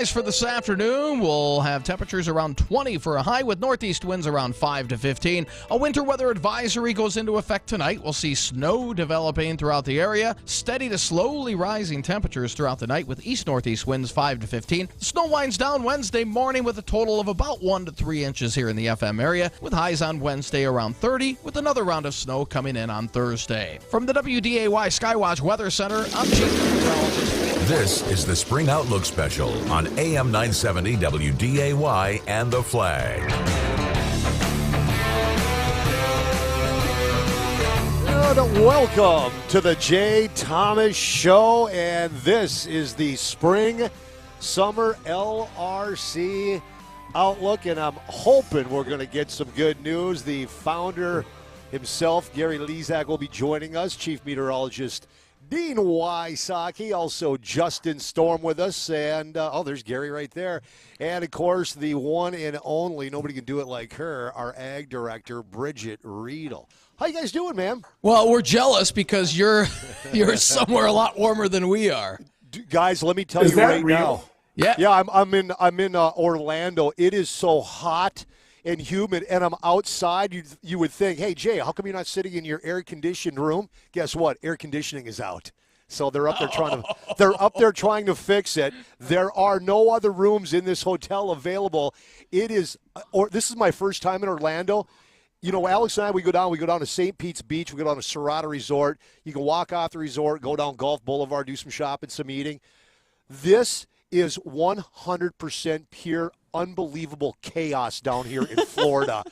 For this afternoon, we'll have temperatures around 20 for a high with northeast winds around 5 to 15. A winter weather advisory goes into effect tonight. We'll see snow developing throughout the area. Steady to slowly rising temperatures throughout the night with east-northeast winds 5 to 15. The snow winds down Wednesday morning with a total of about 1 to 3 inches here in the FM area, with highs on Wednesday around 30, with another round of snow coming in on Thursday. From the WDAY Skywatch Weather Center, I'm Chief Meteorologist. This is the Spring Outlook Special on AM 970 WDAY and The Flag. Welcome to the Jay Thomas Show, and this is the Spring Summer LRC Outlook, and I'm hoping we're going to get some good news. The founder himself, Gary Lezak, will be joining us, Chief Meteorologist Dean Wysocki, also Justin Storm with us, and there's Gary right there. And, of course, the one and only, nobody can do it like her, our Ag Director, Bridgette Readel. How you guys doing, man? Well, we're jealous because you're somewhere a lot warmer than we are. Guys, let me tell you right now. Yeah, I'm in Orlando. It is so hot and humid, and I'm outside. You would think, hey, Jay, how come you're not sitting in your air-conditioned room? Guess what? Air conditioning is out. So they're up there trying to fix it. There are no other rooms in this hotel available. This is my first time in Orlando. You know, Alex and I, we go down to St. Pete's Beach. We go down to Serrata Resort. You can walk off the resort, go down Gulf Boulevard, do some shopping, some eating. This is 100% pure, unbelievable chaos down here in Florida.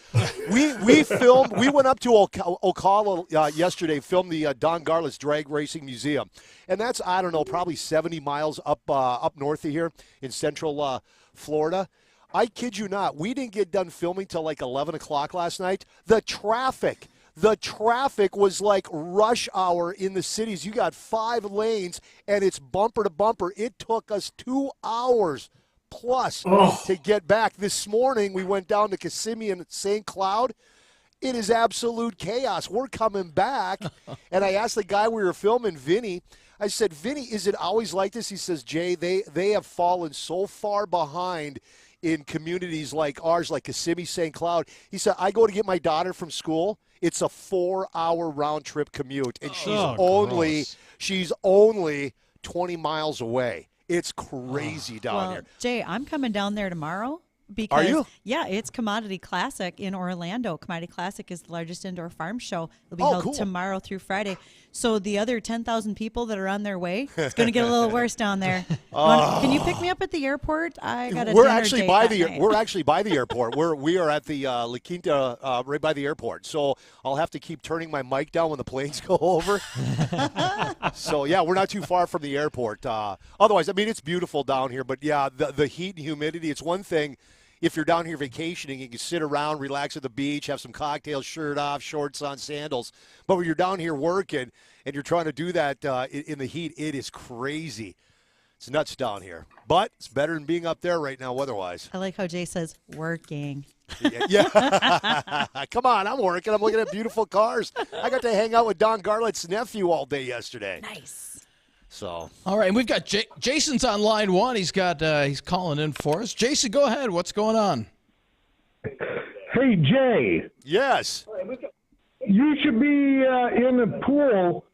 We went up to Ocala yesterday, filmed the Don Garlits Drag Racing Museum. And that's, I don't know, probably 70 miles up north of here in central Florida. I kid you not, we didn't get done filming till like 11 o'clock last night. The traffic was like rush hour in the cities. You got 5 lanes, and it's bumper to bumper. It took us 2 hours plus to get back. This morning, we went down to Kissimmee and St. Cloud. It is absolute chaos. We're coming back, and I asked the guy we were filming, Vinny, I said, Vinny, is it always like this? He says, Jay, they have fallen so far behind in communities like ours, like Kissimmee, St. Cloud. He said, I go to get my daughter from school. It's a 4-hour round-trip commute, and she's only 20 miles away. It's crazy down here. Jay, I'm coming down there tomorrow. Are you? Yeah, it's Commodity Classic in Orlando. Commodity Classic is the largest indoor farm show. It'll be held tomorrow through Friday. So the other 10,000 people that are on their way, it's going to get a little worse down there. Can you pick me up at the airport? I got a We're dinner actually date by that the night. we're actually by the airport. We are at the La Quinta, right by the airport. So I'll have to keep turning my mic down when the planes go over. So yeah, we're not too far from the airport. Otherwise, I mean, it's beautiful down here. But yeah, the heat and humidity. It's one thing. If you're down here vacationing, you can sit around, relax at the beach, have some cocktails, shirt off, shorts on, sandals. But when you're down here working and you're trying to do that in the heat, it is crazy. It's nuts down here. But it's better than being up there right now weather-wise. I like how Jay says, working. Yeah. Come on, I'm working. I'm looking at beautiful cars. I got to hang out with Don Garlits' nephew all day yesterday. Nice. So. All right, and we've got Jason's on line one. He's calling in for us. Jason, go ahead. What's going on? Hey, Jay. Yes. You should be in the pool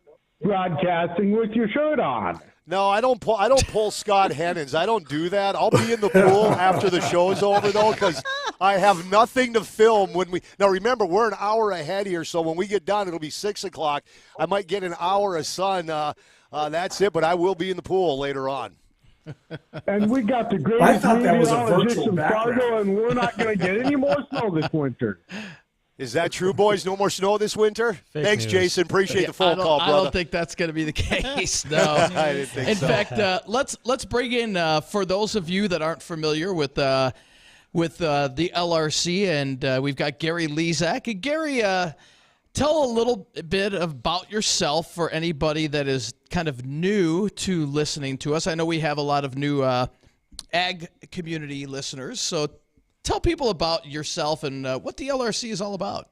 broadcasting with your shirt on. No, I don't pull Scott Hennons. I don't do that. I'll be in the pool after the show's over, though, because I have nothing to film when we – now, remember, we're an hour ahead here, so when we get done, it'll be 6 o'clock. I might get an hour of sun. That's it, but I will be in the pool later on. And we got the greatest meteorologist in Fargo, and we're not going to get any more snow this winter. Is that true, boys? No more snow this winter? Thanks, news. Jason. Appreciate the phone call, brother. I don't think that's going to be the case, no. I didn't think in so. fact, let's bring in, for those of you that aren't familiar with the LRC, and we've got Gary Lezak. And Gary, tell a little bit about yourself for anybody that is kind of new to listening to us. I know we have a lot of new ag community listeners, so tell people about yourself and what the LRC is all about.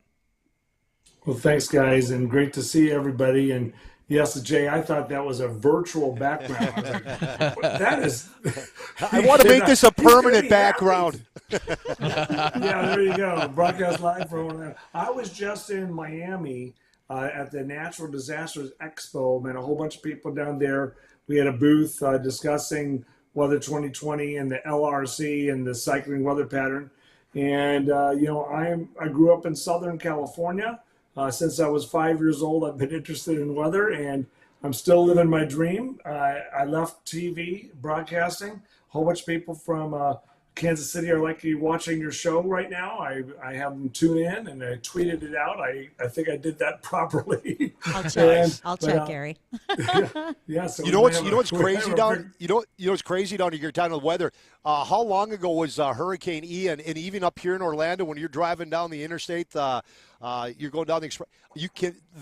Well, thanks, guys, and great to see everybody. And Yes, Jay, I thought that was a virtual background. I was like, that is. I want to make this a permanent background. Yeah, there you go. Broadcast live from. I was just in Miami at the Natural Disasters Expo. Met a whole bunch of people down there. We had a booth discussing Weather 2020 and the LRC and the cycling weather pattern. And I grew up in Southern California. Since I was 5 years old, I've been interested in weather, and I'm still living my dream. I left TV broadcasting. A whole bunch of people from Kansas City are likely watching your show right now. I have them tune in, and I tweeted it out. I think I did that properly. I'll check. I'll check, Gary. Yeah. So you know what's crazy down. You know what's crazy down here down the weather. How long ago was Hurricane Ian, and even up here in Orlando, when you're driving down the interstate, you're going down the express.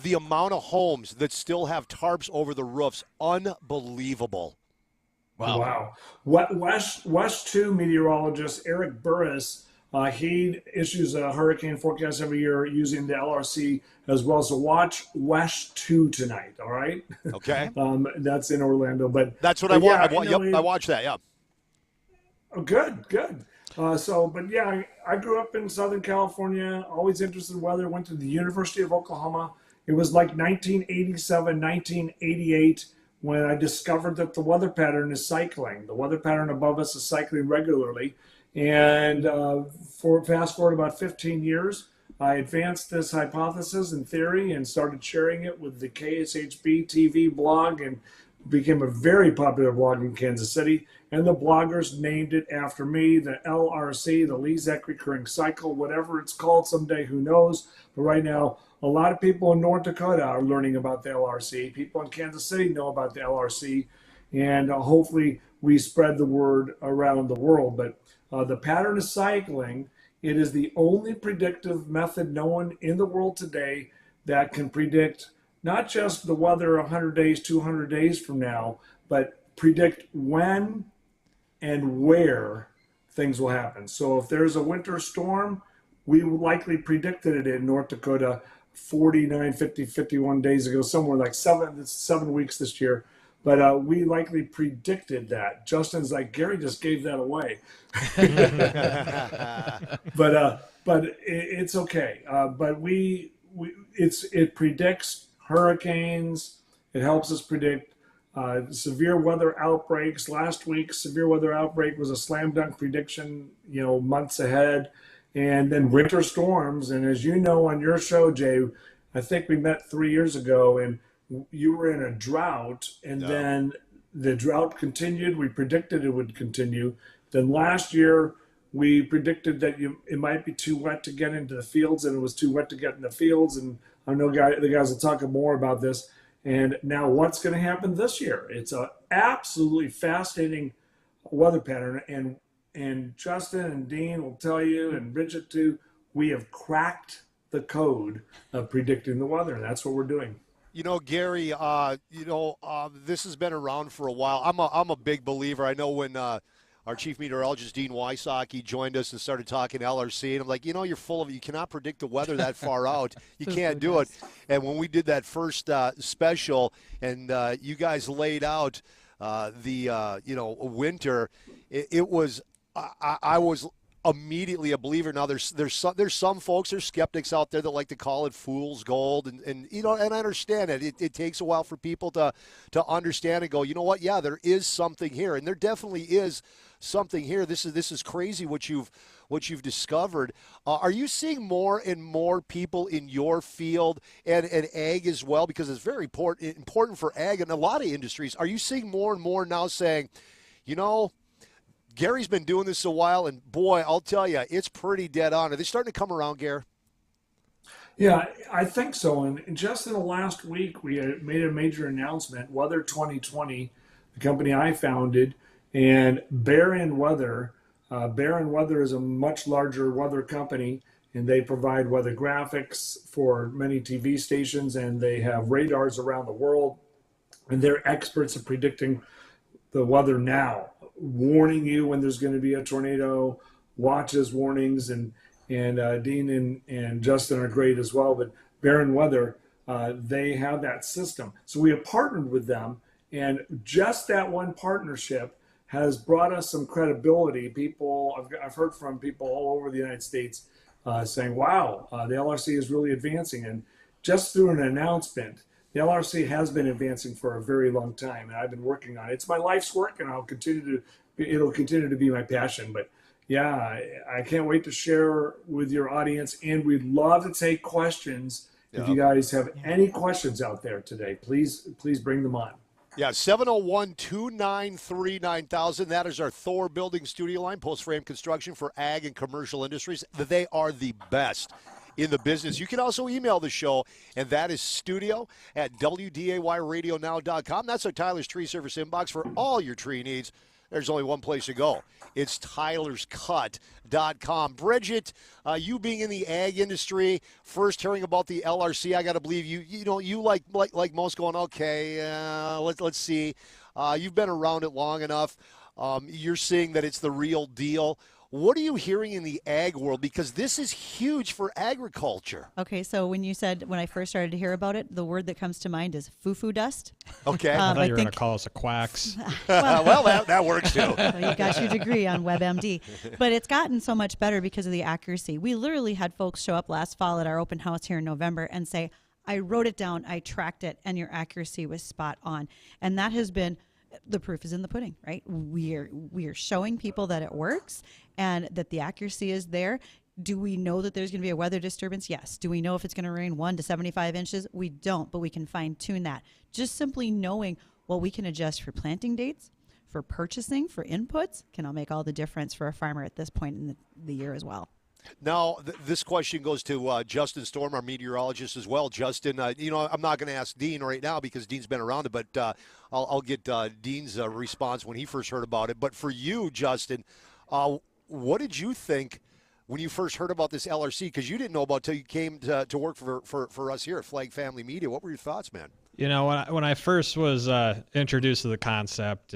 The amount of homes that still have tarps over the roofs, unbelievable. Wow. West 2 meteorologist Eric Burris, he issues a hurricane forecast every year using the LRC as well. So watch West 2 tonight, all right? Okay. That's in Orlando. But that's what I want. I watched that, yeah. Oh, good. I grew up in Southern California, always interested in weather, went to the University of Oklahoma. It was like 1987, 1988. When I discovered that the weather pattern is cycling. The weather pattern above us is cycling regularly. And fast forward about 15 years, I advanced this hypothesis and theory and started sharing it with the KSHB TV blog and became a very popular blog in Kansas City. And the bloggers named it after me, the LRC, the Lezak recurring cycle, whatever it's called someday, who knows. But right now, a lot of people in North Dakota are learning about the LRC. People in Kansas City know about the LRC. And hopefully we spread the word around the world. But the pattern is cycling. It is the only predictive method known in the world today that can predict not just the weather 100 days, 200 days from now, but predict when and where things will happen. So if there's a winter storm, we likely predicted it in North Dakota 49, 50, 51 days ago, somewhere like 7 weeks this year. But we likely predicted that. Justin's like, Gary just gave that away. But it's okay. But it predicts hurricanes. It helps us predict severe weather outbreaks. Last week, severe weather outbreak was a slam dunk prediction, months ahead. And then winter storms. And as you know on your show, Jay, I think we met 3 years ago, and you were in a drought, and then the drought continued. We predicted it would continue. Then last year, we predicted that it might be too wet to get into the fields, and it was too wet to get in the fields. And I know the guys will talk more about this. And now what's going to happen this year? It's an absolutely fascinating weather pattern. And Justin and Dean will tell you, and Bridgette too, we have cracked the code of predicting the weather, and that's what we're doing. Gary, this has been around for a while. I'm a big believer. I know when our chief meteorologist, Dean Wysocki, joined us and started talking LRC, and I'm like, you're full of it. You cannot predict the weather that far out. You can't do it. And when we did that first special, and you guys laid out the winter, it was I was immediately a believer. Now there's some folks, there's skeptics out there that like to call it fool's gold, and I understand it. It takes a while for people to understand and go, you know what? Yeah, there is something here, and there definitely is something here. This is crazy what you've discovered. Are you seeing more and more people in your field and ag as well, because it's very important for ag and a lot of industries? Are you seeing more and more now saying, Gary's been doing this a while, and boy, I'll tell you, it's pretty dead on. Are they starting to come around, Gary? Yeah, I think so. And just in the last week, we made a major announcement. Weather 2020, the company I founded, and Barron Weather. Barron Weather is a much larger weather company, and they provide weather graphics for many TV stations, and they have radars around the world, and they're experts at predicting the weather now, warning you when there's going to be a tornado, watches, warnings, and Dean and Justin are great as well. But Barron Weather, they have that system. So we have partnered with them, and just that one partnership has brought us some credibility. I've heard from people all over the United States saying, wow, the LRC is really advancing. And just through an announcement, the LRC has been advancing for a very long time, and I've been working on it. It's my life's work, and it'll continue to be my passion. But yeah, I can't wait to share with your audience, and we'd love to take questions. If you guys have any questions out there today, please bring them on. Yeah, 701-293-9000. That is our Thor Building Studio line, post-frame construction for ag and commercial industries. They are the best in the business. You can also email the show, and that is studio@wdayradionow.com. That's our Tyler's Tree Service inbox for all your tree needs. There's only one place to go. It's tylerscut.com. Bridgette, you being in the ag industry, first hearing about the LRC, I got to believe you like most going, okay, let's see. You've been around it long enough. You're seeing that it's the real deal. What are you hearing in the ag world? Because this is huge for agriculture. Okay, so when I first started to hear about it, the word that comes to mind is foo-foo dust. Okay. I thought you were going to call us a quacks. well, that works too. Well, you got your degree on WebMD. But it's gotten so much better because of the accuracy. We literally had folks show up last fall at our open house here in November and say, I wrote it down, I tracked it, and your accuracy was spot on. And that has been, the proof is in the pudding, right? We are showing people that it works and that the accuracy is there. Do we know that there's going to be a weather disturbance? Yes. Do we know if it's going to rain 1 to 75 inches? We don't, but we can fine tune that. Just simply knowing, well, we can adjust for planting dates, for purchasing, for inputs, can all make all the difference for a farmer at this point in the year as well. Now, this question goes to Justin Storm, our meteorologist as well. Justin, I'm not going to ask Dean right now because Dean's been around it, but I'll get Dean's response when he first heard about it. But for you, Justin, what did you think when you first heard about this LRC? Because you didn't know about it until you came to work for us here at Flag Family Media. What were your thoughts, man? When I first was introduced to the concept,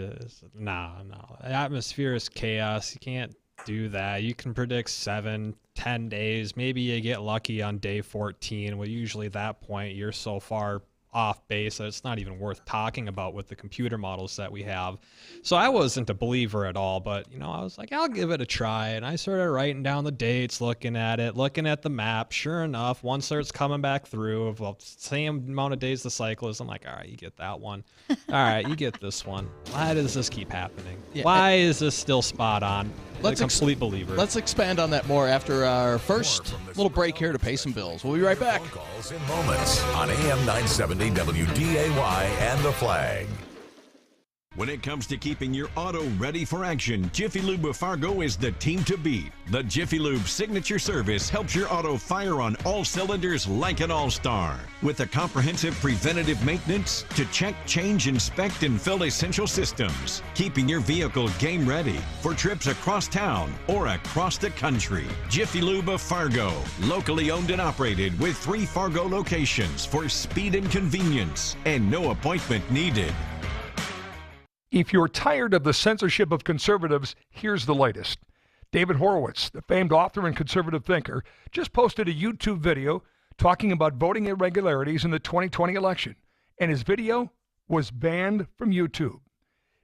no. The atmosphere is chaos. You can't do that. You can predict 7-10 days. Maybe you get lucky on day 14. Well, usually at that point, you're so far off base that it's not even worth talking about with the computer models that we have. So I wasn't a believer at all, but I was like, I'll give it a try. And I started writing down the dates, looking at the map. Sure enough, one starts coming back through of same amount of days the cycle is. I'm like, all right, you get that one. All right, you get this one. Why does this keep happening? Yeah, Why is this still spot on? Let's a complete believer. Let's expand on that more after our first little break here to pay some bills. We'll be right back. Phone calls in moments on AM 970 WDAY and The Flag. When it comes to keeping your auto ready for action, Jiffy Lube of Fargo is the team to beat. The Jiffy Lube signature service helps your auto fire on all cylinders like an all-star. With a comprehensive preventative maintenance to check, change, inspect, and fill essential systems, keeping your vehicle game ready for trips across town or across the country. Jiffy Lube of Fargo, locally owned and operated with 3 Fargo locations for speed and convenience, and no appointment needed. If you're tired of the censorship of conservatives, here's the latest. David Horowitz, the famed author and conservative thinker, just posted a YouTube video talking about voting irregularities in the 2020 election, and his video was banned from YouTube.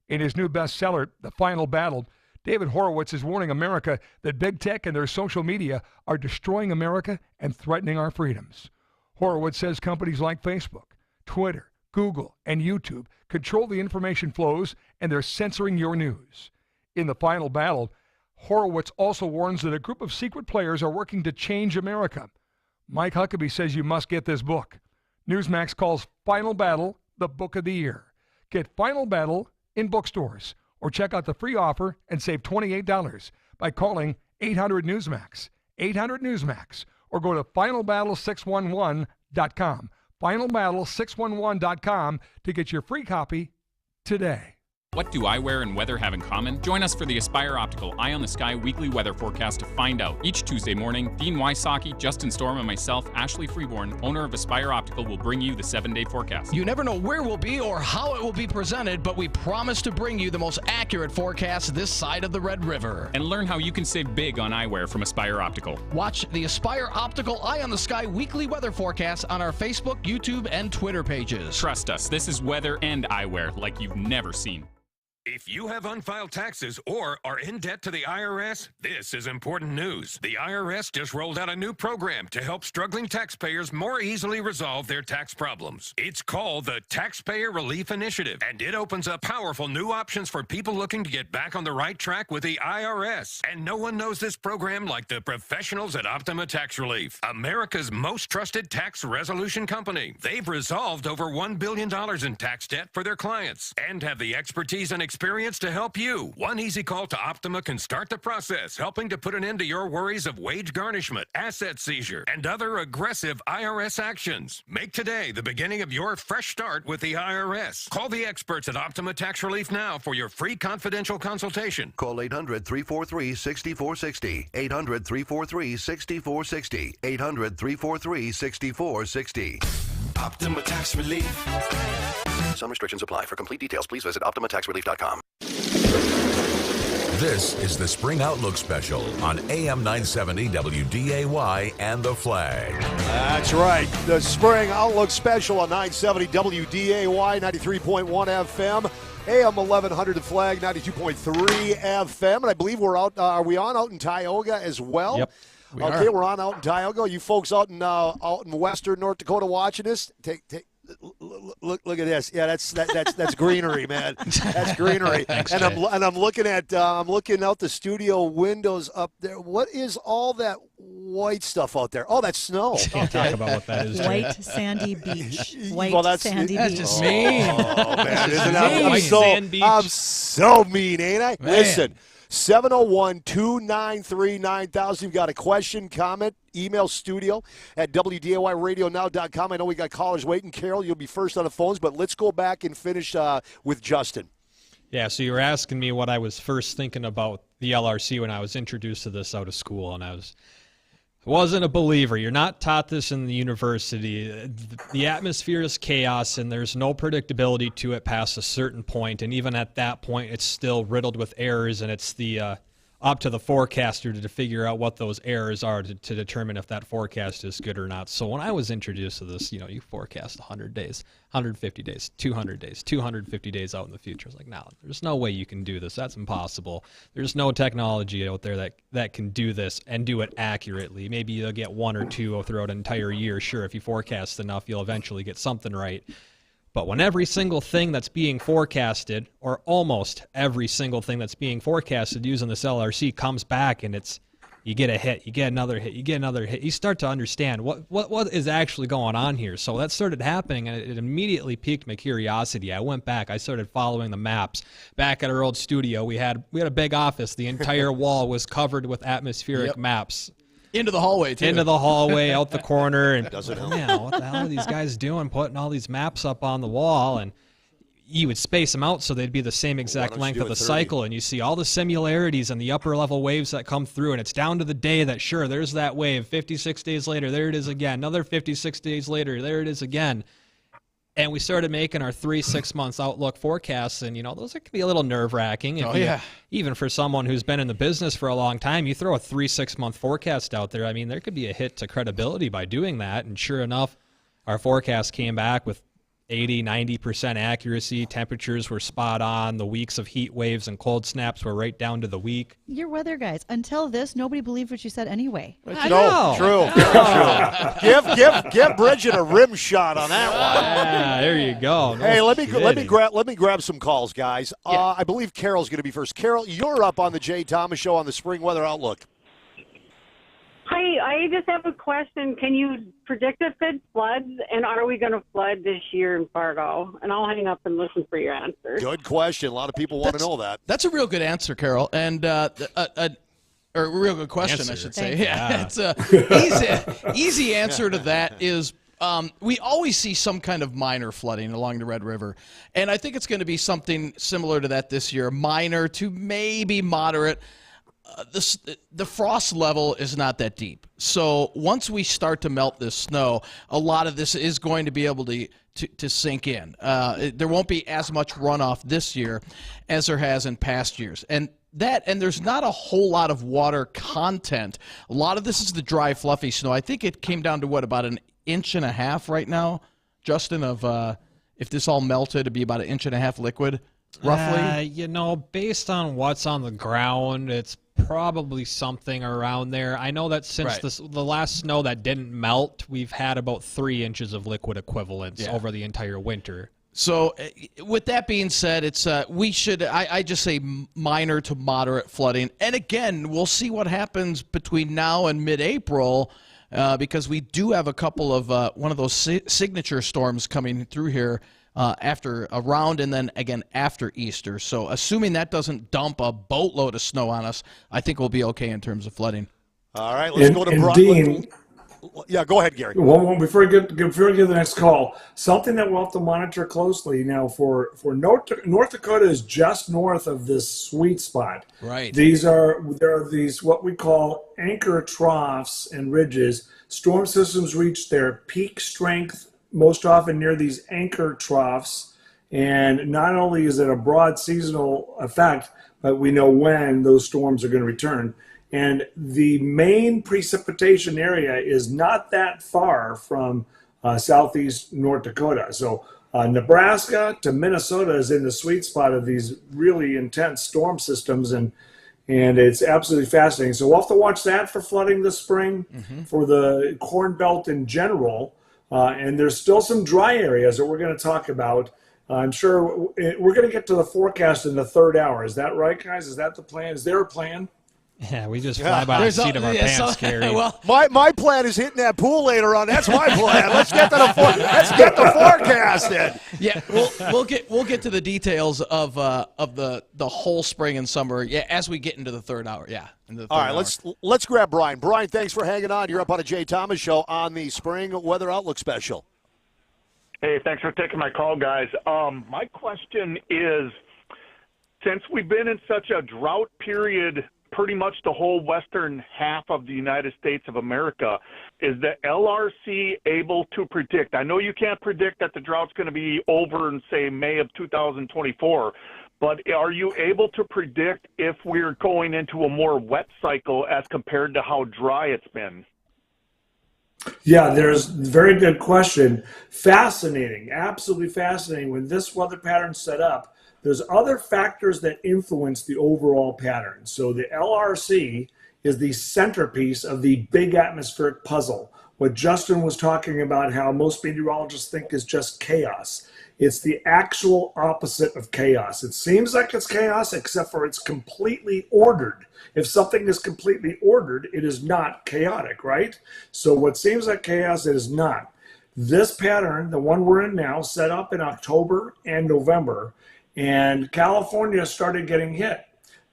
In his new bestseller, The Final Battle, David Horowitz is warning America that big tech and their social media are destroying America and threatening our freedoms. Horowitz says companies like Facebook, Twitter, Google, and YouTube control the information flows, and they're censoring your news. In The Final Battle, Horowitz also warns that a group of secret players are working to change America. Mike Huckabee says you must get this book. Newsmax calls Final Battle the book of the year. Get Final Battle in bookstores, or check out the free offer and save $28 by calling 800-NEWSMAX, 800-NEWSMAX, or go to finalbattle611.com. finalbattle611.com to get your free copy today. What do eyewear and weather have in common? Join us for the Aspire Optical Eye on the Sky weekly weather forecast to find out. Each Tuesday morning, Dean Wysocki, Justin Storm, and myself, Ashley Freeborn, owner of Aspire Optical, will bring you the 7-day forecast. You never know where we'll be or how it will be presented, but we promise to bring you the most accurate forecast this side of the Red River. And learn how you can save big on eyewear from Aspire Optical. Watch the Aspire Optical Eye on the Sky weekly weather forecast on our Facebook, YouTube, and Twitter pages. Trust us, this is weather and eyewear like you've never seen. If you have unfiled taxes or are in debt to the IRS, this is important news. The IRS just rolled out a new program to help struggling taxpayers more easily resolve their tax problems. It's called the Taxpayer Relief Initiative, and it opens up powerful new options for people looking to get back on the right track with the IRS. And no one knows this program like the professionals at Optima Tax Relief, America's most trusted tax resolution company. They've resolved over $1 billion in tax debt for their clients and have the expertise and experience to help you. One easy call to Optima can start the process, helping to put an end to your worries of wage garnishment, asset seizure, and other aggressive IRS actions. Make today the beginning of your fresh start with the IRS. Call the experts at Optima Tax Relief now for your free confidential consultation. Call 800-343-6460. 800-343-6460. 800-343-6460. Optima Tax Relief. Some restrictions apply. For complete details, please visit OptimaTaxRelief.com. This is the Spring Outlook Special on AM 970 WDAY and The Flag. That's right. The Spring Outlook Special on 970 WDAY, 93.1 FM, AM 1100 The Flag, 92.3 FM. And I believe we're out, are we on out in Tioga as well? Yep. We're on out in Tioga. You folks out in western North Dakota watching this, look at this. Yeah, that's greenery, man. That's greenery. Thanks, and I'm looking out the studio windows up there. What is all that white stuff out there? Oh, that's snow. Can't talk about what that is. White sandy beach. White sandy that's beach. Just mean. Oh man, isn't I'm I'm so mean, ain't I? Man. Listen. 701-293-9000. You've got a question, comment, email studio at WDAYRadioNow.com. I know we got callers waiting. Carol, you'll be first on the phones, but let's go back and finish with Justin. Yeah, so you were asking me what I was first thinking about the LRC when I was introduced to this out of school, and I wasn't a believer. You're not taught this in the university. The atmosphere is chaos, and there's no predictability to it past a certain point. And even at that point, it's still riddled with errors, and it's up to the forecaster to figure out what those errors are to determine if that forecast is good or not. So when I was introduced to this, you forecast 100 days, 150 days, 200 days, 250 days out in the future. It's like, no, there's no way you can do this. That's impossible. There's no technology out there that can do this and do it accurately. Maybe you'll get one or two throughout an entire year. Sure, if you forecast enough, you'll eventually get something right. But when every single thing that's being forecasted, or almost every single thing that's being forecasted using this LRC comes back and you get a hit, you get another hit, you get another hit, you start to understand what is actually going on here. So that started happening, and it immediately piqued my curiosity. I went back, I started following the maps. Back at our old studio, we had a big office. The entire wall was covered with atmospheric maps. Into the hallway, too. Into the hallway, out the corner. And doesn't help. Man, what the hell are these guys doing, putting all these maps up on the wall? And you would space them out so they'd be the same exact length of the cycle. And you see all the similarities and the upper level waves that come through. And it's down to the day that, sure, there's that wave. 56 days later, there it is again. Another 56 days later, there it is again. And we started making our 3-6 months outlook forecasts, and those can be a little nerve-wracking. Even for someone who's been in the business for a long time, you throw a 3-6 month forecast out there. I mean, there could be a hit to credibility by doing that. And sure enough, our forecast came back with 80-90% accuracy. Temperatures were spot on. The weeks of heat waves and cold snaps were right down to the week. You're weather guys. Until this, nobody believed what you said anyway. I know. True. Give Bridgette a rim shot on that one. Yeah, there you go. No hey, let me grab some calls, guys. I believe Carol's going to be first. Carol, you're up on the Jay Thomas Show on the Spring Weather Outlook. Hi, I just have a question. Can you predict if it floods, and are we going to flood this year in Fargo? And I'll hang up and listen for your answer. Good question. A lot of people want to know that. That's a real good answer, Carol, and or a real good question, I should say. Yeah, it's a easy answer to that is we always see some kind of minor flooding along the Red River, and I think it's going to be something similar to that this year, minor to maybe moderate. The frost level is not that deep. So once we start to melt this snow, a lot of this is going to be able to sink in. There won't be as much runoff this year as there has in past years. And there's not a whole lot of water content. A lot of this is the dry, fluffy snow. I think it came down to about an inch and a half right now, Justin, of if this all melted, it'd be about an inch and a half liquid, roughly. Based on what's on the ground, it's probably something around there. I know that since the last snow that didn't melt, we've had about 3 inches of liquid equivalents over the entire winter. So with that being said, it's I just say minor to moderate flooding. And again, we'll see what happens between now and mid-April because we do have a couple of one of those signature storms coming through here around and then again after Easter. So assuming that doesn't dump a boatload of snow on us, I think we'll be okay in terms of flooding. All right, let's go to Dean. Yeah, go ahead, Gary. Well, before we get to the next call, something that we'll have to monitor closely now for North Dakota is just north of this sweet spot. Right. There are these what we call anchor troughs and ridges. Storm systems reach their peak strength most often near these anchor troughs, and not only is it a broad seasonal effect, but we know when those storms are going to return. And the main precipitation area is not that far from southeast North Dakota. So Nebraska to Minnesota is in the sweet spot of these really intense storm systems, and it's absolutely fascinating. So we'll have to watch that for flooding this spring, for the Corn Belt in general. And there's still some dry areas that we're going to talk about. I'm sure we're going to get to the forecast in the third hour. Is that right, guys? Is that the plan? Is there a plan? Yeah, we just fly by the seat of our pants, Gary. Well, my plan is hitting that pool later on. That's my plan. Let's get to the forecast then. Yeah, we'll get to the details of the whole spring and summer. Yeah, as we get into the third hour. Yeah. All right, let's grab Brian. Brian, thanks for hanging on. You're up on the Jay Thomas Show on the Spring Weather Outlook Special. Hey, thanks for taking my call, guys. My question is, since we've been in such a drought period, pretty much the whole western half of the United States of America, is the LRC able to predict? I know you can't predict that the drought's going to be over in, say, May of 2024, but are you able to predict if we're going into a more wet cycle as compared to how dry it's been? Yeah, there's very good question. Fascinating, absolutely fascinating. When this weather pattern's set up, there's other factors that influence the overall pattern. So the LRC is the centerpiece of the big atmospheric puzzle. What Justin was talking about, how most meteorologists think is just chaos. It's the actual opposite of chaos. It seems like it's chaos, except for it's completely ordered. If something is completely ordered, it is not chaotic, right? So what seems like chaos, it is not. This pattern, the one we're in now, set up in October and November, and California started getting hit.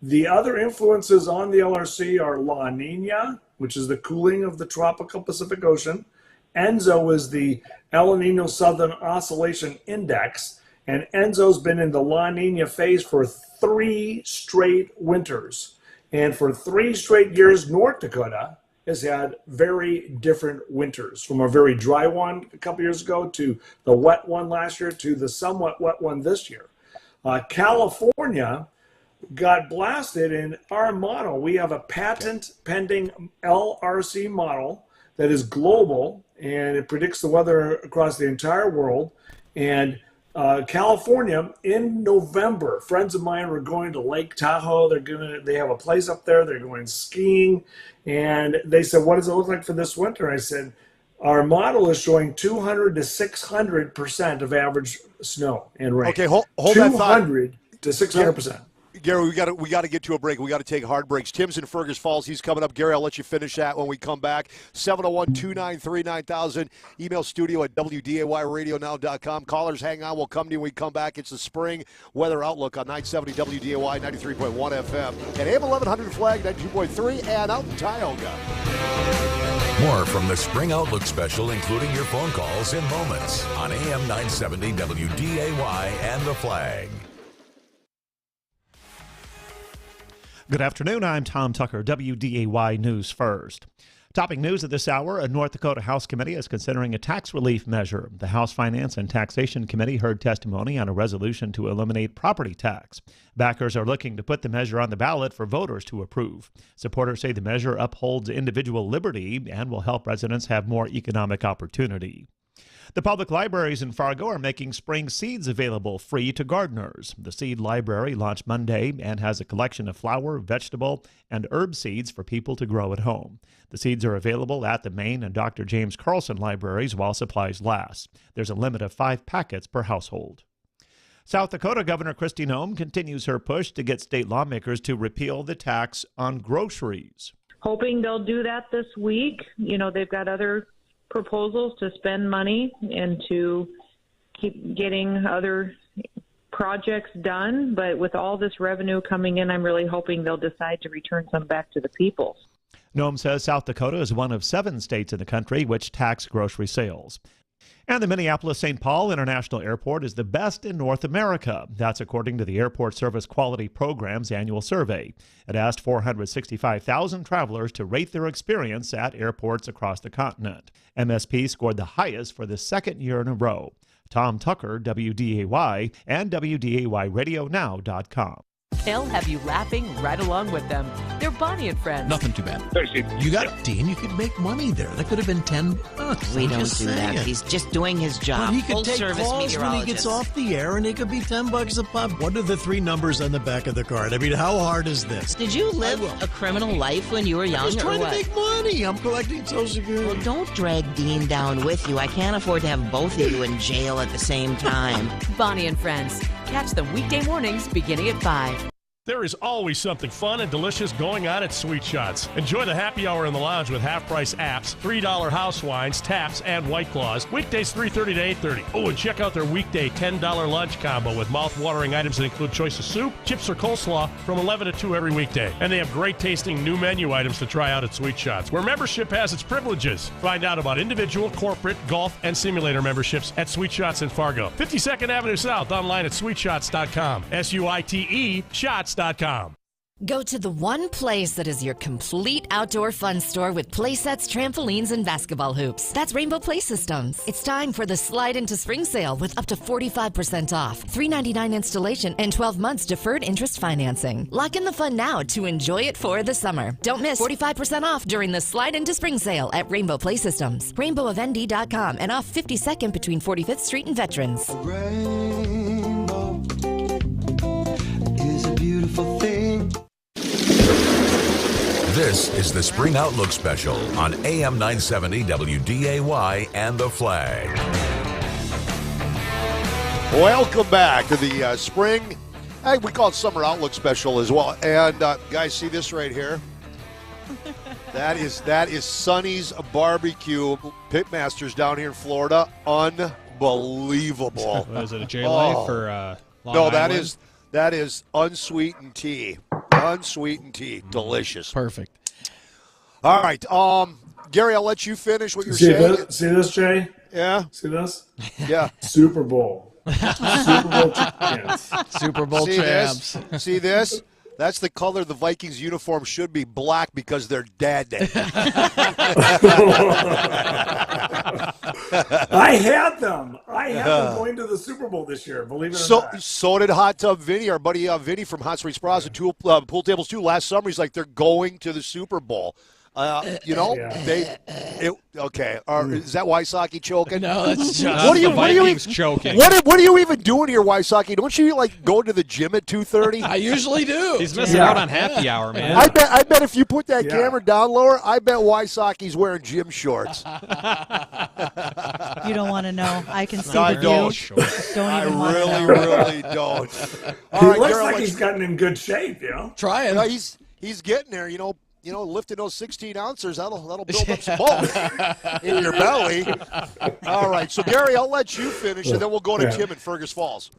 The other influences on the LRC are La Nina, which is the cooling of the tropical Pacific Ocean. ENSO is the El Nino Southern Oscillation Index, and ENSO's been in the La Nina phase for 3 straight winters. And for 3 straight years, North Dakota has had very different winters, from a very dry one a couple years ago to the wet one last year to the somewhat wet one this year. California got blasted in our model. We have a patent pending LRC model that is global, and it predicts the weather across the entire world. And California, in November, friends of mine were going to Lake Tahoe. They have a place up there. They're going skiing. And they said, what does it look like for this winter? I said, our model is showing 200 to 600% of average snow and rain. Okay, hold that thought. 200 to 600%. Gary, we got to get to a break. We got to take hard breaks. Tim's in Fergus Falls. He's coming up. Gary, I'll let you finish that when we come back. 701-293-9000. Email studio at WDAYradionow.com. Callers, hang on. We'll come to you when we come back. It's the Spring Weather Outlook on 970 WDAY, 93.1 FM. And AM 1100 Flag, 92.3, and out in Tioga. More from the Spring Outlook Special, including your phone calls in moments on AM 970 WDAY and The Flag. Good afternoon. I'm Tom Tucker, WDAY News First. Topping news at this hour, a North Dakota House committee is considering a tax relief measure. The House Finance and Taxation Committee heard testimony on a resolution to eliminate property tax. Backers are looking to put the measure on the ballot for voters to approve. Supporters say the measure upholds individual liberty and will help residents have more economic opportunity. The public libraries in Fargo are making spring seeds available free to gardeners. The seed library launched Monday and has a collection of flower, vegetable, and herb seeds for people to grow at home. The seeds are available at the Maine and Dr. James Carlson libraries while supplies last. There's a limit of 5 packets per household. South Dakota Governor Kristi Noem continues her push to get state lawmakers to repeal the tax on groceries. Hoping they'll do that this week. You know, they've got other proposals to spend money and to keep getting other projects done. But with all this revenue coming in, I'm really hoping they'll decide to return some back to the people. Noem says South Dakota is one of 7 states in the country which tax grocery sales. And the Minneapolis-St. Paul International Airport is the best in North America. That's according to the Airport Service Quality Program's annual survey. It asked 465,000 travelers to rate their experience at airports across the continent. MSP scored the highest for the second year in a row. Tom Tucker, WDAY, and WDAYRadioNow.com. They'll have you laughing right along with them. They're Bonnie and Friends. Nothing too bad. You got Dean. You could make money there. That could have been $10. We don't do that. He's just doing his job. But he could Full take service calls when he meteorologist. gets off the air, and it could be $10 a pop. What are the 3 numbers on the back of the card? I mean, how hard is this? Did you live a criminal life when you were young, I was trying or to what? make money. I'm collecting Social Security. Well, don't drag Dean down with you. I can't afford to have both of you in jail at the same time. Bonnie and Friends. Catch them weekday mornings beginning at 5. There is always something fun and delicious going on at Sweet Shots. Enjoy the happy hour in the lounge with half-price apps, $3 house wines, taps, and White Claws. Weekdays 3:30 to 8:30. Oh, and check out their weekday $10 lunch combo with mouth-watering items that include choice of soup, chips, or coleslaw from 11 to 2 every weekday. And they have great-tasting new menu items to try out at Sweet Shots, where membership has its privileges. Find out about individual, corporate, golf, and simulator memberships at Sweet Shots in Fargo. 52nd Avenue South, online at sweetshots.com. SUITE, shots.com. Go to the one place that is your complete outdoor fun store with play sets, trampolines, and basketball hoops. That's Rainbow Play Systems. It's time for the Slide into Spring sale with up to 45% off, $3.99 installation, and 12 months deferred interest financing. Lock in the fun now to enjoy it for the summer. Don't miss 45% off during the Slide into Spring sale at Rainbow Play Systems. RainbowofND.com and off 52nd between 45th Street and Veterans. Rainbow is a beautiful thing. This is the Spring Outlook Special on AM 970 WDAY and The Flag. Welcome back to the Spring, we call it Summer Outlook Special as well. And guys, see this right here? That is Sonny's Barbecue, Pitmasters down here in Florida. Unbelievable. What is it, a J Life or Long No, Island? that is unsweetened tea. Unsweetened tea. Delicious. Perfect. All right. Gary, I'll let you finish what you're saying. See this, Jay? Yeah. See this? Yeah. Super Bowl. Super Bowl champions. Super Bowl See champs. This? See this? That's the color the Vikings uniform should be, black, because they're dead. I had them. I had them going to the Super Bowl this year, believe it or not. So did Hot Tub Vinny, our buddy Vinny from Hot Springs Bras and Pool Tables 2 last summer. He's like, they're going to the Super Bowl. Okay. Is that Wysocki choking? No, that's just what are you choking. What are you even doing here, Wysocki? Don't you go to the gym at 2:30? I usually do. He's missing out on happy hour, man. I bet if you put that camera down lower, I bet Wysocki's wearing gym shorts. You don't want to know. I can see I the don't. view. Don't I even want to know. really don't. All He right, looks Daryl, like he's gotten in good shape, Trying. He's getting there, lifting those 16 ounces, that'll build up some bulk in your belly. All right, so Gary, I'll let you finish, and then we'll go to Tim in Fergus Falls.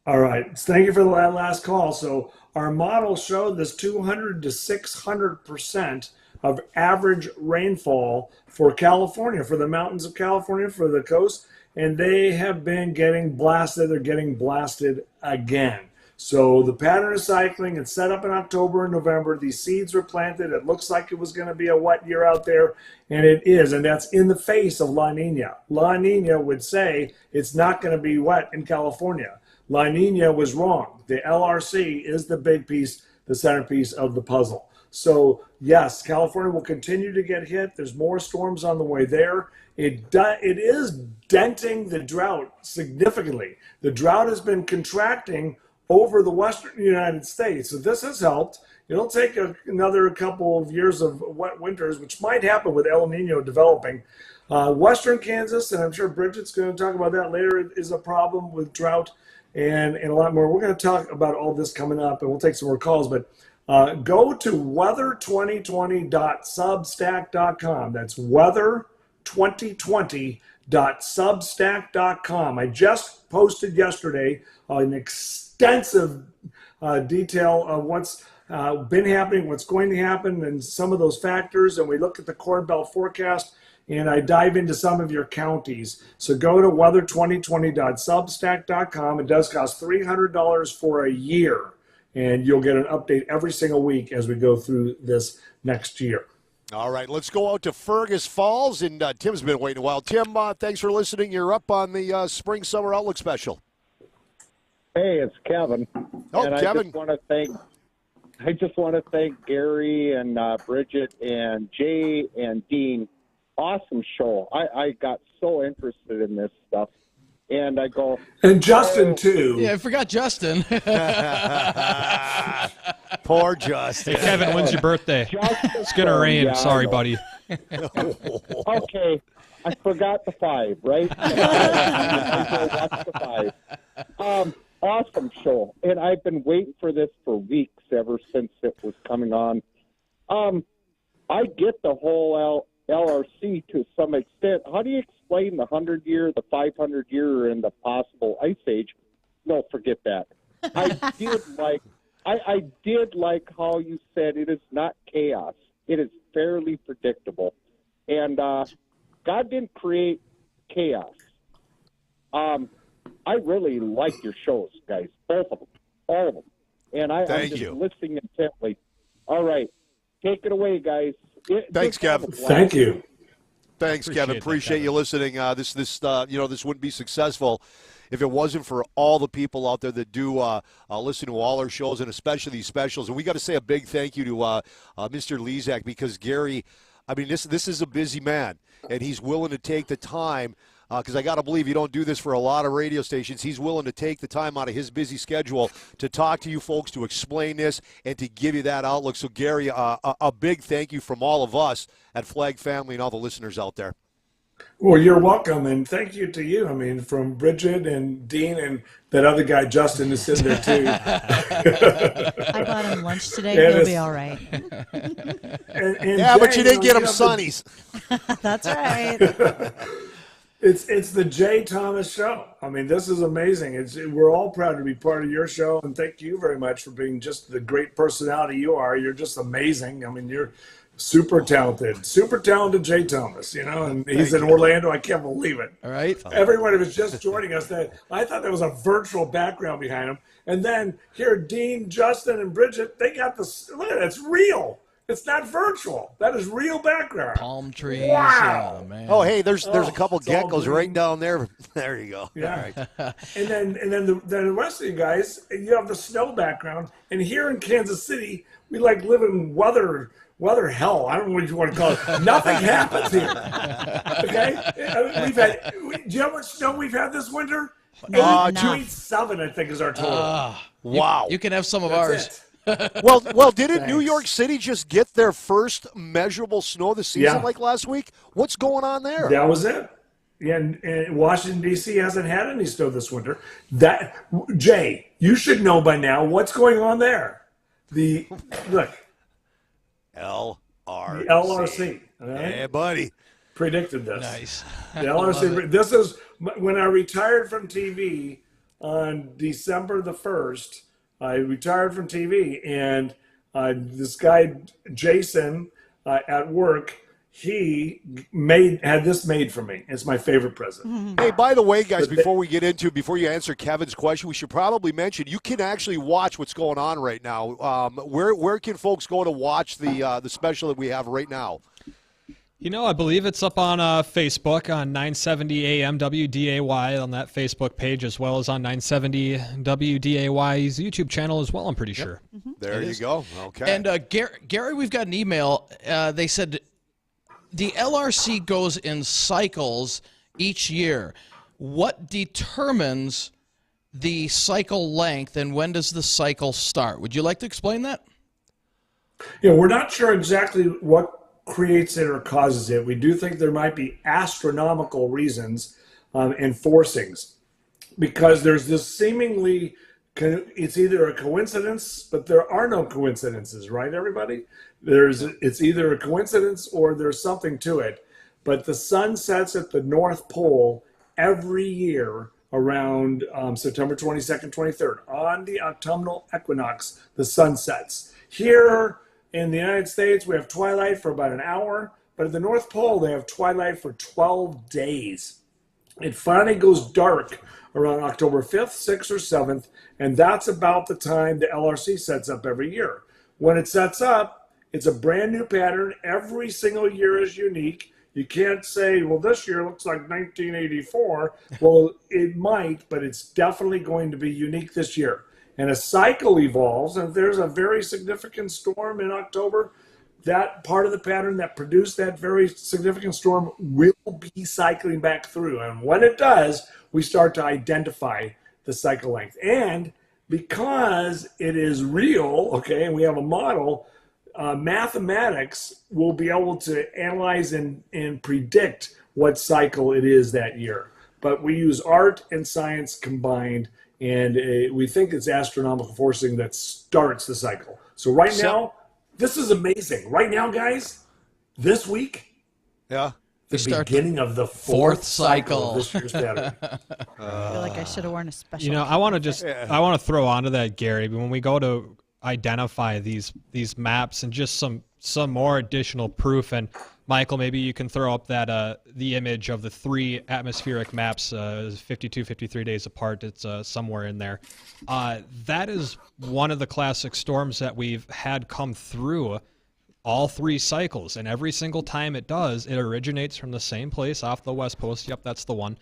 All right. Thank you for the last call. So our model showed this 200 to 600% of average rainfall for California, for the mountains of California, for the coast, and they have been getting blasted. They're getting blasted again. So the pattern is cycling. It's set up in October and November. These seeds were planted. It looks like it was going to be a wet year out there, and it is, and that's in the face of La Nina. La Nina would say it's not going to be wet in California. La Nina was wrong. The LRC is the big piece, the centerpiece of the puzzle. So yes, California will continue to get hit. There's more storms on the way there. It is denting the drought significantly. The drought has been contracting over the western United States. So this has helped. It'll take another couple of years of wet winters, which might happen with El Nino developing. Western Kansas, and I'm sure Bridgette's going to talk about that later, is a problem with drought and a lot more. We're going to talk about all this coming up, and we'll take some more calls. But go to weather2020.substack.com. That's weather2020.substack.com. I just posted yesterday an extensive detail of what's been happening, what's going to happen, and some of those factors. And we look at the Corn Belt forecast, and I dive into some of your counties. So go to weather2020.substack.com. It does cost $300 for a year, and you'll get an update every single week as we go through this next year. All right, let's go out to Fergus Falls, and Tim's been waiting a while. Tim, thanks for listening. You're up on the Spring Summer Outlook Special. Hey, it's Kevin. Oh, and Kevin. I just want to thank Gary and Bridgette and Jay and Dean. Awesome show. I got so interested in this stuff. And I go... And Justin, too. Yeah, I forgot Justin. Poor Justin. Hey, Kevin, when's your birthday? It's going to rain. Yeah, Sorry, buddy. Okay. I forgot the 5, right? Watch the 5. Awesome show. And I've been waiting for this for weeks ever since it was coming on. I get the whole LRC to some extent. How do you explain the 100-year, the 500-year, and the possible ice age? No, forget that. I did like how you said it is not chaos. It is fairly predictable. And God didn't create chaos. I really like your shows, guys, both of them, all of them. And I'm just listening intently. All right, take it away, guys. Thanks, Kevin. Thank you. Thanks, Kevin. Appreciate you listening. This wouldn't be successful if it wasn't for all the people out there that do listen to all our shows, and especially these specials. And we got to say a big thank you to Mr. Lezak, because Gary, I mean, this is a busy man, and he's willing to take the time. Because I got to believe you don't do this for a lot of radio stations. He's willing to take the time out of his busy schedule to talk to you folks, to explain this, and to give you that outlook. So, Gary, a big thank you from all of us at Flag Family and all the listeners out there. Well, you're welcome, and thank you to you. I mean, from Bridgette and Dean and that other guy, Justin, is sitting there, too. I bought him lunch today. He'll be all right. And yeah, Jay, but you didn't get him Sonny's. That's right. It's the Jay Thomas Show. I mean, this is amazing. We're all proud to be part of your show, and thank you very much for being just the great personality you are. You're just amazing. I mean, you're super talented Jay Thomas, and he's in Orlando. I can't believe it. All right. Everyone who was just joining us, I thought there was a virtual background behind him. And then here, Dean, Justin, and Bridgette, they got this. Look at it. It's real. It's not virtual. That is real background. Palm trees. Wow. Oh, man. Oh, hey, there's a couple geckos right down there. There you go. Yeah. All right. and then the rest of you guys, you have the snow background. And here in Kansas City, we live in weather hell. I don't know what you want to call it. Nothing happens here. Okay? Do you know how much snow we've had this winter? 287, I think, is our total. Wow. You can have some of ours. Well, didn't New York City just get their first measurable snow this season like last week? What's going on there? That was it. Yeah, and Washington, D.C. hasn't had any snow this winter. Jay, you should know by now what's going on there. Look. LRC. The LRC. Right? Yeah, buddy. Predicted this. Nice. The LRC. This is when I retired from TV on December the 1st. I retired from TV, and this guy, Jason, at work, he had this made for me. It's my favorite present. Hey, by the way, guys, before you answer Kevin's question, we should probably mention you can actually watch what's going on right now. Where can folks go to watch the special that we have right now? I believe it's up on Facebook on 970 AM WDAY on that Facebook page, as well as on 970 WDAY's YouTube channel as well, I'm pretty sure. There you go. Okay. And Gary, we've got an email. They said the LRC goes in cycles each year. What determines the cycle length, and when does the cycle start? Would you like to explain that? Yeah, we're not sure exactly what creates it or causes it. We do think there might be astronomical reasons and forcings, because there's this seemingly, it's either a coincidence, but there are no coincidences, right, everybody? It's either a coincidence or there's something to it. But the sun sets at the North Pole every year around September 22nd, 23rd. On the autumnal equinox, the sun sets. Here in the United States, we have twilight for about an hour, but at the North Pole, they have twilight for 12 days. It finally goes dark around October 5th, 6th, or 7th, and that's about the time the LRC sets up every year. When it sets up, it's a brand new pattern. Every single year is unique. You can't say, well, this year looks like 1984. Well, it might, but it's definitely going to be unique this year. And a cycle evolves, and if there's a very significant storm in October, that part of the pattern that produced that very significant storm will be cycling back through. And when it does, we start to identify the cycle length. And because it is real, okay, and we have a model, mathematics will be able to analyze and predict what cycle it is that year. But we use art and science combined, and we think it's astronomical forcing that starts the cycle. So now, this is amazing. Right now, guys, this week, the beginning of the fourth cycle of this year's pattern. I feel like I should have worn a special. I want to throw onto that, Gary. When we go to identify these maps and just some more additional proof, and Michael, maybe you can throw up that the image of the 3 atmospheric maps, 52, 53 days apart. It's somewhere in there. That is one of the classic storms that we've had come through all 3 cycles, and every single time it does, it originates from the same place off the west coast. Yep, that's the one.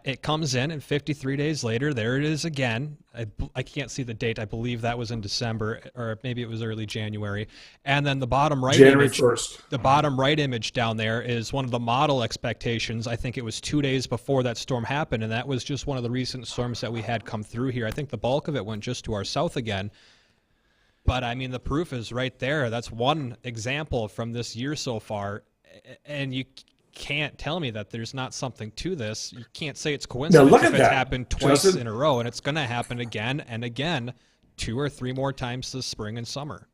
It comes in, and 53 days later, there it is again. I can't see the date. I believe that was in December, or maybe it was early January. And then the bottom right January image, 1st. The bottom right image down there is one of the model expectations. I think it was 2 days before that storm happened, and that was just one of the recent storms that we had come through here. I think the bulk of it went just to our south again. But, I mean, the proof is right there. That's one example from this year so far. And you can't tell me that there's not something to this. You can't say it's coincidence if it's happened twice in a row. And it's going to happen again and again 2 or 3 more times this spring and summer.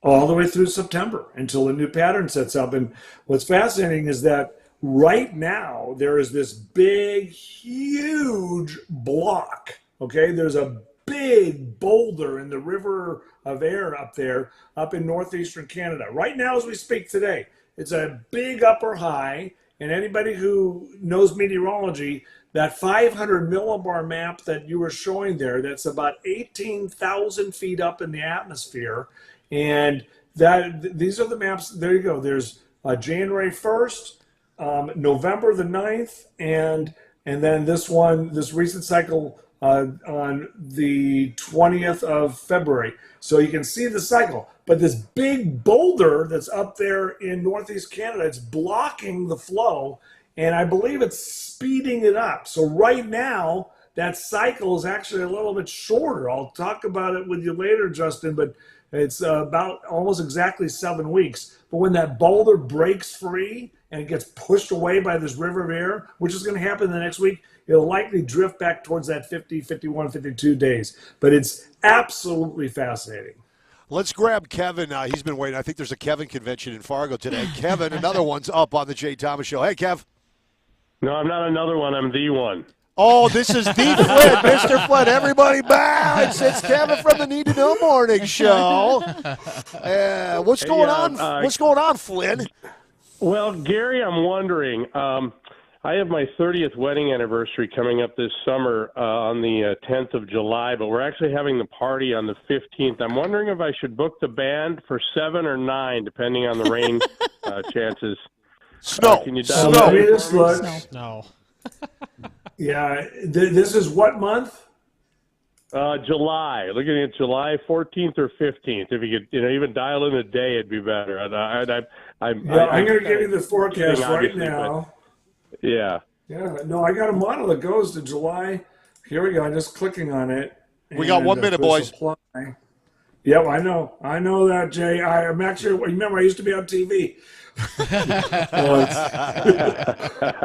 All the way through September until a new pattern sets up. And what's fascinating is that right now there is this big, huge block. Okay, there's a big boulder in the river of air up there, up in northeastern Canada. Right now, as we speak today, it's a big upper high, and anybody who knows meteorology, that 500 millibar map that you were showing there, that's about 18,000 feet up in the atmosphere, and these are the maps. There you go. There's January 1st, November the 9th, and then this recent cycle on the 20th of February. So you can see the cycle. But this big boulder that's up there in northeast Canada, it's blocking the flow, and I believe it's speeding it up. So right now, that cycle is actually a little bit shorter. I'll talk about it with you later, Justin, but it's about almost exactly 7 weeks. But when that boulder breaks free and it gets pushed away by this river of air, which is going to happen the next week, it'll likely drift back towards that 50, 51, 52 days. But it's absolutely fascinating. Let's grab Kevin. He's been waiting. I think there's a Kevin convention in Fargo today. Kevin, another one's up on the Jay Thomas Show. Hey, Kev. No, I'm not another one. I'm the one. Oh, this is the Flynn, Mr. Flynn. Everybody bounce. It's Kevin from the Need to Know Morning Show. What's going on? What's going on, Flynn? Well, Gary, I'm wondering. I have my 30th wedding anniversary coming up this summer on the 10th of July, but we're actually having the party on the 15th. I'm wondering if I should book the band for 7 or 9, depending on the rain chances. Snow. Can you Snow. dial Let me that just for me? look. No. Yeah, this is what month? July. Looking at July 14th or 15th. If you could, even dial in a day, it'd be better. I'm going to give you the forecast right now. Yeah. Yeah, no, I got a model that goes to July. Here we go. I'm just clicking on it. We got 1 minute, boys. Apply. Yep, I know. I know that, Jay. I'm actually, remember, I used to be on TV.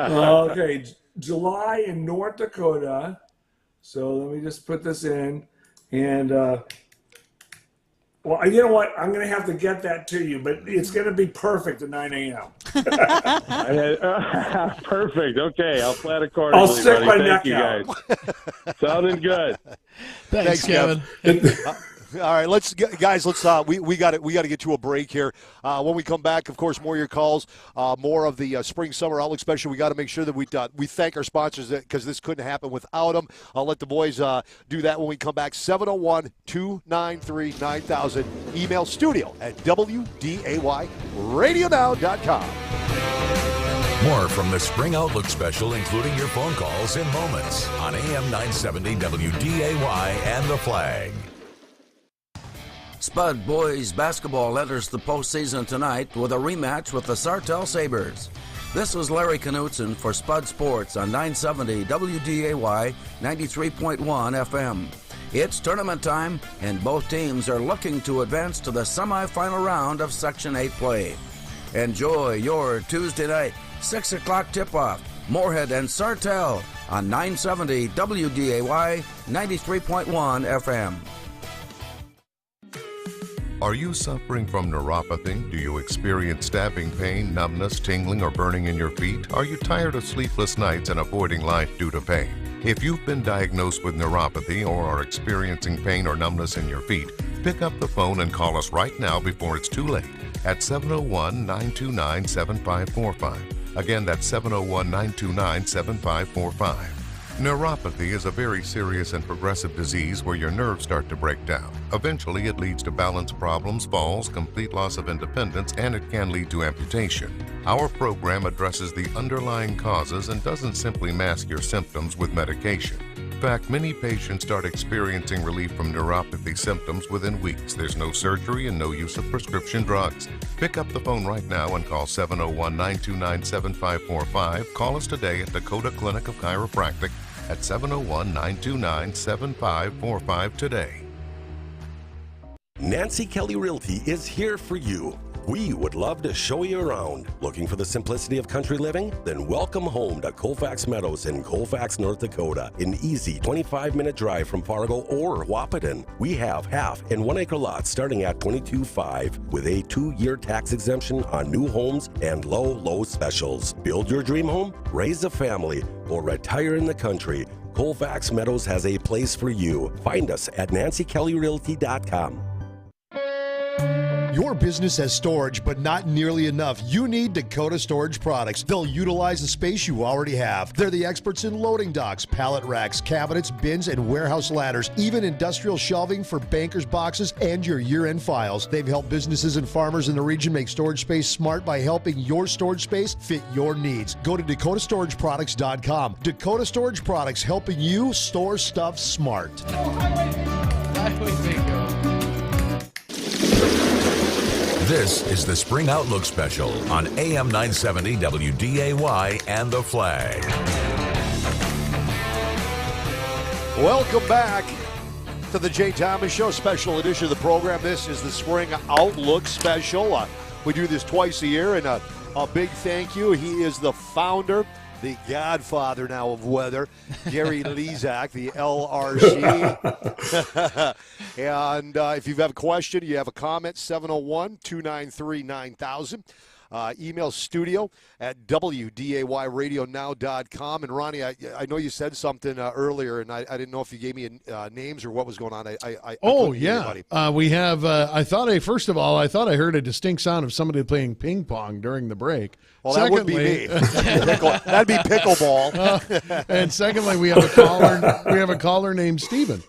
Okay, July in North Dakota. So let me just put this in. And, well, you know what? I'm going to have to get that to you, but it's going to be perfect at 9 a.m. Perfect. Okay, I'll plan accordingly. I'll stick my neck out. Guys. Sounding good. Thanks, Kevin. All right, let's we got to get to a break here. When we come back, of course, more of your calls, more of the spring summer outlook special. We got to make sure that we thank our sponsors because this couldn't happen without them. I'll let the boys do that when we come back. 701-293-9000. Email studio at WDAYRadioNow.com. More from the Spring Outlook Special, including your phone calls in moments on AM 970 WDAY and The Flag. Spud boys basketball enters the postseason tonight with a rematch with the Sartell Sabres. This is Larry Knutson for Spud Sports on 970 WDAY 93.1 FM. It's tournament time, and both teams are looking to advance to the semifinal round of Section 8 play. Enjoy your Tuesday night 6 o'clock tip-off, Moorhead and Sartell on 970 WDAY 93.1 FM. Are you suffering from neuropathy? Do you experience stabbing pain, numbness, tingling, or burning in your feet? Are you tired of sleepless nights and avoiding life due to pain? If you've been diagnosed with neuropathy or are experiencing pain or numbness in your feet, pick up the phone and call us right now before it's too late at 701-929-7545. Again, that's 701-929-7545. Neuropathy is a very serious and progressive disease where your nerves start to break down. Eventually, it leads to balance problems, falls, complete loss of independence, and it can lead to amputation. Our program addresses the underlying causes and doesn't simply mask your symptoms with medication. In fact, many patients start experiencing relief from neuropathy symptoms within weeks. There's no surgery and no use of prescription drugs. Pick up the phone right now and call 701-929-7545. Call us today at Dakota Clinic of Chiropractic at 701-929-7545 today. Nancy Kelly Realty is here for you. We would love to show you around. Looking for the simplicity of country living? Then welcome home to Colfax Meadows in Colfax, North Dakota. An easy 25-minute drive from Fargo or Wahpeton. We have half and 1 acre lots starting at $22,500 with a 2-year tax exemption on new homes and low specials. Build your dream home, raise a family, or retire in the country. Colfax Meadows has a place for you. Find us at nancykellyrealty.com. Your business has storage, but not nearly enough. You need Dakota Storage Products. They'll utilize the space you already have. They're the experts in loading docks, pallet racks, cabinets, bins, and warehouse ladders, even industrial shelving for bankers' boxes and your year-end files. They've helped businesses and farmers in the region make storage space smart by helping your storage space fit your needs. Go to DakotaStorageProducts.com. Dakota Storage Products, helping you store stuff smart. This is the Spring Outlook Special on AM 970 WDAY and The Flag. Welcome back to the Jay Thomas Show, special edition of the program. This is the Spring Outlook Special. We do this twice a year, and a big thank you. He is the founder, the godfather now of weather, Gary Lezak, the LRC. And if you have a question, you have a comment, 701-293-9000. Email studio@wdayradionow.com. And Ronnie, I know you said something earlier, and I didn't know if you gave me names or what was going on. I we have. I thought I heard a distinct sound of somebody playing ping pong during the break. Well, that would be me. That'd be pickleball. And secondly, we have a caller. We have a caller named Steven.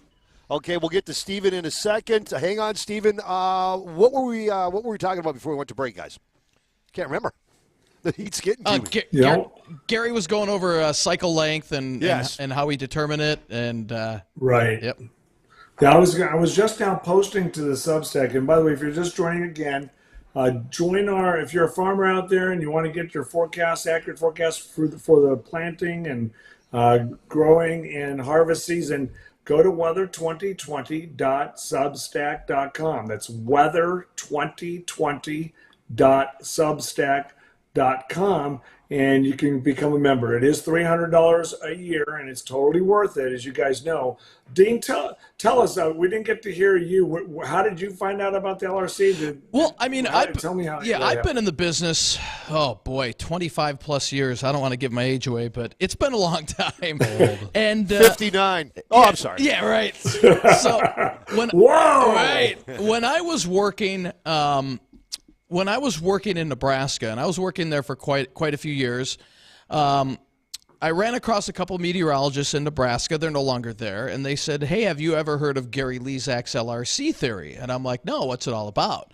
Okay, we'll get to Steven in a second. Hang on, Steven. What were we talking about before we went to break, guys? Can't remember. The heat's getting to me. Gary was going over cycle length and how we determine it, and right. Yep. Yeah, I was just now posting to the Substack, and by the way, if you're just joining again, join if you're a farmer out there and you want to get your accurate forecast for the planting and growing and harvest season, go to weather2020.substack.com. That's weather2020.substack.com, and you can become a member. It is $300 a year, and it's totally worth it, as you guys know. Dean, tell us, we didn't get to hear you. How did you find out about the LRC? Tell me how. Yeah, I've been in the business, 25 plus years. I don't want to give my age away, but it's been a long time. And 59. I'm sorry. Yeah, right. So when I was working. When I was working in Nebraska, and I was working there for quite a few years, I ran across a couple meteorologists in Nebraska. They're no longer there, and they said, "Hey, have you ever heard of Gary Lezak's LRC theory?" And I'm like, "No, what's it all about?"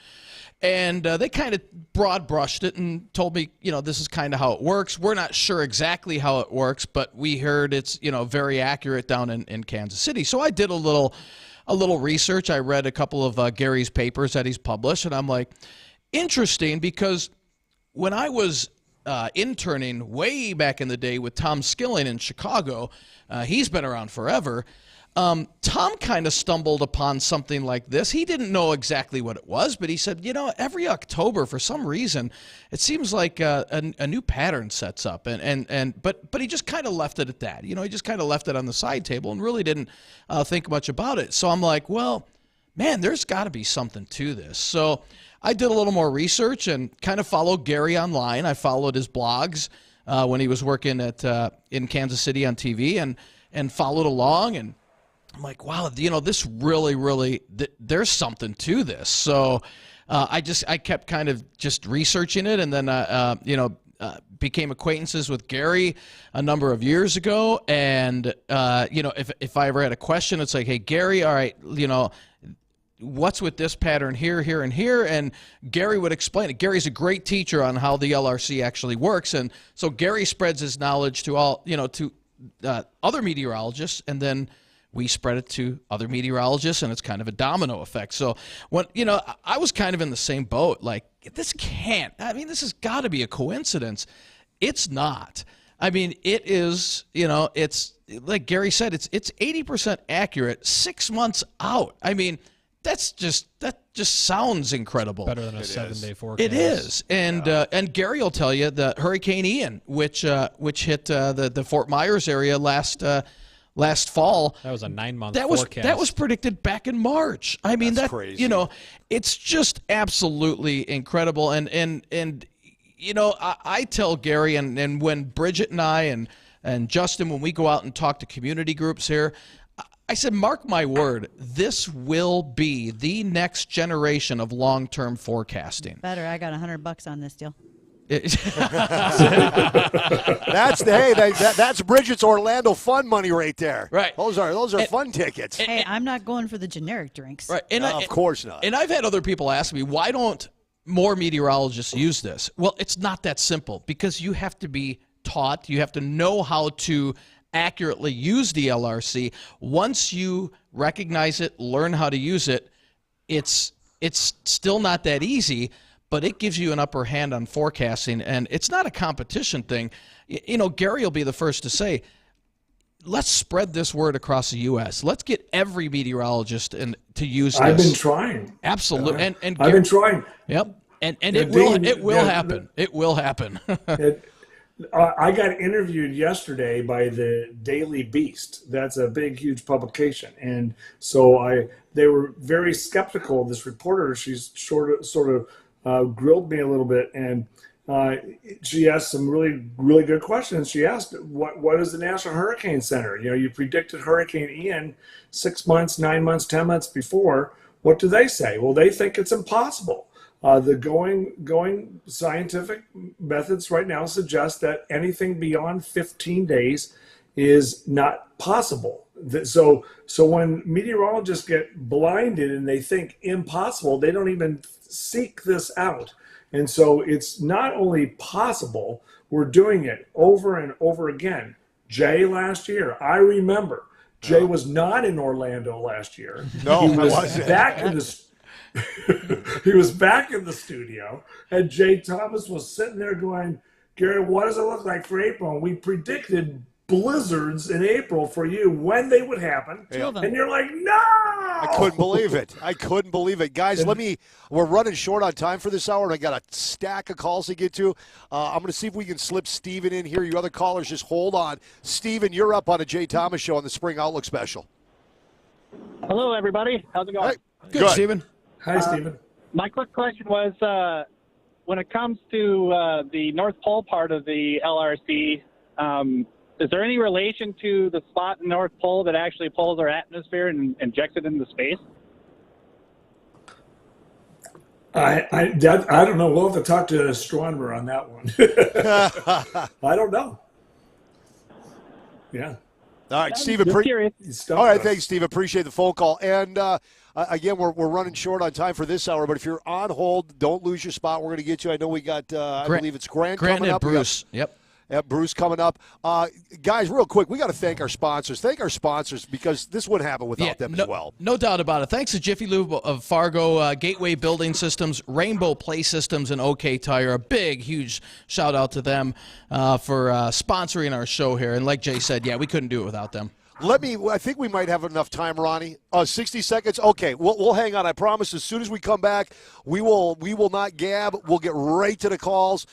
And they kind of broad brushed it and told me, this is kind of how it works. We're not sure exactly how it works, but we heard it's very accurate down in Kansas City. So I did a little research. I read a couple of Gary's papers that he's published, and I'm like, interesting, because when I was interning way back in the day with Tom Skilling in Chicago, he's been around forever. Tom kind of stumbled upon something like this. He didn't know exactly what it was, but he said, every October, for some reason, it seems like a new pattern sets up. But he just kind of left it at that. He just kind of left it on the side table and really didn't think much about it. So I'm like, well, man, there's got to be something to this. So I did a little more research and kind of followed Gary online. I followed his blogs when he was working in Kansas City on TV and followed along. And I'm like, wow, this really, there's something to this. So I kept kind of just researching it, and then became acquaintances with Gary a number of years ago. And if I ever had a question, it's like, hey, Gary, all right, what's with this pattern here, here, and here? And Gary would explain it. Gary's a great teacher on how the LRC actually works, and so Gary spreads his knowledge to all, to other meteorologists, and then we spread it to other meteorologists, and it's kind of a domino effect. So when I was kind of in the same boat, like, this has got to be a coincidence. It's not. I mean, it is. It's like Gary said, it's 80% accurate 6 months out. I mean, that just sounds incredible. Better than a 7-day forecast. It is, and Gary will tell you that Hurricane Ian, which hit the Fort Myers area last fall. That was a 9-month forecast. That was predicted back in March. I mean, that's crazy. It's just absolutely incredible. And I tell Gary, and when Bridgette and I and Justin, when we go out and talk to community groups here, I said, mark my word, this will be the next generation of long-term forecasting. Better. I got $100 on this deal. That's Bridgette's Orlando fun money right there. Right. Those are fun tickets. Hey, I'm not going for the generic drinks. Right. Of course not. And I've had other people ask me, why don't more meteorologists use this? Well, it's not that simple, because you have to be taught, you have to know how to accurately use the LRC. Once you recognize it, learn how to use it, it's still not that easy, but it gives you an upper hand on forecasting, and it's not a competition thing. Gary will be the first to say, let's spread this word across the U.S. Let's get every meteorologist to use this. I've been trying. Absolutely. And I've been trying. Yep. And it will happen. It will happen. I got interviewed yesterday by the Daily Beast. That's a big, huge publication. And so they were very skeptical. This reporter, she's sort of grilled me a little bit. And She asked some really, really good questions. She asked, what is the National Hurricane Center? You predicted Hurricane Ian 6 months, 9 months, 10 months before. What do they say? Well, they think it's impossible. The going scientific methods right now suggest that anything beyond 15 days is not possible. So when meteorologists get blinded and they think impossible, they don't even seek this out. And so it's not only possible, we're doing it over and over again. Jay last year, I remember, Jay was not in Orlando last year. No, he was wasn't. back in the he was back in the studio, and Jay Thomas was sitting there going, Gary, what does it look like for April? And we predicted blizzards in April for you, when they would happen. Yeah. And you're like, no! I couldn't believe it. Guys, we're running short on time for this hour, and I got a stack of calls to get to. I'm going to see if we can slip Steven in here. You other callers, just hold on. Steven, you're up on a Jay Thomas show on the Spring Outlook Special. Hello, everybody. How's it going? Hey, good. Steven. Hi, Steven. My quick question was, when it comes to the North Pole part of the LRC, is there any relation to the spot in the North Pole that actually pulls our atmosphere and injects it into space? I don't know. We'll have to talk to an astronomer on that one. I don't know. Yeah. All right, Steve. All right, thanks, Steve. Appreciate the phone call. And again, we're running short on time for this hour. But if you're on hold, don't lose your spot. We're going to get you. I know we got. I believe it's Grant coming and up. Bruce. Yep. Bruce coming up. Guys, real quick, we got to thank our sponsors. Thank our sponsors because this wouldn't happen without them as well. No doubt about it. Thanks to Jiffy Lube of Fargo, Gateway Building Systems, Rainbow Play Systems, and OK Tire. A big, huge shout out to them for sponsoring our show here. And like Jay said, we couldn't do it without them. I think we might have enough time, Ronnie. 60 seconds? Okay, we'll hang on. I promise as soon as we come back, we will not gab. We'll get right to the calls.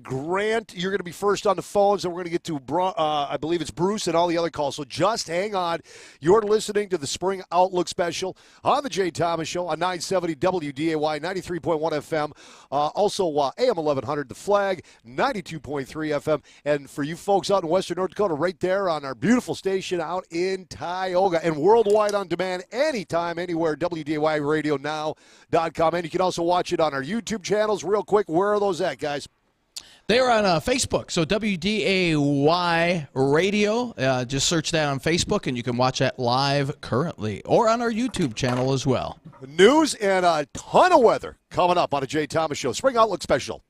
Grant, you're going to be first on the phones, and we're going to get to, I believe it's Bruce and all the other calls. So just hang on. You're listening to the Spring Outlook Special on the Jay Thomas Show on 970 WDAY, 93.1 FM. Also, AM 1100, The Flag, 92.3 FM. And for you folks out in Western North Dakota, right there on our beautiful station out in Tioga, and worldwide on demand anytime, anywhere, WDAYRadioNow.com. And you can also watch it on our YouTube channels. Real quick, where are those at, guys? They're on Facebook, so WDAY Radio. Just search that on Facebook, and you can watch that live currently, or on our YouTube channel as well. News and a ton of weather coming up on a Jay Thomas Show. Spring Outlook Special.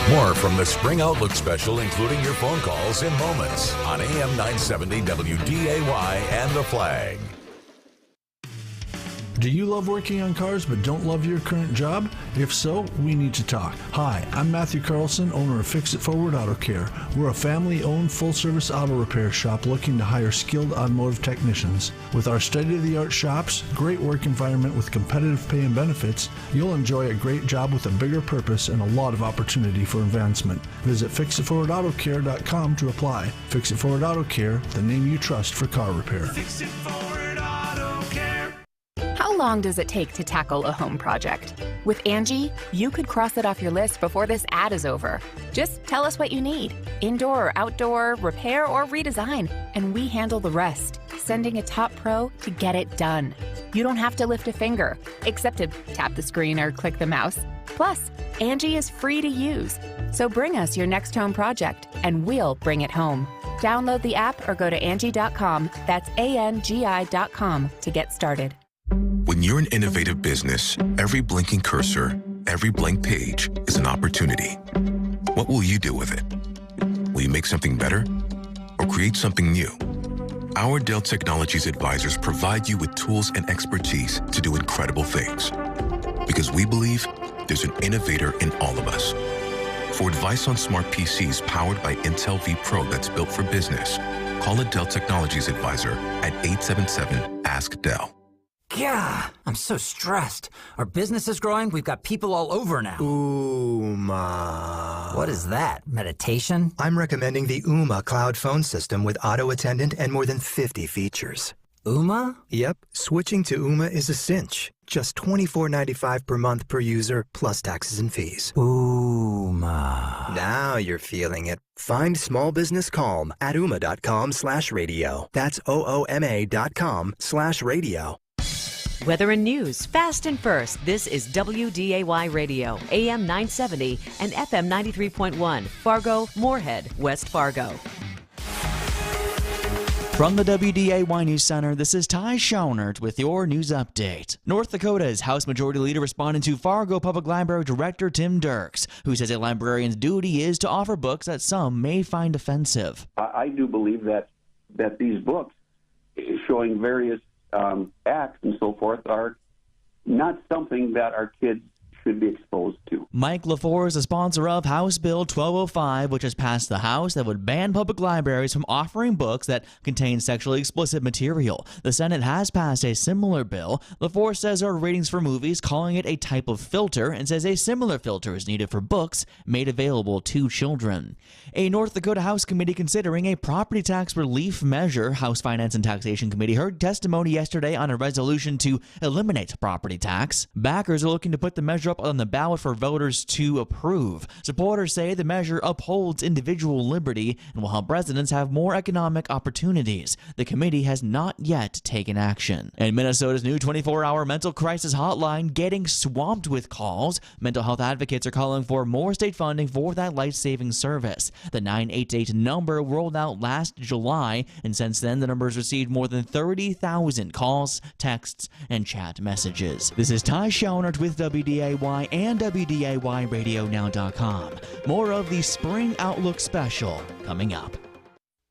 More from the Spring Outlook Special, including your phone calls in moments on AM 970 WDAY and The Flag. Do you love working on cars but don't love your current job? If so, we need to talk. Hi, I'm Matthew Carlson, owner of Fix It Forward Auto Care. We're a family-owned full-service auto repair shop looking to hire skilled automotive technicians. With our state-of-the-art shops, great work environment with competitive pay and benefits, you'll enjoy a great job with a bigger purpose and a lot of opportunity for advancement. Visit FixItForwardAutoCare.com to apply. Fix It Forward Auto Care, the name you trust for car repair. Fix It Forward Auto Care. How long does it take to tackle a home project? With Angie, you could cross it off your list before this ad is over. Just tell us what you need, indoor or outdoor, repair or redesign, and we handle the rest, sending a top pro to get it done. You don't have to lift a finger, except to tap the screen or click the mouse. Plus, Angie is free to use. So bring us your next home project, and we'll bring it home. Download the app or go to Angie.com, that's ANGI.com, to get started. When you're an innovative business, every blinking cursor, every blank page is an opportunity. What will you do with it? Will you make something better or create something new? Our Dell Technologies advisors provide you with tools and expertise to do incredible things. Because we believe there's an innovator in all of us. For advice on smart PCs powered by Intel vPro that's built for business, call a Dell Technologies advisor at 877-ASK-DELL. Yeah, I'm so stressed. Our business is growing. We've got people all over now. Ooma. What is that? Meditation? I'm recommending the Ooma cloud phone system with auto attendant and more than 50 features. Ooma? Yep, switching to Ooma is a cinch. Just $24.95 per month per user, plus taxes and fees. Ooma. Now you're feeling it. Find small business calm at ooma.com/radio. That's OOMA.com/radio. Weather and news, fast and first. This is WDAY Radio, AM 970 and FM 93.1, Fargo, Moorhead, West Fargo. From the WDAY News Center, this is Ty Schoenert with your news update. North Dakota's House Majority Leader responded to Fargo Public Library Director Tim Dirks, who says a librarian's duty is to offer books that some may find offensive. I do believe that these books showing various acts and so forth are not something that our kids should be exposed to. Mike LaFleur is a sponsor of House Bill 1205, which has passed the House that would ban public libraries from offering books that contain sexually explicit material. The Senate has passed a similar bill. LaFleur says there are ratings for movies, calling it a type of filter, and says a similar filter is needed for books made available to children. A North Dakota House committee considering a property tax relief measure. House Finance and Taxation Committee heard testimony yesterday on a resolution to eliminate property tax. Backers are looking to put the measure up on the ballot for voters to approve. Supporters say the measure upholds individual liberty and will help residents have more economic opportunities. The committee has not yet taken action. And Minnesota's new 24-hour mental crisis hotline getting swamped with calls. Mental health advocates are calling for more state funding for that life-saving service. The 988 number rolled out last July, and since then the number has received more than 30,000 calls, texts, and chat messages. This is Ty Schoenert with WDAY and WDAYRadioNow.com. More of the Spring Outlook Special coming up.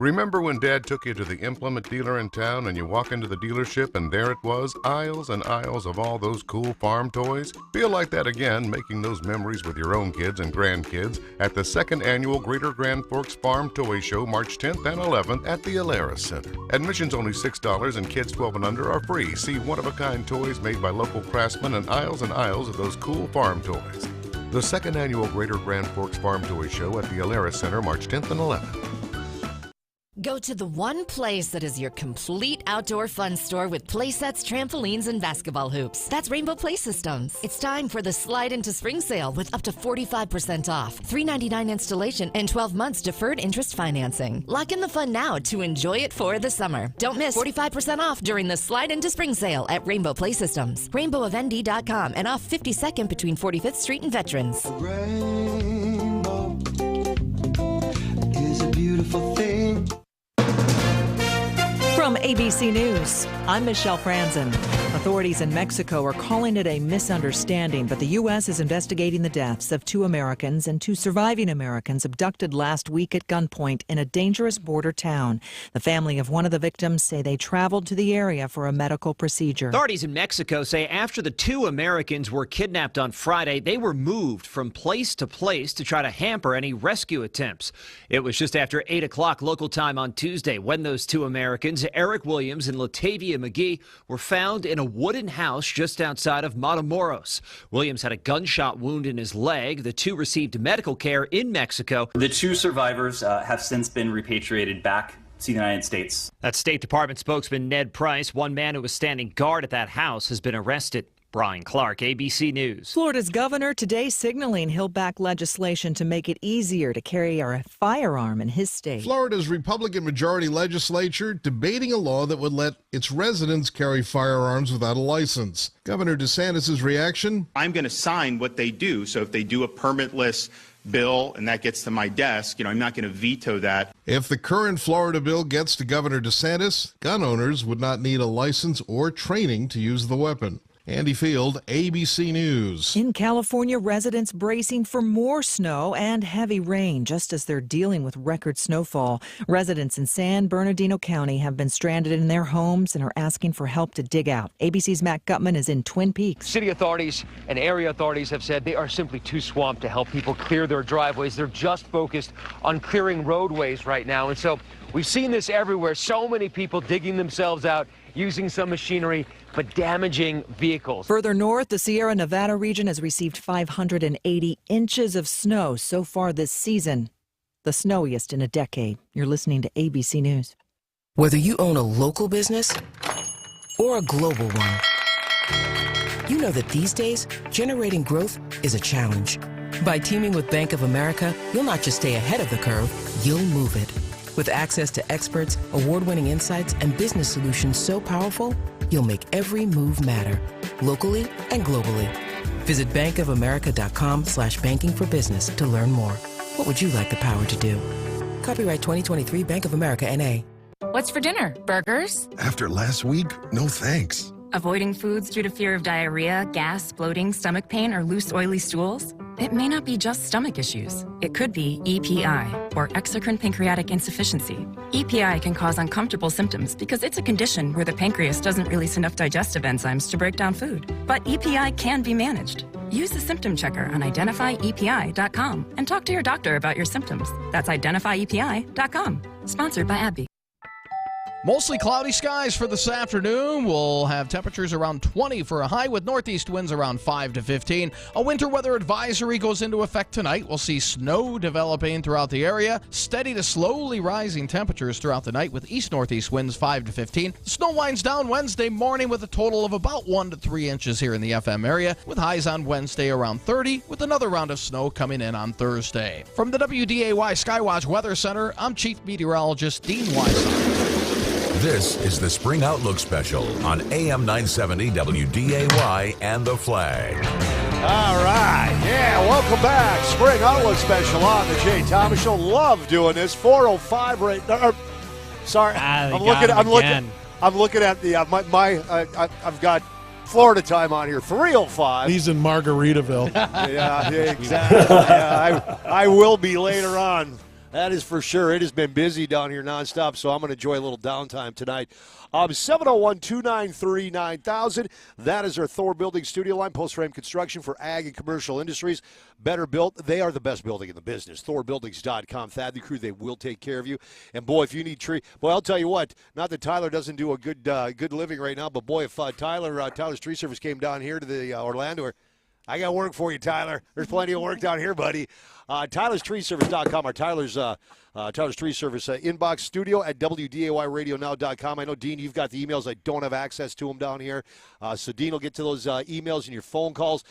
Remember when Dad took you to the implement dealer in town and you walk into the dealership and there it was, aisles and aisles of all those cool farm toys? Feel like that again, making those memories with your own kids and grandkids at the 2nd Annual Greater Grand Forks Farm Toy Show, March 10th and 11th at the Alara Center. Admission's only $6 and kids 12 and under are free. See one-of-a-kind toys made by local craftsmen and aisles of those cool farm toys. The 2nd Annual Greater Grand Forks Farm Toy Show at the Alara Center, March 10th and 11th. Go to the one place that is your complete outdoor fun store with play sets, trampolines, and basketball hoops. That's Rainbow Play Systems. It's time for the Slide into Spring sale with up to 45% off, $3.99 installation, and 12 months deferred interest financing. Lock in the fun now to enjoy it for the summer. Don't miss 45% off during the Slide into Spring sale at Rainbow Play Systems. RainbowofND.com and off 52nd between 45th Street and Veterans. Rainbow is a beautiful thing. From ABC News, I'm Michelle Franzen. Authorities in Mexico are calling it a misunderstanding, but the U.S. is investigating the deaths of 2 Americans and 2 surviving Americans abducted last week at gunpoint in a dangerous border town. The family of one of the victims say they traveled to the area for a medical procedure. Authorities in Mexico say after the 2 Americans were kidnapped on Friday, they were moved from place to place to try to hamper any rescue attempts. It was just after 8 o'clock local time on Tuesday when those 2 Americans, Eric Williams and Latavia McGee, were found in a wooden house just outside of Matamoros. Williams had a gunshot wound in his leg. The 2 received medical care in Mexico. The 2 survivors have since been repatriated back to the United States. That State Department spokesman Ned Price, one man who was standing guard at that house, has been arrested. Brian Clark, ABC News. Florida's governor today signaling he'll back legislation to make it easier to carry a firearm in his state. Florida's Republican majority legislature debating a law that would let its residents carry firearms without a license. Governor DeSantis' reaction? I'm going to sign what they do. So if they do a permitless bill and that gets to my desk, I'm not going to veto that. If the current Florida bill gets to Governor DeSantis, gun owners would not need a license or training to use the weapon. Andy Field, ABC News. In California, residents bracing for more snow and heavy rain just as they're dealing with record snowfall. Residents in San Bernardino County have been stranded in their homes and are asking for help to dig out. ABC's Matt Gutman is in Twin Peaks. City authorities and area authorities have said they are simply too swamped to help people clear their driveways. They're just focused on clearing roadways right now. And so we've seen this everywhere. So many people digging themselves out, using some machinery, but damaging vehicles. Further north, the Sierra Nevada region has received 580 inches of snow so far this season, the snowiest in a decade. You're listening to ABC News. Whether you own a local business or a global one, you know that these days, generating growth is a challenge. By teaming with Bank of America, you'll not just stay ahead of the curve, you'll move it. With access to experts, award-winning insights, and business solutions so powerful, you'll make every move matter, locally and globally. Visit bankofamerica.com/banking for business to learn more. What would you like the power to do? Copyright 2023 Bank of America, N.A. What's for dinner? Burgers? After last week, no thanks. Avoiding foods due to fear of diarrhea, gas, bloating, stomach pain, or loose, oily stools? It may not be just stomach issues. It could be EPI, or exocrine pancreatic insufficiency. EPI can cause uncomfortable symptoms because it's a condition where the pancreas doesn't release enough digestive enzymes to break down food. But EPI can be managed. Use the symptom checker on identifyepi.com and talk to your doctor about your symptoms. That's identifyepi.com. Sponsored by AbbVie. Mostly cloudy skies for this afternoon. We'll have temperatures around 20 for a high with northeast winds around 5 to 15. A winter weather advisory goes into effect tonight. We'll see snow developing throughout the area. Steady to slowly rising temperatures throughout the night with east-northeast winds 5 to 15. The snow winds down Wednesday morning with a total of about 1 to 3 inches here in the FM area, with highs on Wednesday around 30, with another round of snow coming in on Thursday. From the WDAY Skywatch Weather Center, I'm Chief Meteorologist Dean Wysocki. This is the Spring Outlook Special on AM 970 WDAY and The Flag. All right. Yeah, welcome back. Spring Outlook Special on the Jay Thomas Show. Love doing this. 4:05 right now. Sorry. I'm looking at the I've got Florida time on here. 3:05. He's in Margaritaville. Yeah, exactly. Yeah, I will be later on. That is for sure. It has been busy down here nonstop, so I'm going to enjoy a little downtime tonight. 701-293-9000. That is our Thor Building studio line, post-frame construction for ag and commercial industries. Better built. They are the best building in the business. ThorBuildings.com. Thad the crew, they will take care of you. And, boy, if you need tree, boy, I'll tell you what, not that Tyler doesn't do a good living right now, but, boy, if Tyler's Tree Service came down here to the Orlando, I got work for you, Tyler. There's plenty of work down here, buddy. Tyler'sTreeService.com, our Tyler's Tree Service inbox studio at WDAYRadioNow.com. I know, Dean, you've got the emails. I don't have access to them down here. So Dean will get to those emails and your phone calls.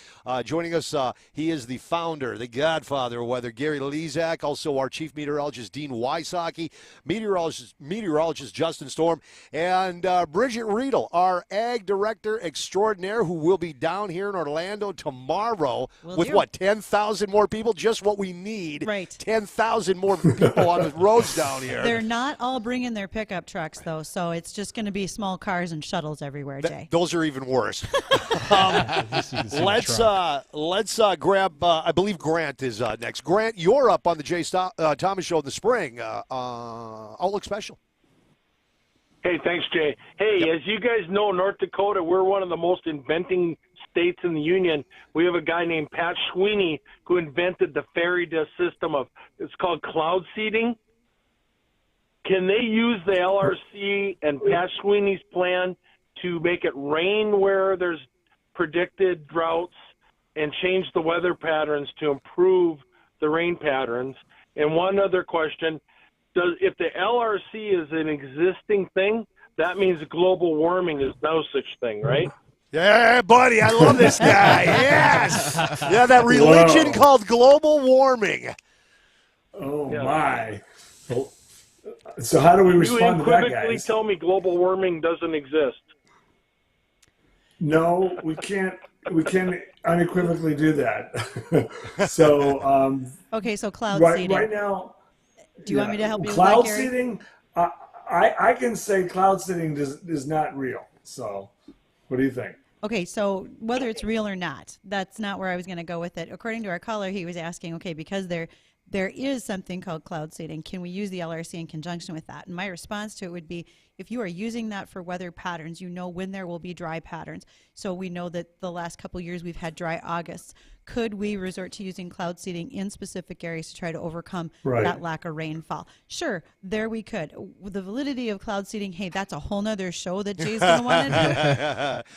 Joining us, he is the founder, the godfather of weather, Gary Lezak, also our chief meteorologist, Dean Wysocki, meteorologist Justin Storm, and Bridgette Readel, our ag director extraordinaire, who will be down here in Orlando tomorrow with, 10,000 more people? Just what we need. Right. 10,000 more people on the roads down here. They're not all bringing their pickup trucks, though, so it's just going to be small cars and shuttles everywhere, Jay. Those are even worse. Let's grab, I believe Grant is next. Grant, you're up on the Jay Thomas Show in the spring. Outlook Special. Hey, thanks, Jay. Hey, as you guys know, North Dakota, we're one of the most inventing states in the union. We have a guy named Pat Sweeney who invented the fairy dust system it's called cloud seeding. Can they use the LRC and Pat Sweeney's plan to make it rain where there's predicted droughts and change the weather patterns to improve the rain patterns? And one other question, if the LRC is an existing thing, that means global warming is no such thing, right? Yeah, buddy, I love this guy. Yes. Yeah, that religion called global warming. Oh, my. So how do we respond to that, guys? You unequivocally tell me global warming doesn't exist. No, we can't unequivocally do that. So okay, so cloud seeding. Right now, do you want me to help you cloud with that, Gary? seeding? I can say cloud seeding is not real. So what do you think? Okay, so whether it's real or not, that's not where I was going to go with it. According to our caller, he was asking, okay, because there is something called cloud seeding, can we use the LRC in conjunction with that? And my response to it would be, if you are using that for weather patterns, you know when there will be dry patterns. So we know that the last couple years we've had dry Augusts. Could we resort to using cloud seeding in specific areas to try to overcome that lack of rainfall? Sure, there we could. With the validity of cloud seeding, hey, that's a whole nother show that Jay's going to want to do.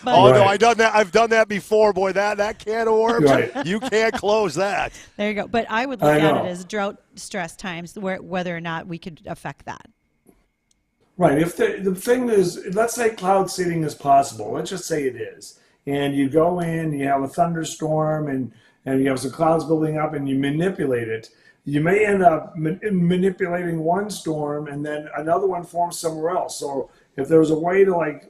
But, no, I've done that before, boy. That can of worms, you can't close that. There you go. But I would look at it as drought stress times, whether or not we could affect that. Right. If the thing is, let's say cloud seeding is possible. Let's just say it is. And you go in, you have a thunderstorm, and you have some clouds building up, and you manipulate it. You may end up manipulating one storm, and then another one forms somewhere else. So if there was a way to, like,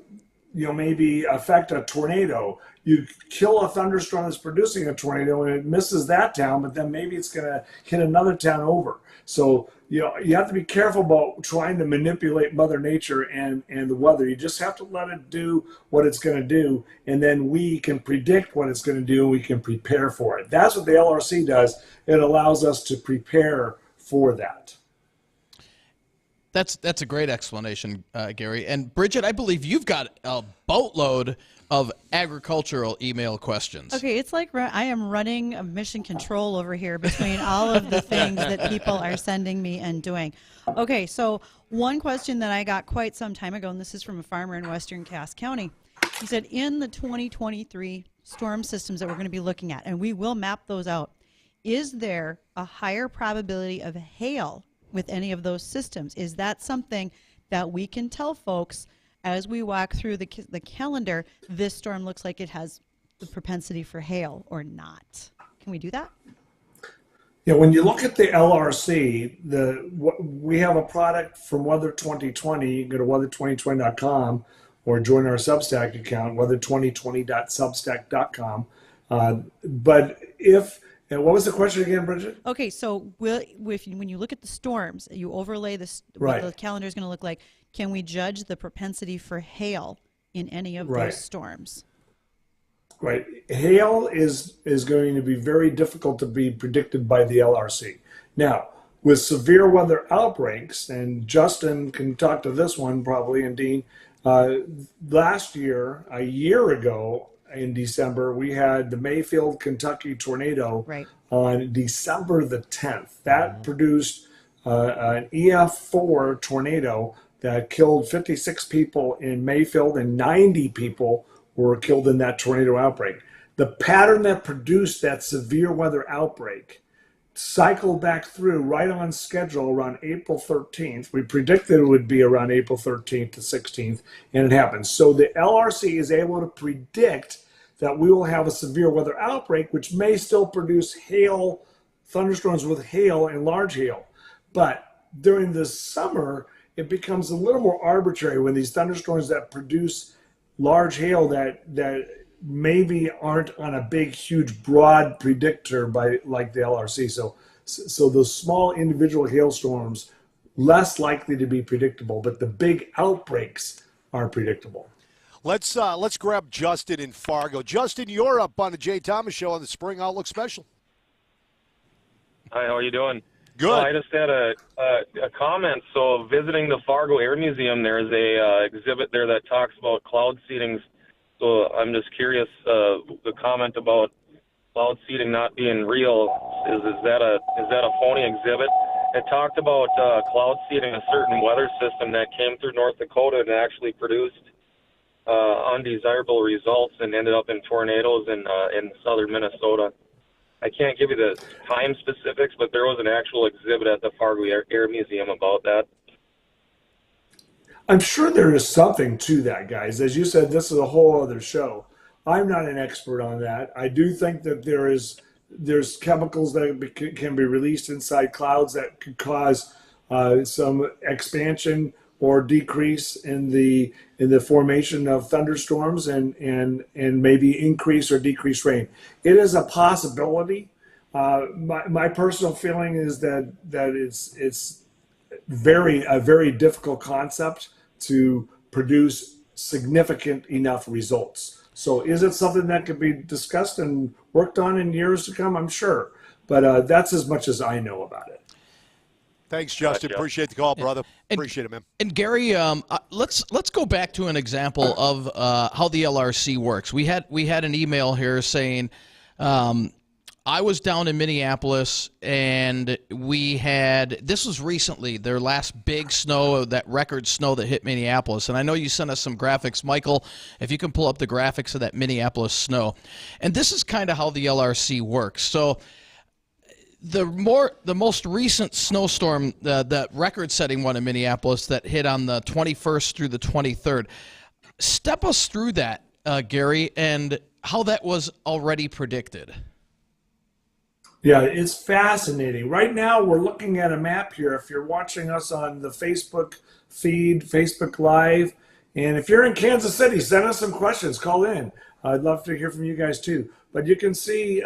maybe affect a tornado, you kill a thunderstorm that's producing a tornado, and it misses that town, but then maybe it's going to hit another town over. So you have to be careful about trying to manipulate Mother Nature and the weather. You just have to let it do what it's going to do, and then we can predict what it's going to do. We can prepare for it. That's what the LRC does. It allows us to prepare for that. That's a great explanation, Gary. And Bridgette, I believe you've got a boatload of agricultural email questions. Okay, it's like I am running a mission control over here between all of the things that people are sending me and doing. Okay, so one question that I got quite some time ago, and this is from a farmer in western Cass County. He said, in the 2023 storm systems that we're going to be looking at, and we will map those out, is there a higher probability of hail with any of those systems? Is that something that we can tell folks as we walk through the calendar, this storm looks like it has the propensity for hail or not? Can we do that? Yeah, when you look at the LRC, we have a product from Weather 2020. You can go to weather2020.com or join our Substack account, weather2020.substack.com. But what was the question again, Bridgette? Okay, so when you look at the storms, you overlay what the calendar is going to look like. Can we judge the propensity for hail in any of those storms? Right. Hail is going to be very difficult to be predicted by the LRC. Now, with severe weather outbreaks, and Justin can talk to this one probably, and Dean, last year, a year ago in December, we had the Mayfield, Kentucky tornado on December the 10th. That produced an EF4 tornado that killed 56 people in Mayfield, and 90 people were killed in that tornado outbreak. The pattern that produced that severe weather outbreak cycled back through right on schedule around April 13th. We predicted it would be around April 13th to 16th, and it happened. So the LRC is able to predict that we will have a severe weather outbreak, which may still produce hail, thunderstorms with hail and large hail. But during the summer, it becomes a little more arbitrary when these thunderstorms that produce large hail that maybe aren't on a big, huge, broad predictor like the LRC. So those small individual hailstorms, less likely to be predictable, but the big outbreaks are predictable. Let's grab Justin in Fargo. Justin, you're up on the Jay Thomas Show on the Spring Outlook Special. Hi, how are you doing? Good. I just had a comment. So visiting the Fargo Air Museum, there's a exhibit there that talks about cloud seedings. So I'm just curious, the comment about cloud seeding not being real, is that a phony exhibit? It talked about cloud seeding a certain weather system that came through North Dakota and actually produced undesirable results and ended up in tornadoes in southern Minnesota. I can't give you the time specifics, but there was an actual exhibit at the Fargo Air Museum about that. I'm sure there is something to that, guys. As you said, this is a whole other show. I'm not an expert on that. I do think that there's chemicals that can be released inside clouds that could cause some expansion or decrease in the formation of thunderstorms and maybe increase or decrease rain. It is a possibility. My personal feeling is that it's a very difficult concept to produce significant enough results. So is it something that could be discussed and worked on in years to come? I'm sure, but that's as much as I know about it. Thanks, Justin. Appreciate the call, brother. Appreciate it, man. And Gary, let's go back to an example of how the LRC works. We had an email here saying, I was down in Minneapolis, and this was recently, their last big snow, that record snow that hit Minneapolis. And I know you sent us some graphics. Michael, if you can pull up the graphics of that Minneapolis snow. And this is kind of how the LRC works. So The most recent snowstorm, that record-setting one in Minneapolis that hit on the 21st through the 23rd. Step us through that, Gary, and how that was already predicted. Yeah, it's fascinating. Right now, we're looking at a map here. If you're watching us on the Facebook feed, Facebook Live, and if you're in Kansas City, send us some questions. Call in. I'd love to hear from you guys too. But you can see,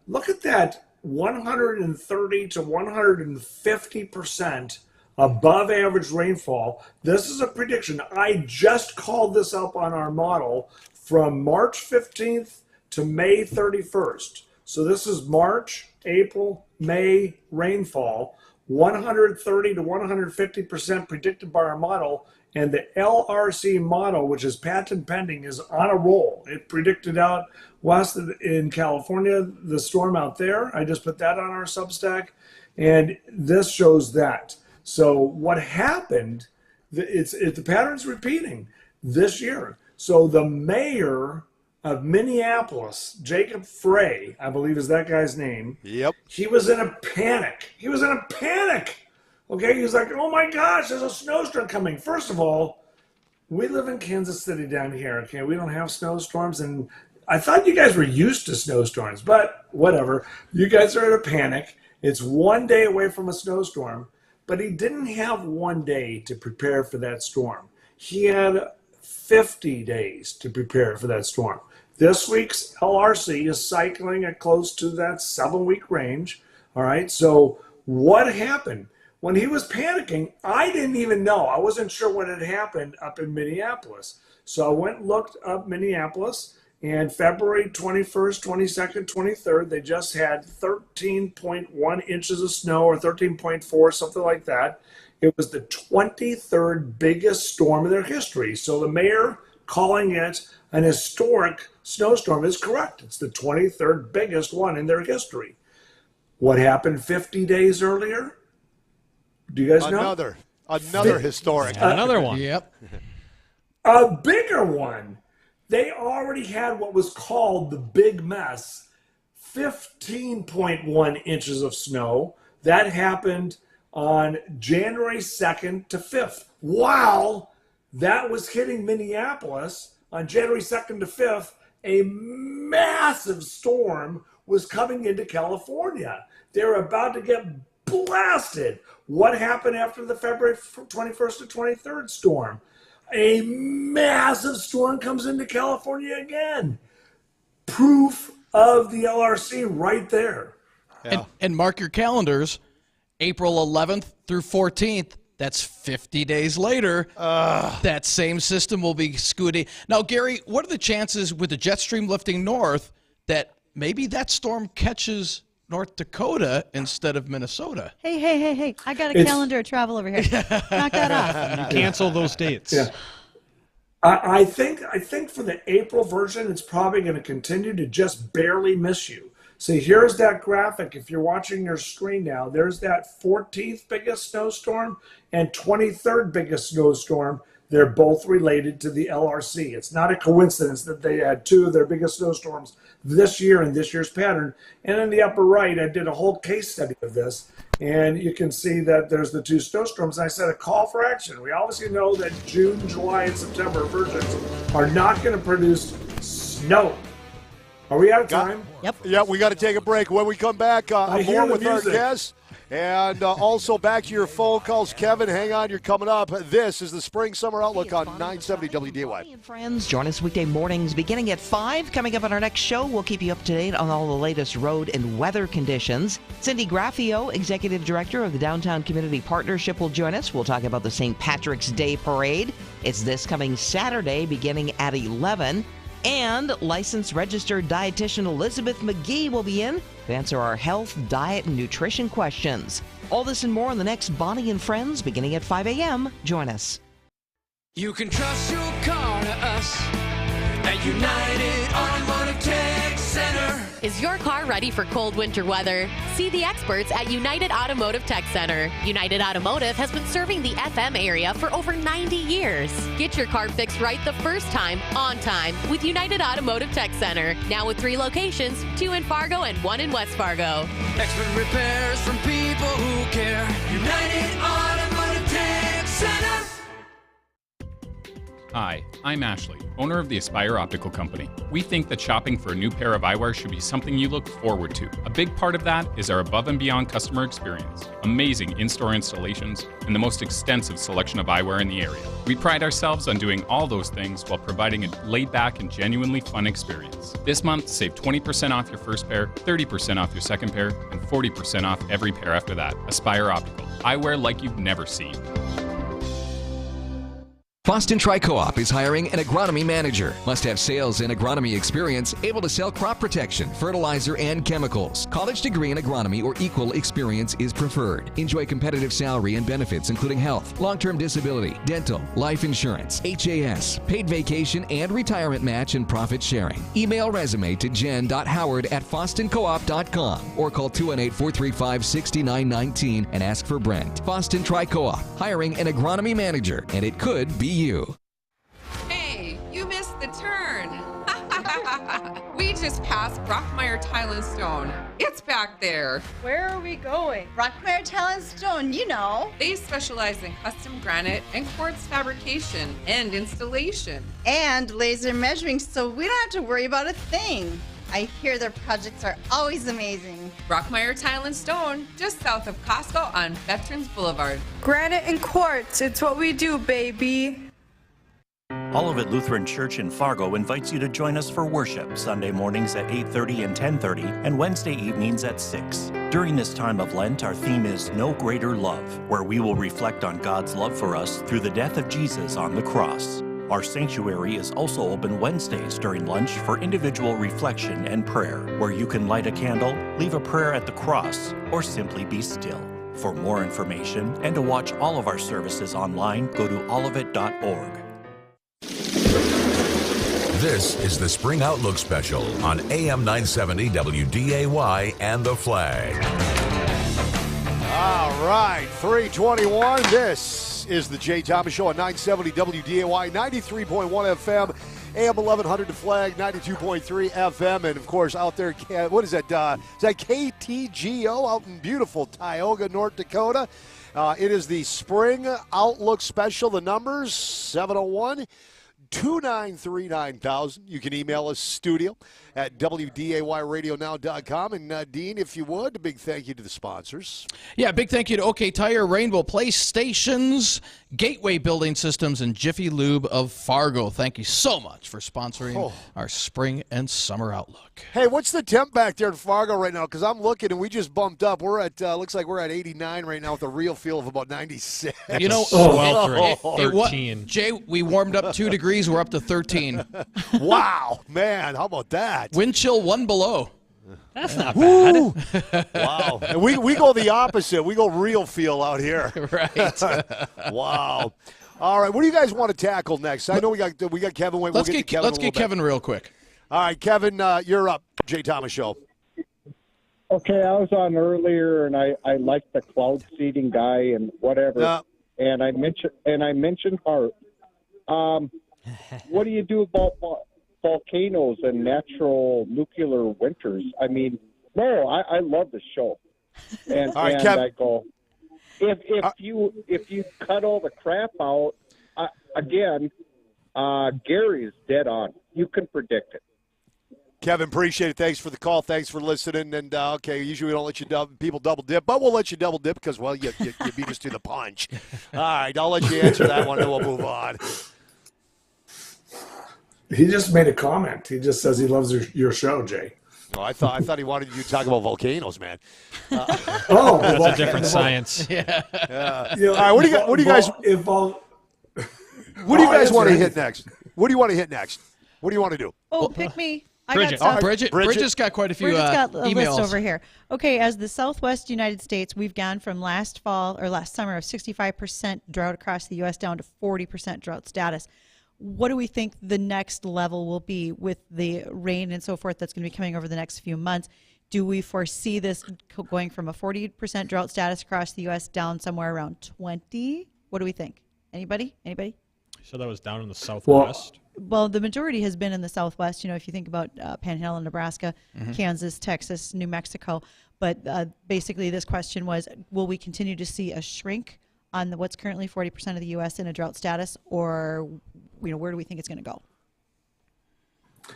look at that 130 to 150% above average rainfall. This is a prediction. I just called this up on our model from March 15th to May 31st. So this is March, April, May rainfall, 130 to 150% predicted by our model. And the LRC model, which is patent pending, is on a roll. It predicted out west in California, the storm out there. I just put that on our Substack. And this shows that. So what happened, the pattern's repeating this year. So the mayor of Minneapolis, Jacob Frey, I believe is that guy's name. Yep. He was in a panic. Okay, he was like, oh my gosh, there's a snowstorm coming. First of all, we live in Kansas City down here, okay? We don't have snowstorms, and I thought you guys were used to snowstorms, but whatever. You guys are in a panic. It's one day away from a snowstorm, but he didn't have one day to prepare for that storm. He had 50 days to prepare for that storm. This week's LRC is cycling at close to that 7-week range, all right? So what happened? When he was panicking, I didn't even know. I wasn't sure what had happened up in Minneapolis. So I went and looked up Minneapolis, and February 21st, 22nd, 23rd, they just had 13.1 inches of snow, or 13.4, something like that. It was the 23rd biggest storm in their history. So the mayor calling it an historic snowstorm is correct. It's the 23rd biggest one in their history. What happened 50 days earlier? Do you guys know? Another historic. Another one. Yep. A bigger one. They already had what was called the big mess, 15.1 inches of snow. That happened on January 2nd to 5th. While that was hitting Minneapolis on January 2nd to 5th, a massive storm was coming into California. They were about to get blasted. What happened after the February 21st to 23rd storm? A massive storm comes into California again. Proof of the LRC right there. Yeah. And mark your calendars, April 11th through 14th. That's 50 days later. That same system will be scooting. Now, Gary, what are the chances with the jet stream lifting north that maybe that storm catches North Dakota instead of Minnesota? Hey. I got a calendar of travel over here. Knock that off. Cancel those dates. Yeah. I think for the April version, it's probably going to continue to just barely miss you. See, here's that graphic. If you're watching your screen now, there's that 14th biggest snowstorm and 23rd biggest snowstorm. They're both related to the LRC. It's not a coincidence that they had two of their biggest snowstorms this year in this year's pattern. And in the upper right, I did a whole case study of this. And you can see that there's the two snowstorms. I said a call for action. We obviously know that June, July, and September versions are not going to produce snow. Are we out of time? Yep, we got to take a break. When we come back, more with our music. guests. And also back to your phone calls. Kevin, hang on, you're coming up. This is the Spring Summer Outlook on 970 WDY. Friends, join us weekday mornings beginning at 5. Coming up on our next show, we'll keep you up to date on all the latest road and weather conditions. Cindy Graffio, Executive Director of the Downtown Community Partnership, will join us. We'll talk about the St. Patrick's Day Parade. It's this coming Saturday beginning at 11. And licensed registered dietitian Elizabeth McGee will be in to answer our health, diet, and nutrition questions. All this and more on the next Bonnie and Friends beginning at 5 a.m. Join us. You can trust your car to us at United Automotive Tech Center. Is your car ready for cold winter weather? See the experts at United Automotive Tech Center. United Automotive has been serving the FM area for over 90 years. Get your car fixed right the first time, on time, with United Automotive Tech Center. Now with 3 locations, 2 in Fargo and 1 in West Fargo. Expert repairs from people who care. United Automotive Tech Center. Hi, I'm Ashley, owner of the Aspire Optical Company. We think that shopping for a new pair of eyewear should be something you look forward to. A big part of that is our above and beyond customer experience, amazing in-store installations, and the most extensive selection of eyewear in the area. We pride ourselves on doing all those things while providing a laid-back and genuinely fun experience. This month, save 20% off your first pair, 30% off your second pair, and 40% off every pair after that. Aspire Optical, eyewear like you've never seen. Boston Tri-Co-op is hiring an agronomy manager. Must have sales and agronomy experience, able to sell crop protection, fertilizer, and chemicals. College degree in agronomy or equal experience is preferred. Enjoy competitive salary and benefits including health, long-term disability, dental, life insurance, HAS, paid vacation, and retirement match and profit sharing. Email resume to jen.howard@bostoncoop.com or call 218-435-6919 and ask for Brent. Boston Tri-Co-op, hiring an agronomy manager, and it could be you. Hey, you missed the turn. We just passed Brockmeyer Tile and Stone. It's back there. Where are we going? Brockmeyer Tile and Stone, you know. They specialize in custom granite and quartz fabrication and installation. And laser measuring, so we don't have to worry about a thing. I hear their projects are always amazing. Brockmeyer Tile and Stone, just south of Costco on Veterans Boulevard. Granite and quartz, it's what we do, baby. Olivet Lutheran Church in Fargo invites you to join us for worship Sunday mornings at 8:30 and 10:30 and Wednesday evenings at 6. During this time of Lent, our theme is No Greater Love, where we will reflect on God's love for us through the death of Jesus on the cross. Our sanctuary is also open Wednesdays during lunch for individual reflection and prayer, where you can light a candle, leave a prayer at the cross, or simply be still. For more information and to watch all of our services online, go to olivet.org. This is the Spring Outlook Special on AM 970 WDAY and The Flag. All right, 321. This is the Jay Thomas Show on 970 WDAY, 93.1 FM, AM 1100 The Flag, 92.3 FM, and of course out there, what is that? Is that KTGO out in beautiful Tioga, North Dakota? It is the Spring Outlook Special. The numbers 701-293-9000. You can email us studio at WDAYradionow.com. And Dean, if you would, a big thank you to the sponsors. Yeah, big thank you to OK Tire, Rainbow Place Stations, Gateway Building Systems, and Jiffy Lube of Fargo. Thank you so much for sponsoring our spring and summer outlook. Hey, what's the temp back there in Fargo right now? Because I'm looking, and we just bumped up. We're at, looks like we're at 89 right now with a real feel of about 96. You know, sweltering 13. Jay, we warmed up 2 degrees. We're up to 13. Wow, man, how about that? Wind chill 1 below. That's not bad. Wow. And we go the opposite. We go real feel out here. Right. Wow. All right. What do you guys want to tackle next? I know we got Kevin. Let's get Kevin real quick. All right, Kevin, you're up. Jay Thomas Show. Okay, I was on earlier, and I liked the cloud seeding guy and whatever, and I mentioned heart. What do you do about volcanoes and natural nuclear winters? I mean, no, I love the show, and, all right, and I go, if you cut all the crap out, again, Gary's dead on. You can predict it. Kevin, appreciate it. Thanks for the call. Thanks for listening. And, okay, usually we don't let people double dip, but we'll let you double dip because, well, you beat us to the punch. All right, I'll let you answer that one, and we'll move on. He just made a comment. He just says he loves your show, Jay. Oh, I thought he wanted you to talk about volcanoes, man. That's a different science. Yeah. All right, what do you guys want to hit next? What do you want to hit next? What do you want to do? Oh, pick me. Bridgette's got quite a few Bridgette's got a emails list over here. Okay, as the Southwest United States, we've gone from last summer of 65% drought across the U.S. down to 40% drought status. what do we think the next level will be with the rain and so forth that's going to be coming over the next few months? Do we foresee this going from a 40% drought status across the U.S. down somewhere around 20? What do we think? Anybody? So that was down in the southwest. Well, the majority has been in the southwest. If you think about Panhandle, Nebraska, Kansas, Texas, New Mexico. But basically this question was, will we continue to see a shrink on what's currently 40% of the U.S. in a drought status, or where do we think it's going to go?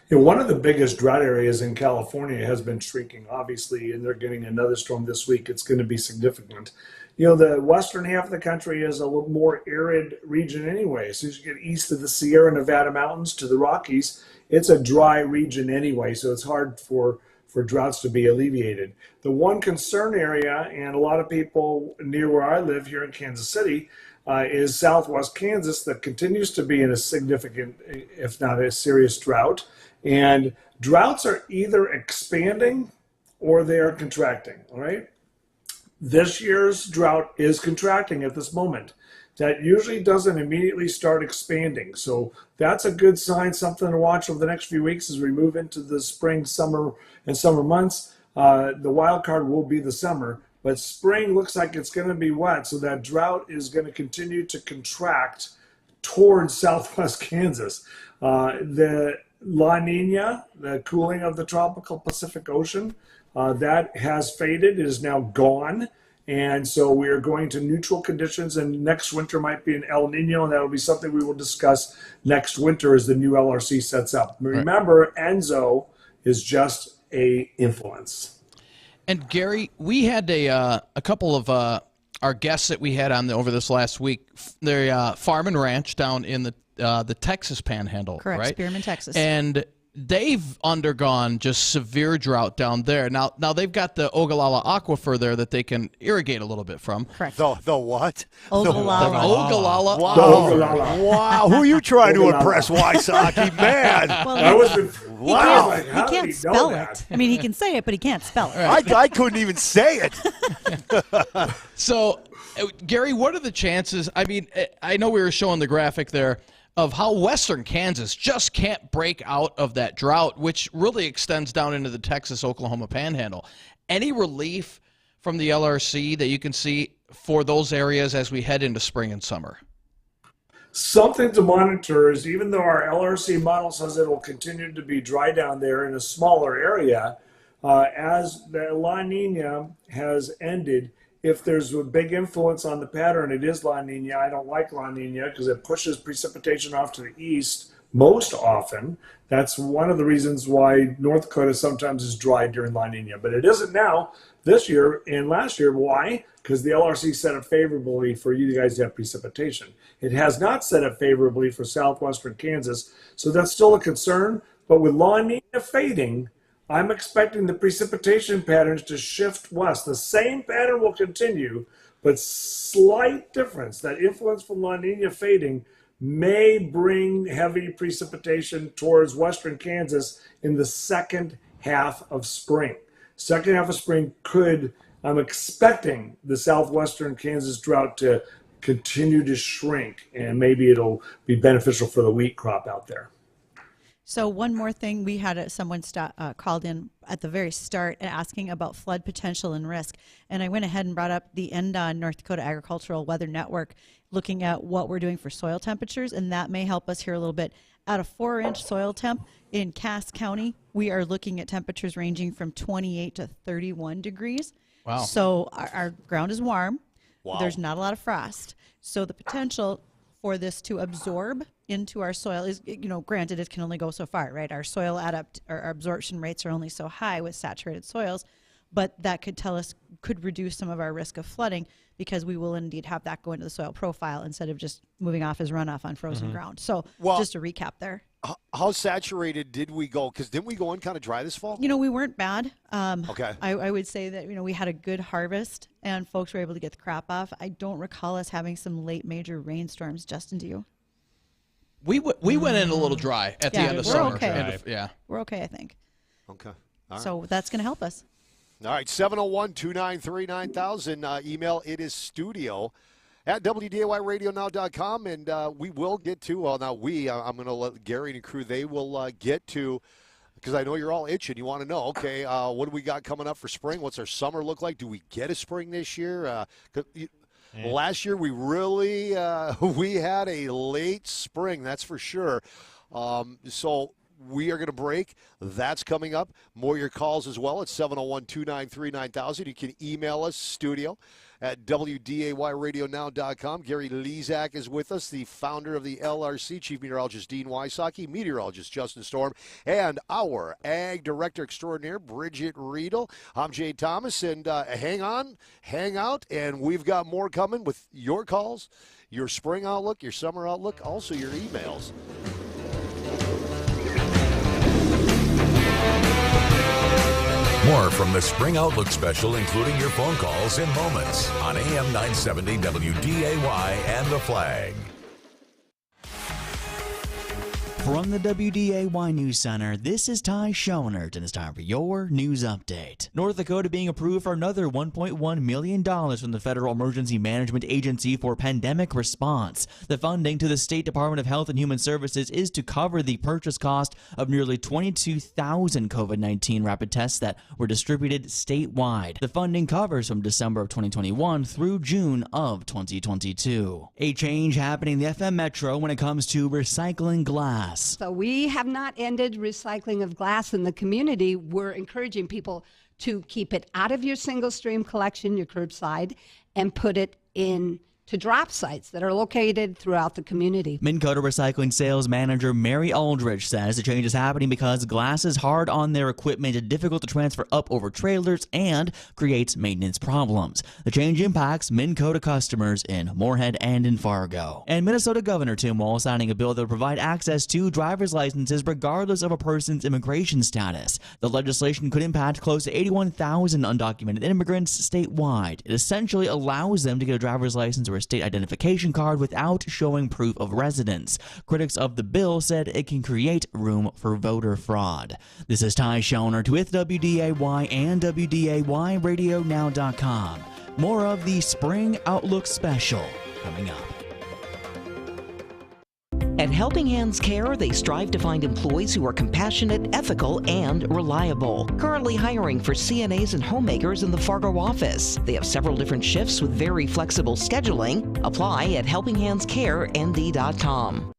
One of the biggest drought areas in California has been shrinking, obviously, and they're getting another storm this week. It's going to be significant. The western half of the country is a little more arid region anyway. So as you get east of the Sierra Nevada mountains to the Rockies, it's a dry region anyway, so it's hard for droughts to be alleviated. The one concern area, and a lot of people near where I live here in Kansas City, is southwest Kansas, that continues to be in a significant, if not a serious drought. And droughts are either expanding or they are contracting, all right? This year's drought is contracting at this moment. That usually doesn't immediately start expanding. So that's a good sign, something to watch over the next few weeks as we move into the spring, summer, and summer months. The wild card will be the summer, but spring looks like it's going to be wet. So that drought is going to continue to contract towards southwest Kansas. The La Nina, the cooling of the tropical Pacific Ocean, that has faded, is now gone. And so we are going to neutral conditions, and next winter might be an El Nino, and that will be something we will discuss next winter as the new LRC sets up. Remember, Enzo is just a influence. And Gary, we had a couple of our guests that we had on over this last week. They're farm and ranch down in the Texas Panhandle, Correct, right? Spearman, Texas. And they've undergone just severe drought down there. Now they've got the Ogallala Aquifer there that they can irrigate a little bit from. Correct. The what? Ogallala. The Ogallala. Wow. Wow. Who are you trying to impress, Wysocki? Man. Well, wow. He can't spell it. I mean, he can say it, but he can't spell it. I couldn't even say it. So, Gary, what are the chances? I mean, I know we were showing the graphic there of how western Kansas just can't break out of that drought, which really extends down into the Texas-Oklahoma Panhandle. Any relief from the LRC that you can see for those areas as we head into spring and summer? Something to monitor is, even though our LRC model says it will continue to be dry down there in a smaller area, as the La Nina has ended, if there's a big influence on the pattern, it is La Nina. I don't like La Nina because it pushes precipitation off to the east most often. That's one of the reasons why North Dakota sometimes is dry during La Nina. But it isn't now, this year and last year. Why? Because the LRC set up favorably for you guys to have precipitation. It has not set up favorably for southwestern Kansas, so that's still a concern. But with La Nina fading, I'm expecting the precipitation patterns to shift west. The same pattern will continue, but slight difference. That influence from La Nina fading may bring heavy precipitation towards western Kansas in the second half of spring. Second half of spring I'm expecting the southwestern Kansas drought to continue to shrink, and maybe it'll be beneficial for the wheat crop out there. So one more thing, we had someone called in at the very start asking about flood potential and risk. And I went ahead and brought up the NDON, North Dakota Agricultural Weather Network, looking at what we're doing for soil temperatures, and that may help us here a little bit. At a 4-inch soil temp in Cass County, we are looking at temperatures ranging from 28 to 31 degrees. Wow. So our ground is warm. Wow. There's not a lot of frost. So the potential for this to absorb into our soil is, granted, it can only go so far, right? Our soil our absorption rates are only so high with saturated soils, but that could reduce some of our risk of flooding, because we will indeed have that go into the soil profile instead of just moving off as runoff on frozen ground. So just to recap there. How saturated did we go? Because didn't we go in kind of dry this fall? We weren't bad. Okay. I would say that, we had a good harvest and folks were able to get the crop off. I don't recall us having some late major rainstorms. Justin, do you? We went in a little dry at the end of summer. Okay. Yeah. We're okay, I think. Okay. All right. So that's going to help us. All right, 701-293-9000. Email, it is studio at WDAYRadioNow.com, and we will get to, I'm going to let Gary and crew, they will get to, because I know you're all itching. You want to know, okay, what do we got coming up for spring? What's our summer look like? Do we get a spring this year? Last year we really we had a late spring, that's for sure. So we are going to break. That's coming up. More of your calls as well at 701-293-9000. You can email us, studio at WDAYRadioNow.com. Gary Lezak is with us, the founder of the LRC, Chief Meteorologist Dean Wysocki, Meteorologist Justin Storm, and our Ag Director Extraordinaire, Bridgette Readel. I'm Jay Thomas, and hang out, and we've got more coming with your calls, your spring outlook, your summer outlook, also your emails. More from the Spring Outlook Special, including your phone calls in moments on AM 970 WDAY and The Flag. From the WDAY News Center, this is Ty Schoenert, and it's time for your news update. North Dakota being approved for another $1.1 million from the Federal Emergency Management Agency for pandemic response. The funding to the State Department of Health and Human Services is to cover the purchase cost of nearly 22,000 COVID-19 rapid tests that were distributed statewide. The funding covers from December of 2021 through June of 2022. A change happening in the FM Metro when it comes to recycling glass. So we have not ended recycling of glass in the community. We're encouraging people to keep it out of your single stream collection, your curbside, and put it in to drop sites that are located throughout the community. Minn Kota Recycling Sales Manager Mary Aldrich says the change is happening because glass is hard on their equipment and difficult to transfer up over trailers and creates maintenance problems. The change impacts Minn Kota customers in Moorhead and in Fargo. And Minnesota Governor Tim Walz signing a bill that will provide access to driver's licenses regardless of a person's immigration status. The legislation could impact close to 81,000 undocumented immigrants statewide. It essentially allows them to get a driver's license or a state identification card without showing proof of residence. Critics of the bill said it can create room for voter fraud. This is Ty Schoenert with WDAY and WDAYRadioNow.com. More of the Spring Outlook Special coming up. At Helping Hands Care, they strive to find employees who are compassionate, ethical, and reliable. Currently hiring for CNAs and homemakers in the Fargo office. They have several different shifts with very flexible scheduling. Apply at helpinghandscareND.com.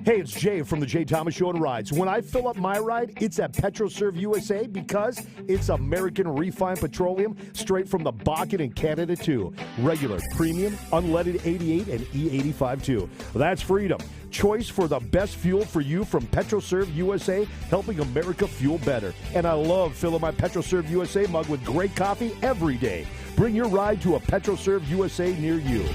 Hey, it's Jay from the Jay Thomas Show and Rides. When I fill up my ride, it's at PetroServe USA because it's American refined petroleum straight from the Bakken in Canada too. Regular, premium, unleaded 88 and E85 too. That's freedom. Choice for the best fuel for you from PetroServe USA, helping America fuel better. And I love filling my PetroServe USA mug with great coffee every day. Bring your ride to a PetroServe USA near you.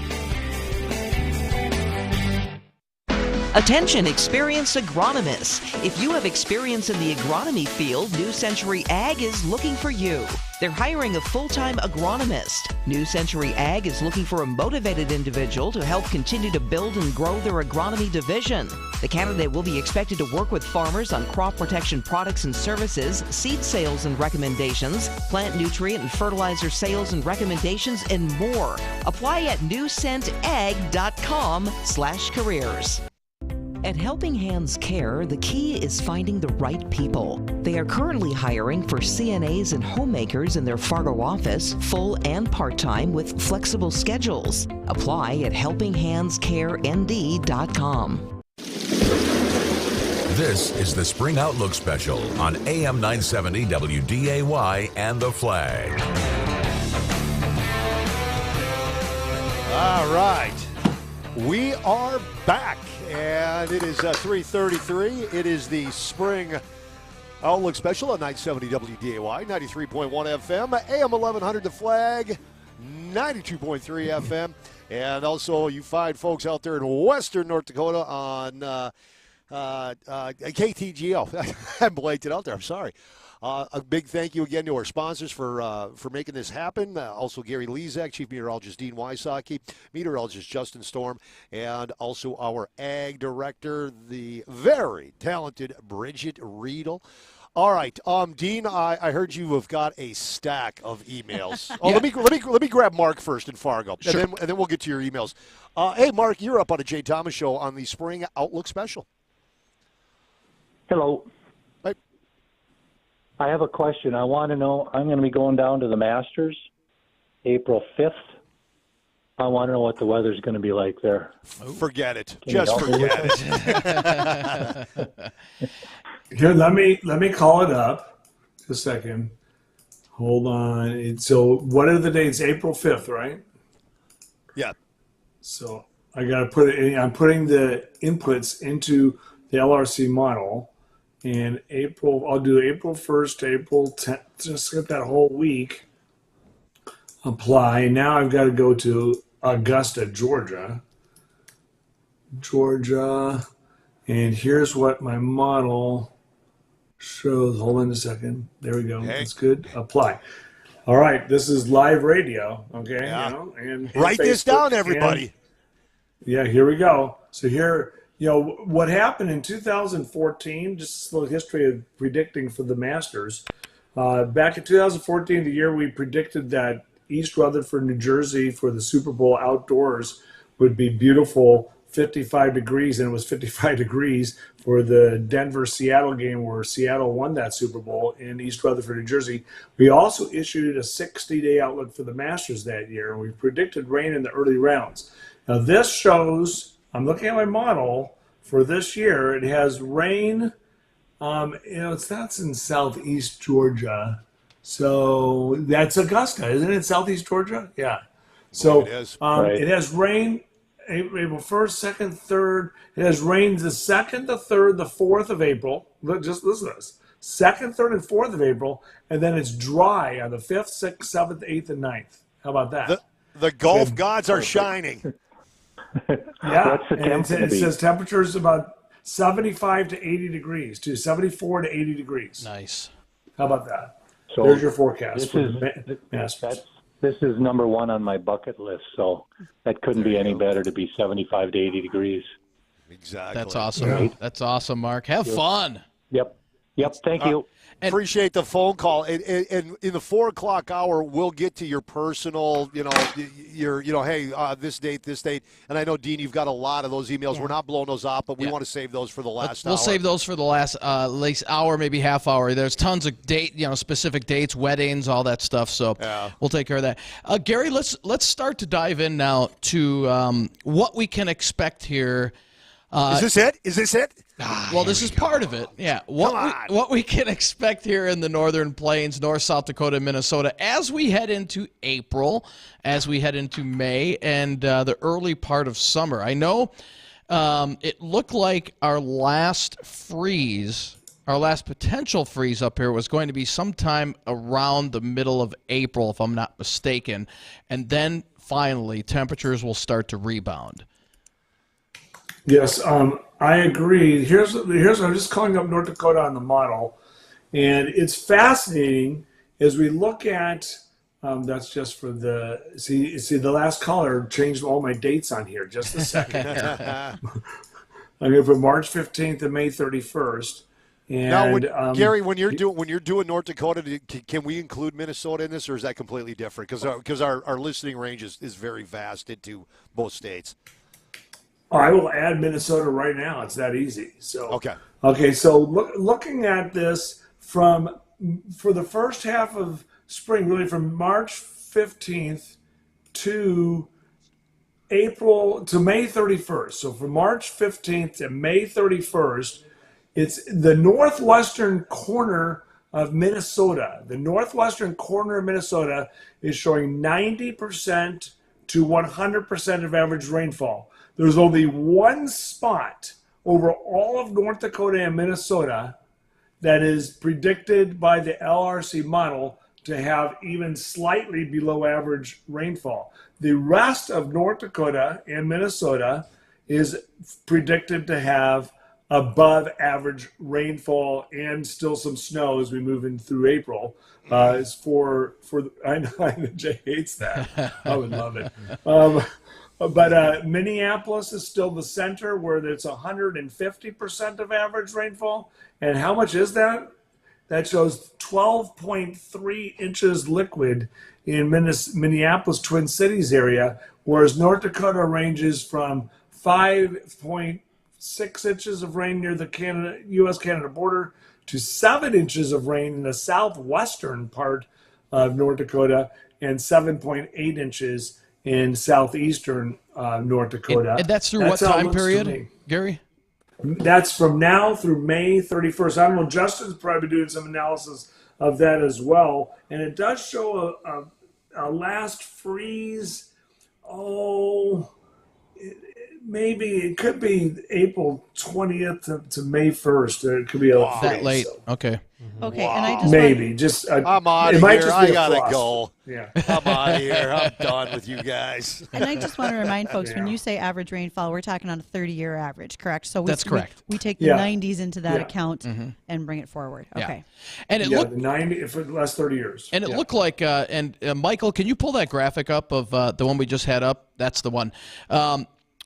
Attention, experienced agronomists. If you have experience in the agronomy field, New Century Ag is looking for you. They're hiring a full-time agronomist. New Century Ag is looking for a motivated individual to help continue to build and grow their agronomy division. The candidate will be expected to work with farmers on crop protection products and services, seed sales and recommendations, plant nutrient and fertilizer sales and recommendations, and more. Apply at newcentag.com/careers. At Helping Hands Care, the key is finding the right people. They are currently hiring for CNAs and homemakers in their Fargo office, full and part-time with flexible schedules. Apply at helpinghandscareND.com. This is the Spring Outlook Special on AM 970 WDAY and The Flag. All right. We are back, and it is 3:33. It is the Spring Outlook Special on 970 WDAY, 93.1 FM, AM 1100 The Flag, 92.3 FM, and also you find folks out there in western North Dakota on KTGO. I blanked it out there. I'm sorry. A big thank you again to our sponsors for making this happen. Also Gary Lezak, Chief Meteorologist Dean Wysocki, Meteorologist Justin Storm, and also our Ag Director, the very talented Bridgette Readel. All right, Dean. I heard you have got a stack of emails. Oh, let me grab Mark first in Fargo, Sure. and then we'll get to your emails. Hey, Mark, you're up on a Jay Thomas show on the Spring Outlook Special. Hello. Hi. I have a question. I want to know, I'm going to be going down to the Masters April 5th. I want to know what the weather's going to be like there. Forget it. Can you Just help me with forget it. Here, let me call it up. Just a second. Hold on. So what are the dates? April 5th, right? Yeah. So I got to put it in. I'm putting the inputs into the LRC model. And I'll do April 1st, April 10th. Just get that whole week. Apply. Now I've got to go to Augusta, Georgia. And here's what my model shows. Hold on a second. There we go. Hey. That's good. Apply. All right. This is live radio. Okay. Yeah. And Write this Facebook, down, everybody. Yeah, here we go. So here, what happened in 2014, just a little history of predicting for the Masters. Back in 2014, the year we predicted that East Rutherford, New Jersey for the Super Bowl outdoors would be beautiful, 55 degrees, and it was 55 degrees for the Denver-Seattle game where Seattle won that Super Bowl in East Rutherford, New Jersey. We also issued a 60-day outlook for the Masters that year, and we predicted rain in the early rounds. Now this shows, I'm looking at my model for this year, it has rain, that's in southeast Georgia. So that's Augusta, isn't it? Southeast Georgia? Yeah. So it is. Right. It has rain April 1st, 2nd, 3rd. It has rain the 2nd, the 3rd, the 4th of April. Just listen to this. 2nd, 3rd, and 4th of April. And then it's dry on the 5th, 6th, 7th, 8th, and 9th. How about that? The golf gods are shining. Yeah. What's the And temp gonna it be? says temperatures about 75 to 80 degrees, to 74 to 80 degrees. Nice. How about that? So There's your forecast this for is the Masters. this is number one on my bucket list, so that couldn't be any better to be 75 to 80 degrees. Exactly. That's awesome. Yeah. That's awesome, Mark. Have fun. Yep. Thank you. Appreciate the phone call. And in the 4 o'clock hour, we'll get to your personal, hey, this date. And I know, Dean, you've got a lot of those emails. We're not blowing those up, but we want to save those for the last hour. We'll save those for the last least hour, maybe half hour. There's tons of specific dates, weddings, all that stuff. So we'll take care of that. Gary, let's start to dive in now to what we can expect here. Is this it? Well, this is part of it. Yeah. What we can expect here in the Northern Plains, North, South Dakota, Minnesota, as we head into April, as we head into May, and the early part of summer. I know it looked like our last potential freeze up here was going to be sometime around the middle of April, if I'm not mistaken. And then finally, temperatures will start to rebound. Yes, I agree. Here's I'm just calling up North Dakota on the model, and it's fascinating as we look at. That's just for the see the last caller changed all my dates on here. Just a second. I'm going to put March 15th and May 31st. And now, Gary, when you're doing North Dakota, can we include Minnesota in this, or is that completely different? Because our listening range is very vast into both states. I will add Minnesota right now. It's that easy. So okay. So looking at this for the first half of spring, really from March 15th to April to May 31st. So from March 15th to May 31st, it's the northwestern corner of Minnesota. The northwestern corner of Minnesota is showing 90% to 100% of average rainfall. There's only one spot over all of North Dakota and Minnesota that is predicted by the LRC model to have even slightly below average rainfall. The rest of North Dakota and Minnesota is predicted to have above average rainfall and still some snow as we move in through April. I know Jay hates that. I would love it. But Minneapolis is still the center where it's 150% of average rainfall. And how much is that? that shows 12.3 inches liquid in Minneapolis, Twin Cities area, whereas North Dakota ranges from 5.6 inches of rain near the U.S.-Canada border to 7 inches of rain in the southwestern part of North Dakota and 7.8 inches in southeastern North Dakota. And that's through what time period, Gary? That's from now through May 31st. I don't know, Justin's probably doing some analysis of that as well. And it does show a last freeze, maybe it could be April 20th to May 1st. It could be that late. So. Okay. Okay, and I just maybe just I'm out it of might here. just I be a gotta frost. go. Yeah, I'm out of here. I'm done with you guys. And I just want to remind folks, when you say average rainfall, we're talking on a 30-year average, correct? So That's correct. We take the 90s into that account and bring it forward. Okay. And it the looked 90 for the last 30 years. And it looked like, Michael, can you pull that graphic up of the one we just had up? That's the one.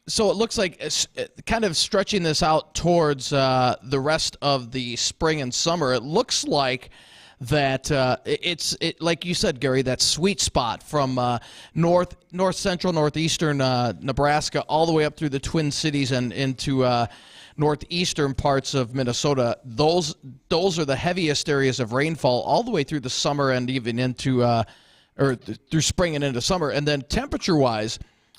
So it looks like it's kind of stretching this out towards the rest of the spring and summer. It looks like that it's like you said, Gary, that sweet spot from north central, northeastern Nebraska all the way up through the Twin Cities and into northeastern parts of Minnesota. Those are the heaviest areas of rainfall all the way through the summer and even into through spring and into summer. And then temperature-wise,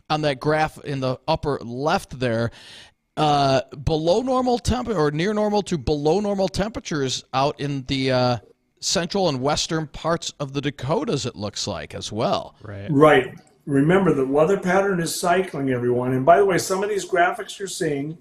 on that graph in the upper left there, below normal or near normal to below normal temperatures out in the central and western parts of the Dakotas, it looks like, as well. Right. Remember, the weather pattern is cycling, everyone. And by the way, some of these graphics you're seeing,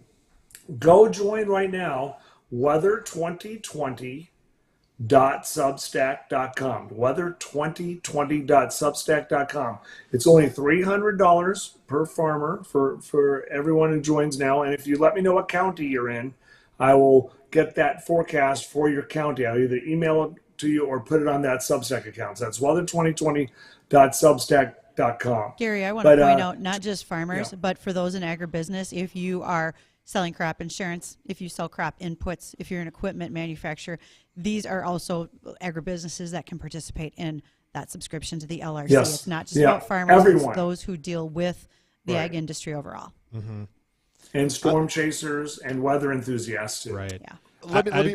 go join right now, weather2020.substack.com. weather2020.substack.com. It's only $300 per farmer for everyone who joins now. And if you let me know what county you're in, I will get that forecast for your county. I'll either email it to you or put it on that Substack account. So that's weather2020.substack.com. Gary, I want to point out, not just farmers, but for those in agribusiness, if you are selling crop insurance, if you sell crop inputs, if you're an equipment manufacturer, these are also agribusinesses that can participate in that subscription to the LRC. Yes. It's not just about farmers, everyone. It's those who deal with the ag industry overall. Mm-hmm. And storm chasers and weather enthusiasts too. Right. Yeah. Let me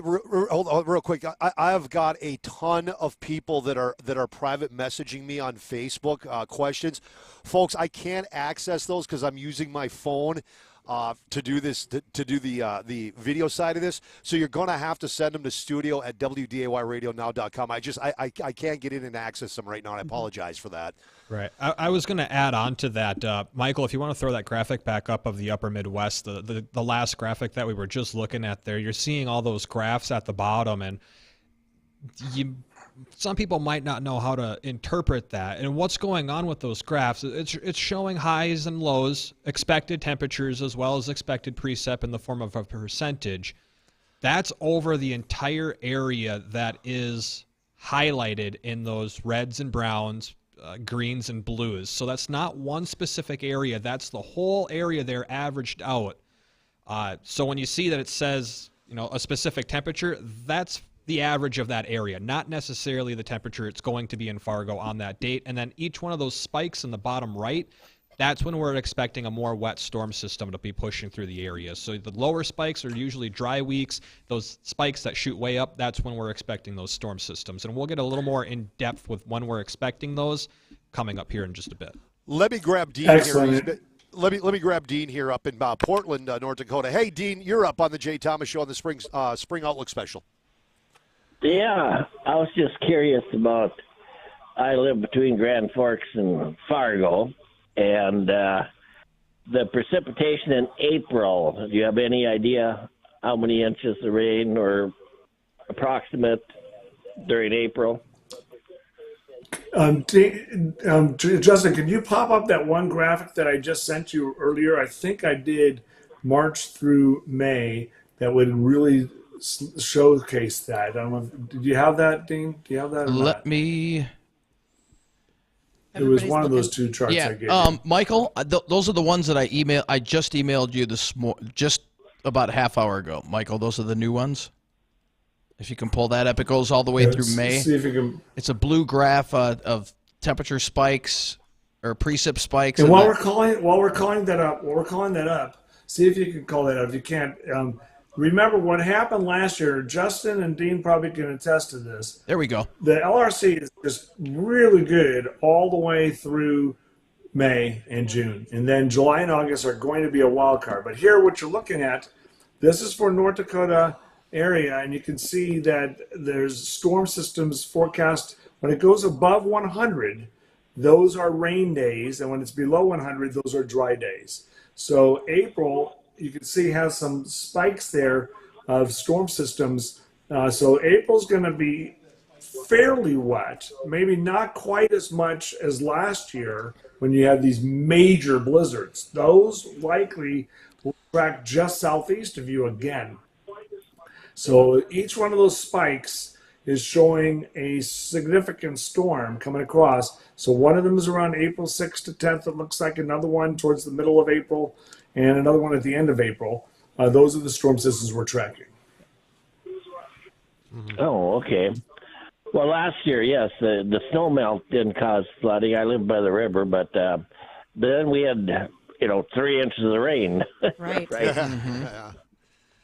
hold on real quick. I have got a ton of people that are private messaging me on Facebook questions. Folks, I can't access those because I'm using my phone to do this, to do the video side of this. So you're going to have to send them to studio@wdayradionow.com. I can't get in and access them right now, and I apologize for that. Right. I was going to add on to that, Michael, if you want to throw that graphic back up of the upper Midwest, the last graphic that we were just looking at there, you're seeing all those graphs at the bottom, and some people might not know how to interpret that. And what's going on with those graphs, it's showing highs and lows, expected temperatures, as well as expected precip in the form of a percentage. That's over the entire area that is highlighted in those reds and browns, greens and blues. So that's not one specific area. That's the whole area there averaged out. So when you see that it says, a specific temperature, that's the average of that area, not necessarily the temperature it's going to be in Fargo on that date. And then each one of those spikes in the bottom right, that's when we're expecting a more wet storm system to be pushing through the area. So the lower spikes are usually dry weeks. Those spikes that shoot way up, that's when we're expecting those storm systems. And we'll get a little more in depth with when we're expecting those coming up here in just a bit. Let me grab Dean Excellent. here. Let me grab Dean here up in Portland, North Dakota. Hey, Dean, you're up on the Jay Thomas Show on the Spring Outlook Special. Yeah, I was just curious about, I live between Grand Forks and Fargo, and the precipitation in April, do you have any idea how many inches of rain or approximate during April? Justin, can you pop up that one graphic that I just sent you earlier? I think I did March through May that would really showcase that. I don't know. Did you have that, Dean? Do you have that? Let me. It was one of those two charts I gave you. Michael, those are the ones that I just emailed you just about a half hour ago. Michael, those are the new ones. If you can pull that up, it goes all the way through May. See if you can. It's a blue graph of temperature spikes or precip spikes. And while we're calling that up, see if you can call that up. If you can't, remember what happened last year. Justin and Dean probably can attest to this. There we go. The LRC is just really good all the way through May and June, and then July and August are going to be a wild card. But here, what you're looking at, this is for North Dakota area, and you can see that there's storm systems forecast. When it goes above 100, those are rain days, and when it's below 100, those are dry days. So April, you can see, has some spikes there of storm systems. So April's going to be fairly wet, maybe not quite as much as last year when you had these major blizzards. Those likely will track just southeast of you again. So each one of those spikes is showing a significant storm coming across. So one of them is around April 6th to 10th. It looks like another one towards the middle of April and another one at the end of April. Those are the storm systems we're tracking. Oh, okay. Well, last year, yes, the snow melt didn't cause flooding. I lived by the river, but then we had, 3 inches of rain. Right. Right. Yeah.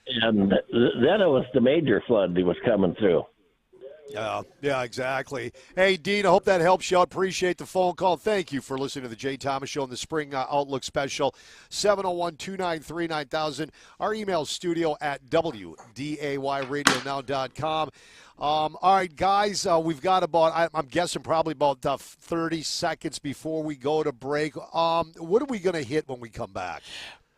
And then it was the major flood that was coming through. Yeah, exactly. Hey, Dean, I hope that helps you out. Appreciate the phone call. Thank you for listening to the Jay Thomas Show in the Spring Outlook Special, 701-293-9000. Our email is studio@wdayradionow.com. All right, guys, we've got about, I'm guessing probably about 30 seconds before we go to break. What are we going to hit when we come back?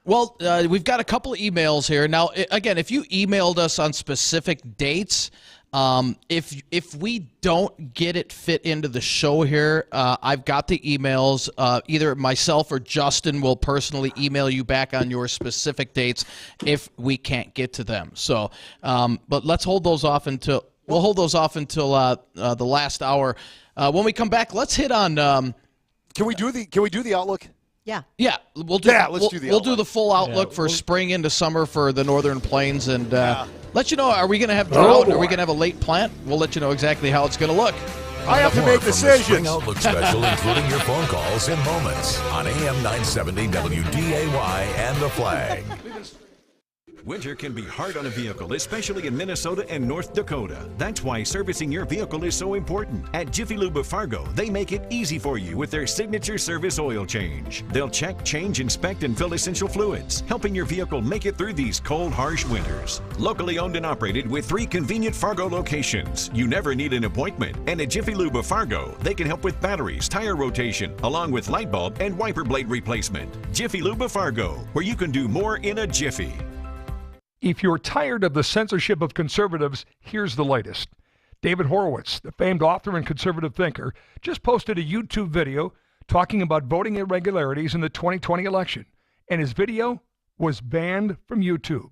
Well, we've got a couple of emails here. Now, again, if you emailed us on specific dates, if we don't get it fit into the show here, I've got the emails. Either myself or Justin will personally email you back on your specific dates if we can't get to them. So, but let's hold those off until the last hour. When we come back, let's hit on. Can we do the Outlook? Yeah, we'll do. Yeah, let's do the We'll do the full outlook for spring into summer for the Northern Plains, and let you know. Are we going to have drought? Are we going to have a late plant? We'll let you know exactly how it's going to look. I have to make decisions. Spring Outlook Special, including your phone calls in moments on AM 970 WDAY and The Flag. Winter can be hard on a vehicle, especially in Minnesota and North Dakota. That's why servicing your vehicle is so important. At Jiffy Lube of Fargo, they make it easy for you with their signature service oil change. They'll check, change, inspect, and fill essential fluids, helping your vehicle make it through these cold, harsh winters. Locally owned and operated with 3 convenient Fargo locations. You never need an appointment. And at Jiffy Lube of Fargo, they can help with batteries, tire rotation, along with light bulb and wiper blade replacement. Jiffy Lube of Fargo, where you can do more in a jiffy. If you're tired of the censorship of conservatives, here's the latest. David Horowitz, the famed author and conservative thinker, just posted a YouTube video talking about voting irregularities in the 2020 election, and his video was banned from YouTube.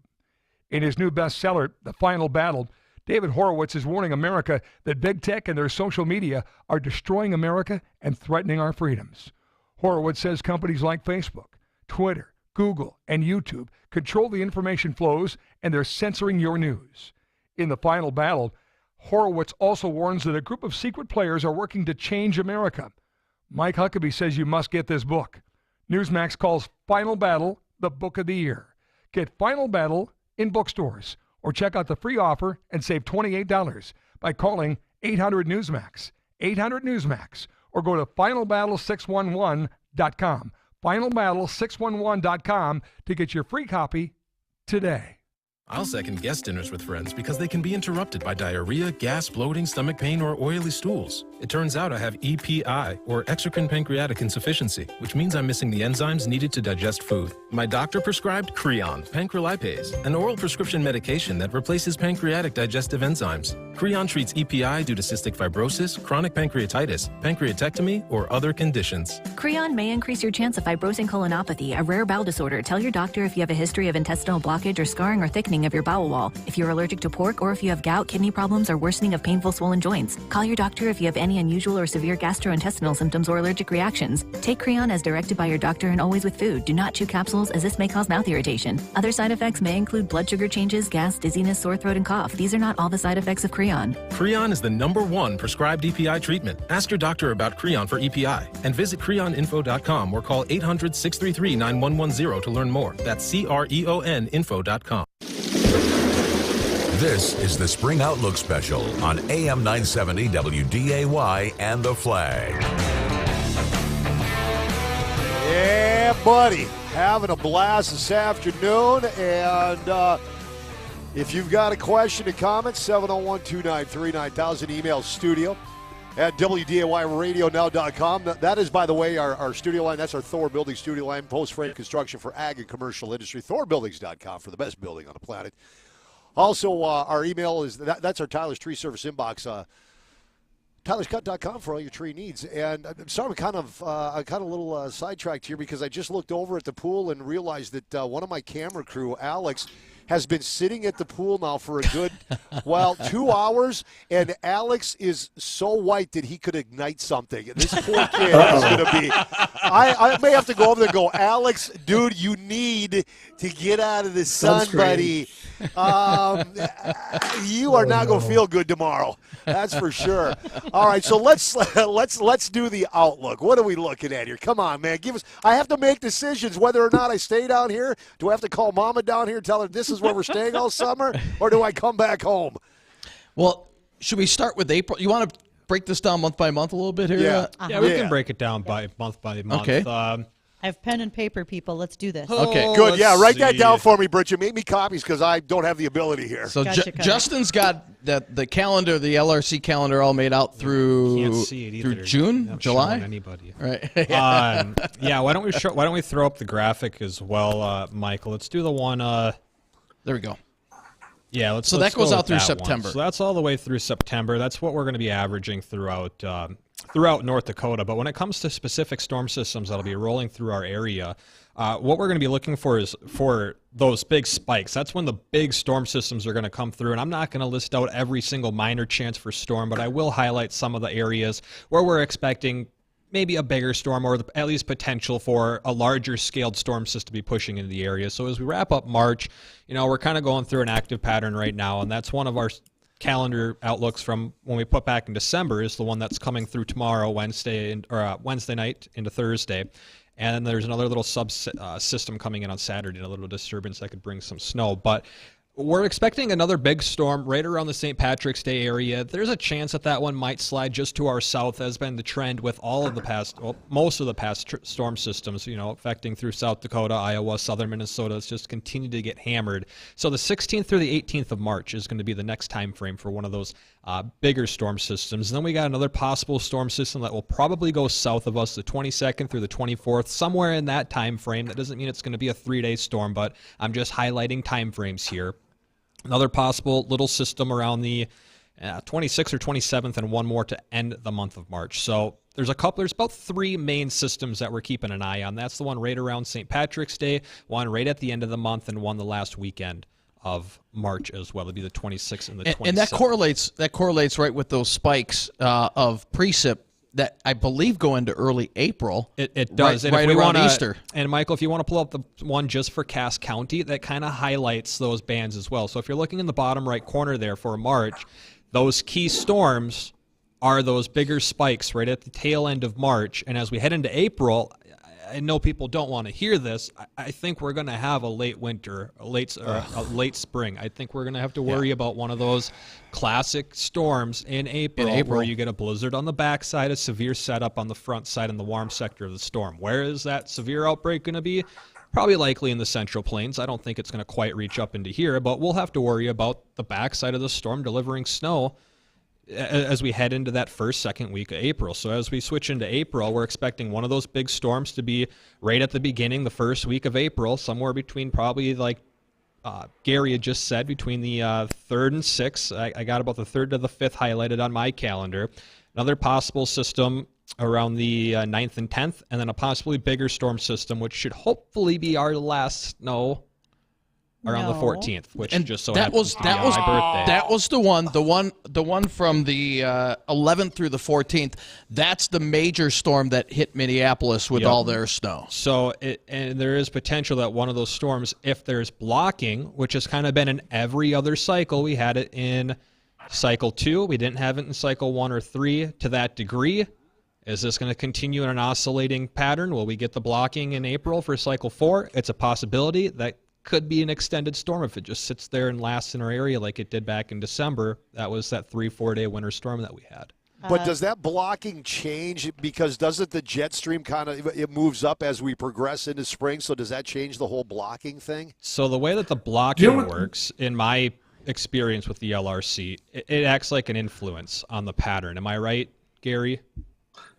In his new bestseller, The Final Battle, David Horowitz is warning America that big tech and their social media are destroying America and threatening our freedoms. Horowitz says companies like Facebook, Twitter, Google, and YouTube control the information flows, and they're censoring your news. In The Final Battle, Horowitz also warns that a group of secret players are working to change America. Mike Huckabee says you must get this book. Newsmax calls Final Battle the book of the year. Get Final Battle in bookstores, or check out the free offer and save $28 by calling 800-NEWSMAX, 800-NEWSMAX, or go to finalbattle611.com. finalbattle611.com to get your free copy today. I'll second guest dinners with friends because they can be interrupted by diarrhea, gas, bloating, stomach pain, or oily stools. It turns out I have EPI, or exocrine pancreatic insufficiency, which means I'm missing the enzymes needed to digest food. My doctor prescribed Creon, pancrelipase, an oral prescription medication that replaces pancreatic digestive enzymes. Creon treats EPI due to cystic fibrosis, chronic pancreatitis, pancreatectomy, or other conditions. Creon may increase your chance of fibrosing colonopathy, a rare bowel disorder. Tell your doctor if you have a history of intestinal blockage or scarring or thickening of your bowel wall. If you're allergic to pork, or if you have gout, kidney problems, or worsening of painful swollen joints. Call your doctor if you have any any unusual or severe gastrointestinal symptoms or allergic reactions. Take Creon as directed by your doctor and always with food. Do not chew capsules as this may cause mouth irritation. Other side effects may include blood sugar changes, gas, dizziness, sore throat, and cough. These are not all the side effects of Creon. Creon is the #1 prescribed EPI treatment. Ask your doctor about Creon for EPI and visit creoninfo.com or call 800-633-9110 to learn more. That's CREON info.com. This is the Spring Outlook Special on AM 970 WDAY and The Flag. Yeah, buddy. Having a blast this afternoon. And if you've got a question or comment, 701-293-9000. Email studio at WDAYRadioNow.com. That is, by the way, our studio line. That's our Thor Building studio line. Post-frame construction for ag and commercial industry. ThorBuildings.com for the best building on the planet. Also, our email is, that's our Tyler's Tree Service inbox, tylerscut.com for all your tree needs. And I'm sorry, I'm kind of a little sidetracked here because I just looked over at the pool and realized that one of my camera crew, Alex, has been sitting at the pool now for a good, 2 hours, and Alex is so white that he could ignite something. This poor kid is going to be, I may have to go over there and go, Alex, dude, you need to get out of the sun, buddy. You are not going to feel good tomorrow. That's for sure. All right, so let's do the outlook. What are we looking at here? Come on, man. I have to make decisions whether or not I stay down here. Do I have to call Mama down here and tell her this is where we're staying all summer, or do I come back home? Well, should we start with April? You want to break this down month by month a little bit here? Yeah, we can break it down by month. Okay. I have pen and paper, people. Let's do this. Okay. Good. Yeah, write that down for me, Bridgette. Make me copies because I don't have the ability here. So Justin's got the calendar, the LRC calendar, all made out through Can't see it either. through June, July. Anybody? Right. Yeah. Why don't we throw up the graphic as well, Michael? Let's do the one. There we go. Yeah, let's. So that goes out through that September. One. So that's all the way through September. That's what we're going to be averaging throughout North Dakota. But when it comes to specific storm systems that'll be rolling through our area, what we're going to be looking for is for those big spikes. That's when the big storm systems are going to come through. And I'm not going to list out every single minor chance for storm, but I will highlight some of the areas where we're expecting maybe a bigger storm or at least potential for a larger scaled storm system to be pushing into the area. So as we wrap up March, we're kind of going through an active pattern right now, and that's one of our calendar outlooks from when we put back in December is the one that's coming through tomorrow, Wednesday night into Thursday. And then there's another little system coming in on Saturday, a little disturbance that could bring some snow. But we're expecting another big storm right around the St. Patrick's Day area. There's a chance that one might slide just to our south, has been the trend with most of the past storm systems, affecting through South Dakota, Iowa, southern Minnesota. It's just continued to get hammered. So the 16th through the 18th of March is going to be the next time frame for one of those bigger storm systems. And then we got another possible storm system that will probably go south of us the 22nd through the 24th, somewhere in that time frame. That doesn't mean it's going to be a 3-day storm, but I'm just highlighting time frames here. Another possible little system around the 26th or 27th, and one more to end the month of March. So there's about 3 main systems that we're keeping an eye on. That's the one right around St. Patrick's Day, one right at the end of the month, and one the last weekend of March as well. It'll be the 26th and the 27th. And that correlates right with those spikes of precip that I believe go into early April. It does. Right around Easter. And Michael, if you want to pull up the one just for Cass County, that kind of highlights those bands as well. So if you're looking in the bottom right corner there for March, those key storms are those bigger spikes right at the tail end of March. And as we head into April, I know people don't want to hear this. I think we're going to have a late winter, a late spring. I think we're going to have to worry about one of those classic storms in April where you get a blizzard on the backside, a severe setup on the front side in the warm sector of the storm. Where is that severe outbreak going to be? Probably likely in the Central Plains. I don't think it's going to quite reach up into here, but we'll have to worry about the backside of the storm delivering snow as we head into that second week of April. So as we switch into April, we're expecting one of those big storms to be right at the beginning, the first week of April, somewhere between probably like Gary had just said, between the 3rd and 6th. I got about the 3rd to the 5th highlighted on my calendar. Another possible system around the 9th and 10th, and then a possibly bigger storm system, which should hopefully be our last snow around the 14th, which And just so that happens was to be on my birthday. that was the one from the 11th through the 14th. That's the major storm that hit Minneapolis with Yep. all their snow. So, and there is potential that one of those storms, if there's blocking, which has kind of been in every other cycle, we had it in cycle 2. We didn't have it in cycle 1 or 3 to that degree. Is this going to continue in an oscillating pattern? Will we get the blocking in April for cycle 4? It's a possibility. That could be an extended storm if it just sits there and lasts in our area like it did back in December. That was that 3-4 day winter storm that we had. But does that blocking change? Because doesn't the jet stream kind of, it moves up as we progress into spring, so does that change the whole blocking thing? So the way that the blocking works, in my experience with the LRC, it acts like an influence on the pattern. Am I right, Gary?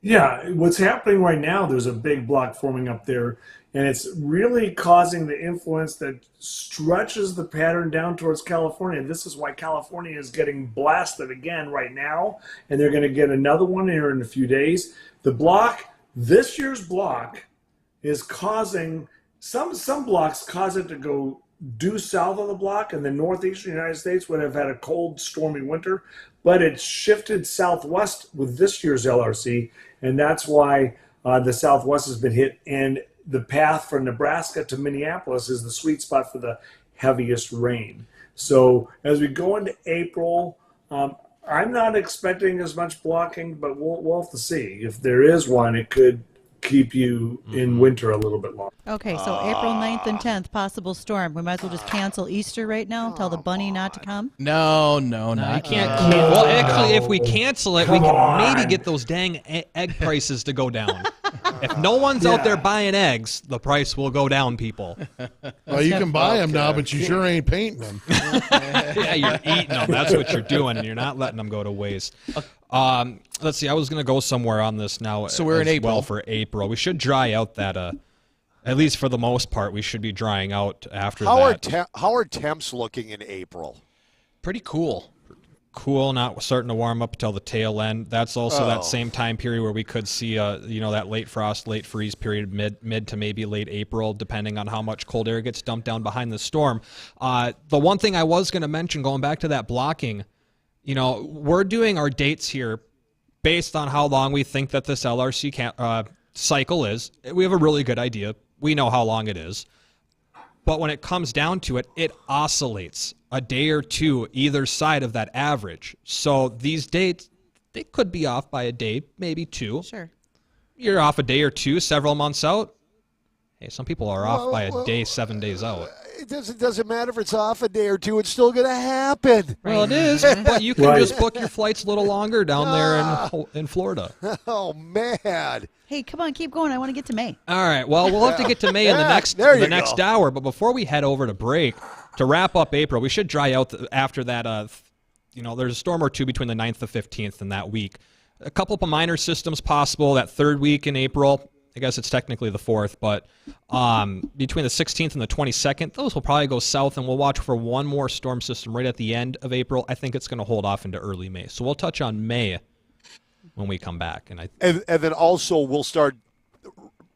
Yeah, what's happening right now, there's a big block forming up there, and it's really causing the influence that stretches the pattern down towards California. This is why California is getting blasted again right now, and they're going to get another one here in a few days. The block, this year's block, is causing, some blocks cause it to go due south of the block, and the northeastern United States would have had a cold, stormy winter, but it shifted southwest with this year's LRC, and that's why the southwest has been hit, and the path from Nebraska to Minneapolis is the sweet spot for the heaviest rain. So as we go into April, I'm not expecting as much blocking, but we'll have to see. If there is one, it could keep you in winter a little bit longer. Okay, so April 9th and 10th, possible storm. We might as well just cancel Easter right now, tell the bunny not to come? No, You can't. Well, actually, if we cancel it, we can maybe get those dang egg prices to go down. If no one's out there buying eggs, the price will go down, people. Well, you can buy them now, but you sure ain't painting them. Yeah, you're eating them. That's what you're doing, and you're not letting them go to waste. Let's see. I was going to go somewhere on this now. So we're in April. Well, for April, we should dry out that. At least for the most part, we should be drying out after that. How are temps looking in April? Pretty cool. Cool, not starting to warm up until the tail end. That's also that same time period where we could see, that late frost, late freeze period, mid to maybe late April, depending on how much cold air gets dumped down behind the storm. The one thing I was going to mention, going back to that blocking, we're doing our dates here based on how long we think that this LRC cycle is. We have a really good idea. We know how long it is. But when it comes down to it, it oscillates a day or two either side of that average. So these dates, they could be off by a day, maybe two. Sure. You're off a day or two, several months out. Hey, some people are off by a day, 7 days out. It doesn't matter if it's off a day or two. It's still going to happen. Well, it is, but you can just book your flights a little longer down there in Florida. Oh, man. Hey, come on, keep going. I want to get to May. All right. Well, we'll have to get to May in the next hour. But before we head over to break, to wrap up April, we should dry out after that. There's a storm or two between the 9th and 15th in that week. A couple of minor systems possible that third week in April. I guess it's technically the 4th, but between the 16th and the 22nd, those will probably go south, and we'll watch for one more storm system right at the end of April. I think it's going to hold off into early May. So we'll touch on May when we come back. And then also we'll start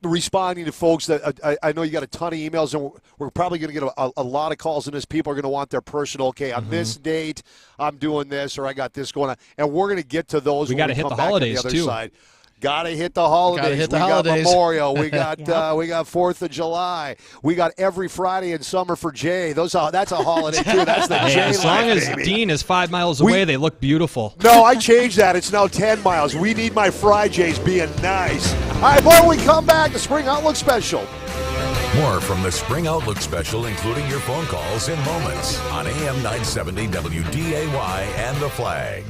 responding to folks that I know you got a ton of emails, and we're probably going to get a lot of calls on this. People are going to want their personal, on this date, I'm doing this, or I got this going on. And we're going to get to those we when we hit the holidays, on the other too. side. Got to hit the holidays. We got Memorial. We got 4th of July. We got every Friday in summer for Jay. That's a holiday too. That's the Jay as long as baby. Dean is 5 miles away, they look beautiful. No, I changed that. It's now 10 miles. We need my Fry Jays being nice. All right, when we come back, the Spring Outlook Special. More from the Spring Outlook Special, including your phone calls in moments on AM 970 WDAY and The Flag.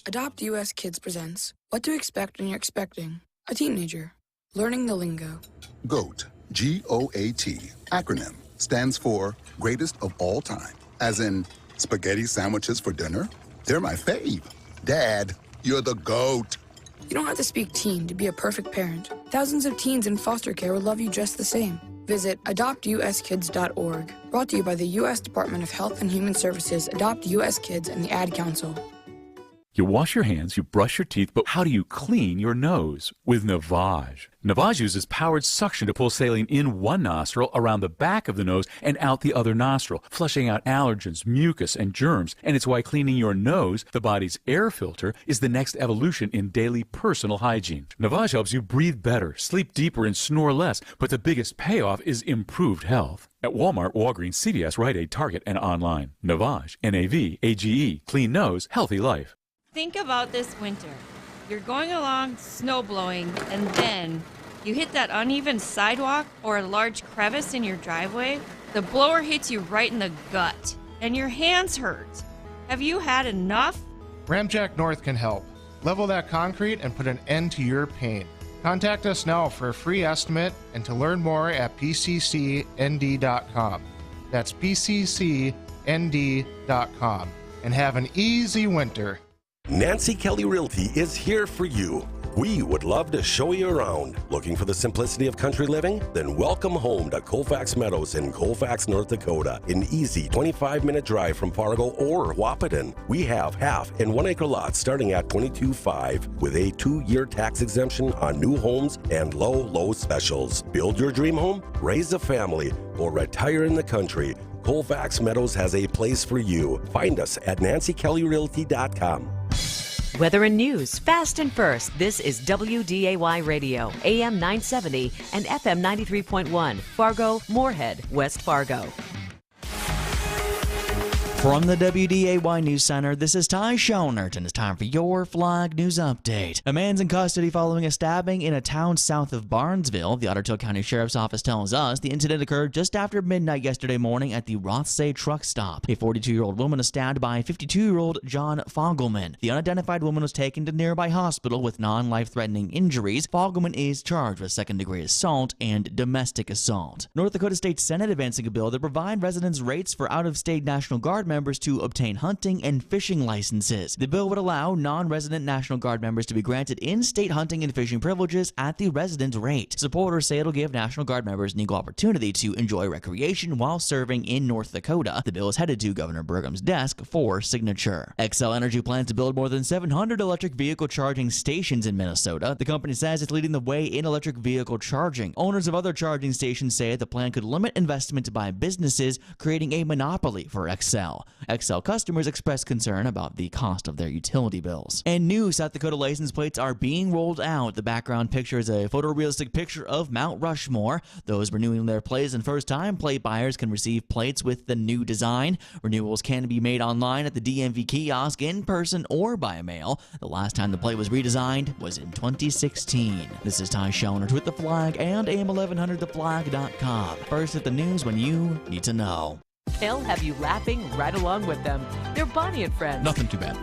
Adopt US Kids presents What to Expect When You're Expecting a Teenager. Learning the Lingo. GOAT, G-O-A-T, acronym, stands for Greatest of All Time. As in, spaghetti sandwiches for dinner? They're my fave. Dad, you're the GOAT. You don't have to speak teen to be a perfect parent. Thousands of teens in foster care would love you just the same. Visit adoptuskids.org. Brought to you by the U.S. Department of Health and Human Services, Adopt U.S. Kids, and the Ad Council. You wash your hands, you brush your teeth, but how do you clean your nose? With Navage. Navage uses powered suction to pull saline in one nostril, around the back of the nose, and out the other nostril, flushing out allergens, mucus, and germs. And it's why cleaning your nose, the body's air filter, is the next evolution in daily personal hygiene. Navage helps you breathe better, sleep deeper, and snore less, but the biggest payoff is improved health. At Walmart, Walgreens, CVS, Rite Aid, Target, and online. Navage. N-A-V-A-G-E. Clean nose, healthy life. Think about this winter. You're going along snow blowing, and then you hit that uneven sidewalk or a large crevice in your driveway. The blower hits you right in the gut, and your hands hurt. Have you had enough? Ramjack North can help. Level that concrete and put an end to your pain. Contact us now for a free estimate and to learn more at pccnd.com. That's pccnd.com. And have an easy winter. Nancy Kelly Realty is here for you. We would love to show you around. Looking for the simplicity of country living? Then welcome home to Colfax Meadows in Colfax, North Dakota. An easy 25-minute drive from Fargo or Wahpeton. We have half and 1 acre lots starting at $22,500 with a 2-year tax exemption on new homes and low specials. Build your dream home, raise a family, or retire in the country. Colfax Meadows has a place for you. Find us at nancykellyrealty.com. Weather and news, fast and first. This is WDAY Radio, AM 970 and FM 93.1, Fargo, Moorhead, West Fargo. From the WDAY News Center, this is Ty Schoenert, and it's time for your Flag News Update. A man's in custody following a stabbing in a town south of Barnesville. The Otter Tail County Sheriff's Office tells us the incident occurred just after midnight yesterday morning at the Rothsay truck stop. A 42-year-old woman was stabbed by 52-year-old John Fogelman. The unidentified woman was taken to nearby hospital with non-life-threatening injuries. Fogelman is charged with second-degree assault and domestic assault. North Dakota State Senate advancing a bill that provide residents rates for out-of-state National Guard members to obtain hunting and fishing licenses. The bill would allow non-resident National Guard members to be granted in-state hunting and fishing privileges at the resident rate. Supporters say it'll give National Guard members an equal opportunity to enjoy recreation while serving in North Dakota. The bill is headed to Governor Burgum's desk for signature. Xcel Energy plans to build more than 700 electric vehicle charging stations in Minnesota. The company says it's leading the way in electric vehicle charging. Owners of other charging stations say the plan could limit investment by businesses, creating a monopoly for Xcel. Xcel customers expressed concern about the cost of their utility bills. And new South Dakota license plates are being rolled out. The background picture is a photorealistic picture of Mount Rushmore. Those renewing their plates and first-time plate buyers can receive plates with the new design. Renewals can be made online at the DMV kiosk, in person, or by mail. The last time the plate was redesigned was in 2016. This is Ty Schoenert with The Flag and AM1100theflag.com. First at the news when you need to know. They'll have you laughing right along with them. They're Bonnie and Friends. Nothing too bad.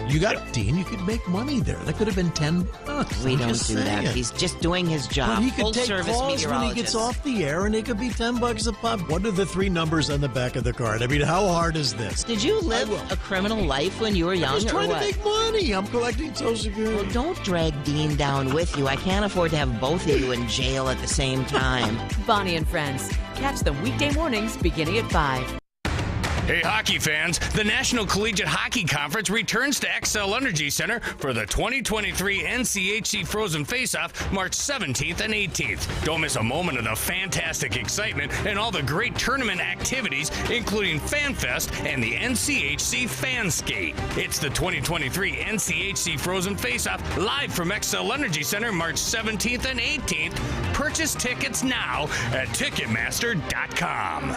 You got Dean. You could make money there. That could have been $10. We don't do that. He's just doing his job. But he could Full take service calls when meteorologist. he gets off the air, and it could be $10 a pop. What are the 3 numbers on the back of the card? I mean, how hard is this? Did you live a criminal life when you were young, I was trying or what? to make money. I'm collecting Social Security. Well, don't drag Dean down with you. I can't afford to have both of you in jail at the same time. Bonnie and Friends. Catch them weekday mornings beginning at 5. Hey, hockey fans, the National Collegiate Hockey Conference returns to Xcel Energy Center for the 2023 NCHC Frozen Face-Off March 17th and 18th. Don't miss a moment of the fantastic excitement and all the great tournament activities, including FanFest and the NCHC Fan Skate. It's the 2023 NCHC Frozen Face-Off live from Xcel Energy Center March 17th and 18th. Purchase tickets now at Ticketmaster.com.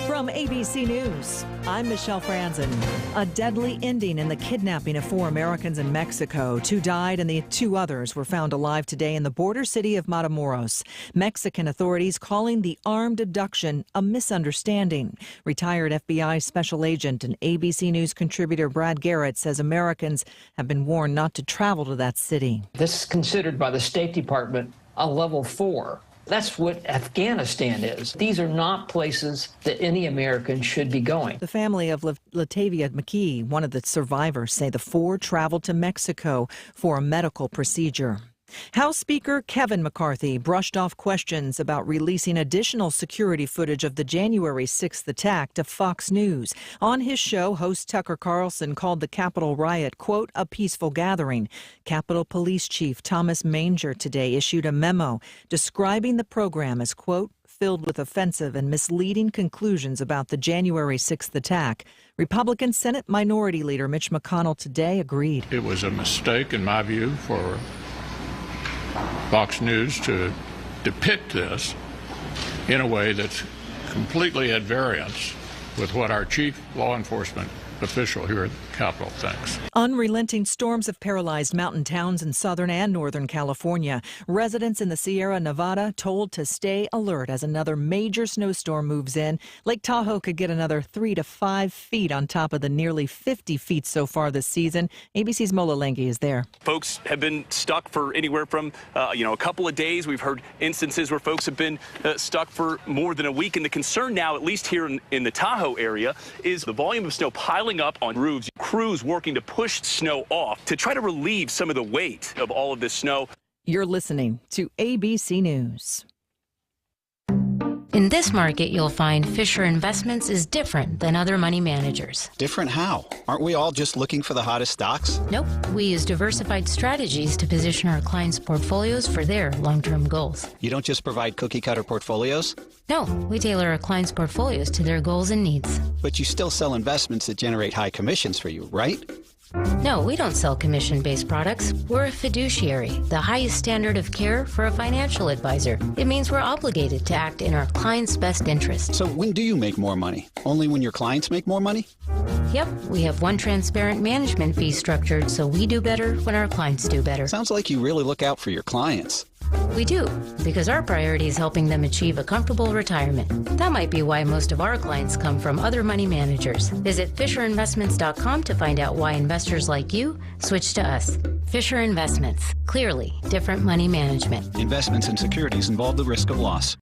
From ABC News, I'm Michelle Franzen. A deadly ending in the kidnapping of 4 Americans in Mexico. 2 died and the 2 others were found alive today in the border city of Matamoros. Mexican authorities calling the armed abduction a misunderstanding. Retired FBI special agent and ABC News contributor Brad Garrett says Americans have been warned not to travel to that city. This is considered by the State Department a level 4. That's what Afghanistan is. These are not places that any American should be going. The family of Latavia McKee, one of the survivors, say the 4 traveled to Mexico for a medical procedure. House Speaker Kevin McCarthy brushed off questions about releasing additional security footage of the January 6th attack to Fox News. On his show, host Tucker Carlson called the Capitol riot, quote, a peaceful gathering. Capitol Police Chief Thomas Manger today issued a memo describing the program as, quote, filled with offensive and misleading conclusions about the January 6th attack. Republican Senate Minority Leader Mitch McConnell today agreed. It was a mistake, in my view, for Fox News to depict this in a way that's completely at variance with what our chief law enforcement official here at the Capitol thinks. Unrelenting storms have paralyzed mountain towns in southern and northern California. Residents in the Sierra Nevada told to stay alert as another major snowstorm moves in. Lake Tahoe could get another 3 to 5 feet on top of the nearly 50 feet so far this season. ABC's Mola Lengi is there. Folks have been stuck for anywhere from a couple of days. We've heard instances where folks have been stuck for more than a week. And the concern now, at least here in the Tahoe area, is the volume of snow piling up on roofs. Crews working to push snow off to try to relieve some of the weight of all of this snow. You're listening to ABC News. In this market, you'll find Fisher Investments is different than other money managers. Different how? Aren't we all just looking for the hottest stocks? Nope. We use diversified strategies to position our clients' portfolios for their long-term goals. You don't just provide cookie-cutter portfolios? No, we tailor our clients' portfolios to their goals and needs. But you still sell investments that generate high commissions for you, right? No, we don't sell commission-based products. We're a fiduciary, the highest standard of care for a financial advisor. It means we're obligated to act in our client's best interest. So when do you make more money? Only when your clients make more money? Yep, we have one transparent management fee structured, so we do better when our clients do better. Sounds like you really look out for your clients. We do, because our priority is helping them achieve a comfortable retirement. That might be why most of our clients come from other money managers. Visit FisherInvestments.com to find out why investors like you switch to us. Fisher Investments. Clearly, different money management. Investments in securities involve the risk of loss.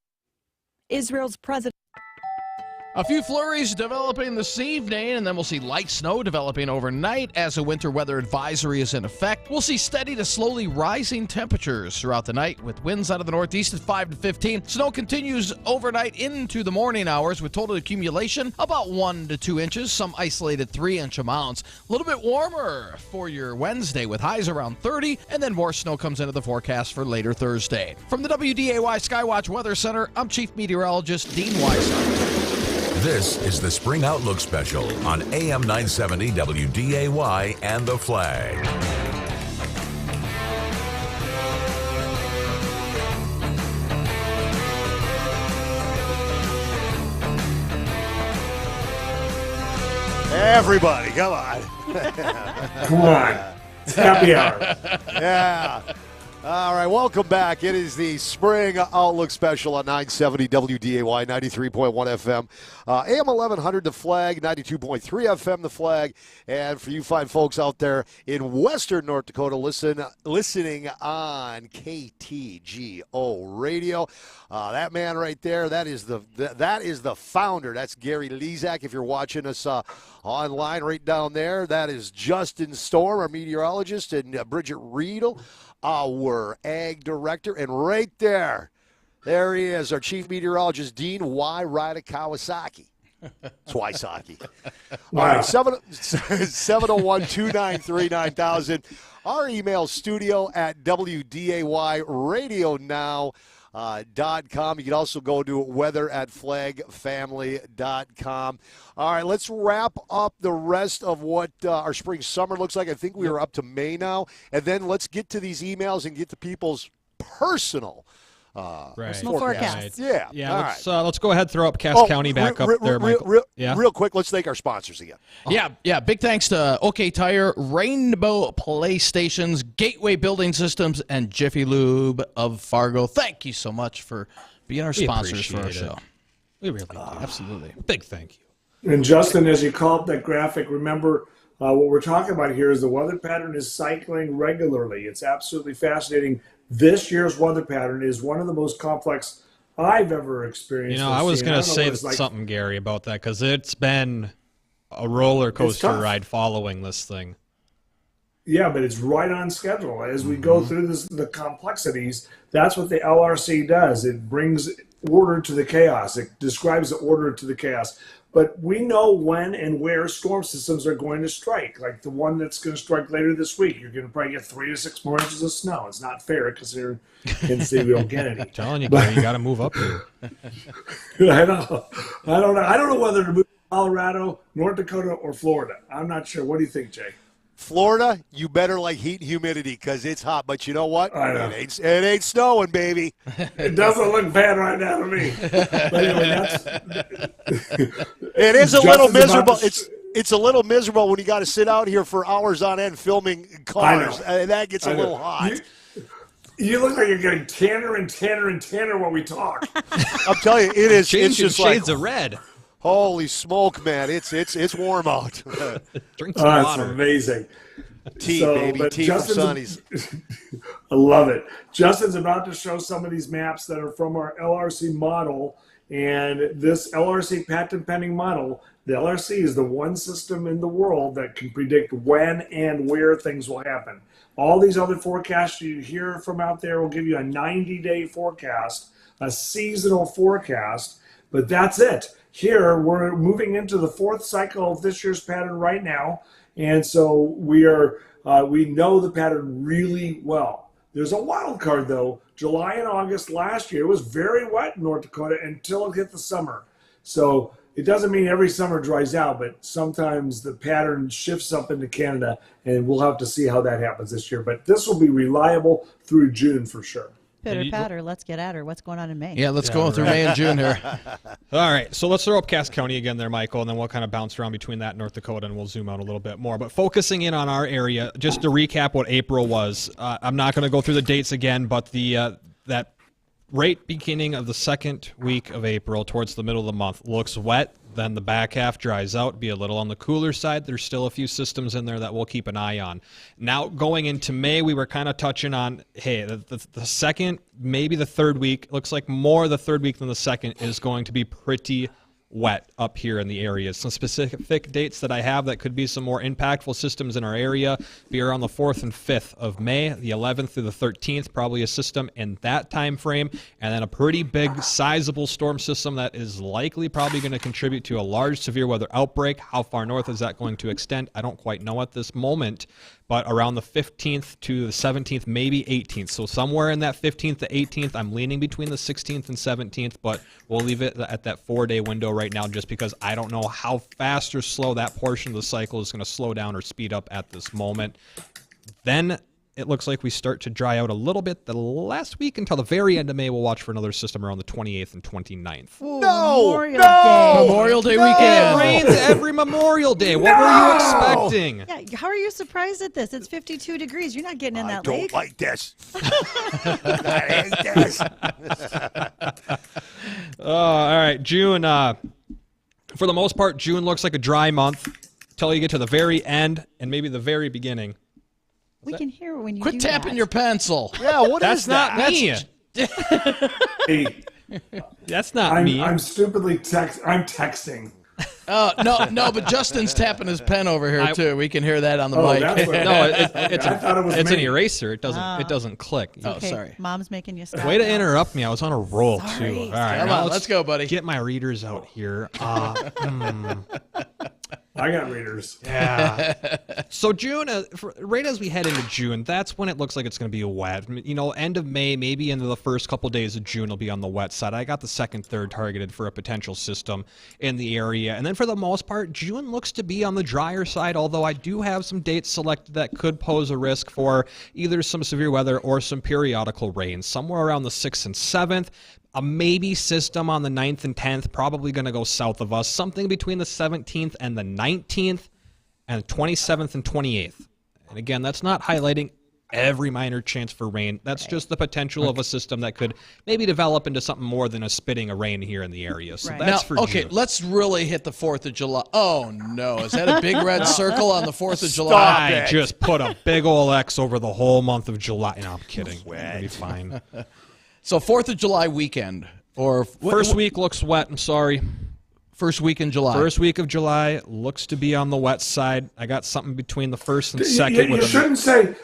Israel's president. A few flurries developing this evening, and then we'll see light snow developing overnight as a winter weather advisory is in effect. We'll see steady to slowly rising temperatures throughout the night with winds out of the northeast at 5 to 15. Snow continues overnight into the morning hours with total accumulation about 1 to 2 inches, some isolated 3-inch amounts. A little bit warmer for your Wednesday with highs around 30, and then more snow comes into the forecast for later Thursday. From the WDAY Skywatch Weather Center, I'm Chief Meteorologist Dean Wysocki. This is the Spring Outlook Special on AM 970 WDAY and The Flag. Everybody, come on. Come on. It's happy hour. Yeah. All right, welcome back. It is the Spring Outlook Special on 970 WDAY, 93.1 FM, AM 1100 The Flag, 92.3 FM The Flag, and for you fine folks out there in western North Dakota listening on KTGO Radio. That man right there, that is the founder. That's Gary Lezak. If you're watching us online right down there, that is Justin Storm, our meteorologist, and Bridgette Readel, our ag director. And right there he is, our chief meteorologist, Dean Y. Ryder Kawasaki. It's Wysocki. All right, 701-293-9000. Our email studio at WDAYRadioNow.com. You can also go to weather@flagfamily.com. All right, let's wrap up the rest of what our spring summer looks like. I think we are up to May now. And then let's get to these emails and get to people's personal forecast. Yeah. Yeah. Let's go ahead and throw up Cass County back up there, Michael. Real quick, let's thank our sponsors again. Yeah. Big thanks to OK Tire, Rainbow PlayStations, Gateway Building Systems, and Jiffy Lube of Fargo. Thank you so much for being our sponsors for our show. We really do. Absolutely. Big thank you. And Justin, as you call up that graphic, remember what we're talking about here is the weather pattern is cycling regularly. It's absolutely fascinating. This year's weather pattern is one of the most complex I've ever experienced. I was going to say something, Gary, about that, because it's been a roller coaster ride following this thing. Yeah, but it's right on schedule. As we go through the complexities, that's what the LRC does. It brings order to the chaos. It describes the order to the chaos. But we know when and where storm systems are going to strike. Like the one that's going to strike later this week, you're going to probably get 3 to 6 more inches of snow. It's not fair because here in the city we don't get any. I'm telling you, Gary, you got to move up here. I don't know whether to move to Colorado, North Dakota, or Florida. I'm not sure. What do you think, Jay? Florida, you better like heat and humidity because it's hot. But you know what? I know. It ain't snowing, baby. It doesn't look bad right now to me. But anyway, it is a little miserable. It's a little miserable when you got to sit out here for hours on end filming cars. That gets a little hot. You look like you're getting tanner and tanner and tanner while we talk. I'm telling you, it is. Changing it's just shades like, of red. Holy smoke, man! It's warm out. Drink some water. It's amazing. Tea, baby. Tea from Sonny's. I love it. Justin's about to show some of these maps that are from our LRC model. And this LRC patent pending model, the LRC is the one system in the world that can predict when and where things will happen. All these other forecasts you hear from out there will give you a 90-day forecast, a seasonal forecast, but that's it. Here, we're moving into the 4th cycle of this year's pattern right now, and so we know the pattern really well. There's a wild card, though. July and August last year was very wet in North Dakota until it hit the summer. So it doesn't mean every summer dries out, but sometimes the pattern shifts up into Canada, and we'll have to see how that happens this year. But this will be reliable through June for sure. Pitter patter, let's get at her. What's going on in May? Yeah, let's go through May and June here. All right, so let's throw up Cass County again there, Michael, and then we'll kind of bounce around between that and North Dakota, and we'll zoom out a little bit more. But focusing in on our area, just to recap what April was, I'm not going to go through the dates again, but that right beginning of the 2nd week of April towards the middle of the month looks wet. Then the back half dries out, be a little on the cooler side. There's still a few systems in there that we'll keep an eye on. Now, going into May, we were kind of touching on, hey, the second, maybe the 3rd week, looks like more the 3rd week than the 2nd is going to be pretty wet up here in the area. Some specific dates that I have that could be some more impactful systems in our area be around the 4th and 5th of May, the 11th through the 13th, probably a system in that time frame, and then a pretty big sizable storm system that is likely probably going to contribute to a large severe weather outbreak. How far north is that going to extend? I don't quite know at this moment, but around the 15th to the 17th, maybe 18th. So somewhere in that 15th to 18th, I'm leaning between the 16th and 17th, but we'll leave it at that 4-day window right now just because I don't know how fast or slow that portion of the cycle is going to slow down or speed up at this moment. Then it looks like we start to dry out a little bit the last week until the very end of May. We'll watch for another system around the 28th and 29th. Memorial Day weekend. It rains every Memorial Day. What were you expecting? Yeah, how are you surprised at this? It's 52 degrees. You're not getting in that I lake. don't like this. I hate this. All right, June. For the most part, June looks like a dry month until you get to the very end and maybe the very beginning. We can hear when you Quit do tapping that. your pencil. Yeah, what That's is that? not me. Hey, That's not me. I'm stupidly texting. Oh, no, but Justin's tapping his pen over here, too. We can hear that on the mic. That's what, No, I thought it was it's me. an eraser. It doesn't click. Oh, Okay, sorry. Mom's making you stop. Way to now. interrupt me. I was on a roll, Sorry. too. All right, Come now on, let's go, buddy. Get my readers out here. I got readers. Yeah. So June, right as we head into June, that's when it looks like it's going to be wet. You know, end of May, maybe into the first couple days of June will be on the wet side. I got the 2nd, 3rd targeted for a potential system in the area. And then for the most part, June looks to be on the drier side, although I do have some dates selected that could pose a risk for either some severe weather or some periodical rain, somewhere around the 6th and 7th. A maybe system on the 9th and 10th, probably going to go south of us, something between the 17th and the 19th and 27th and 28th. And again, that's not highlighting every minor chance for rain. That's just the potential of a system that could maybe develop into something more than a spitting of rain here in the area. So that's for June. Let's really hit the 4th of July. Oh, no. Is that a big red circle on the 4th of July? I just put a big ol' X over the whole month of July. No, I'm kidding. It'll be fine. So 4th of July weekend. Or First week looks wet. I'm sorry. First week in July. First week of July looks to be on the wet side. I got something between the first and second. You shouldn't say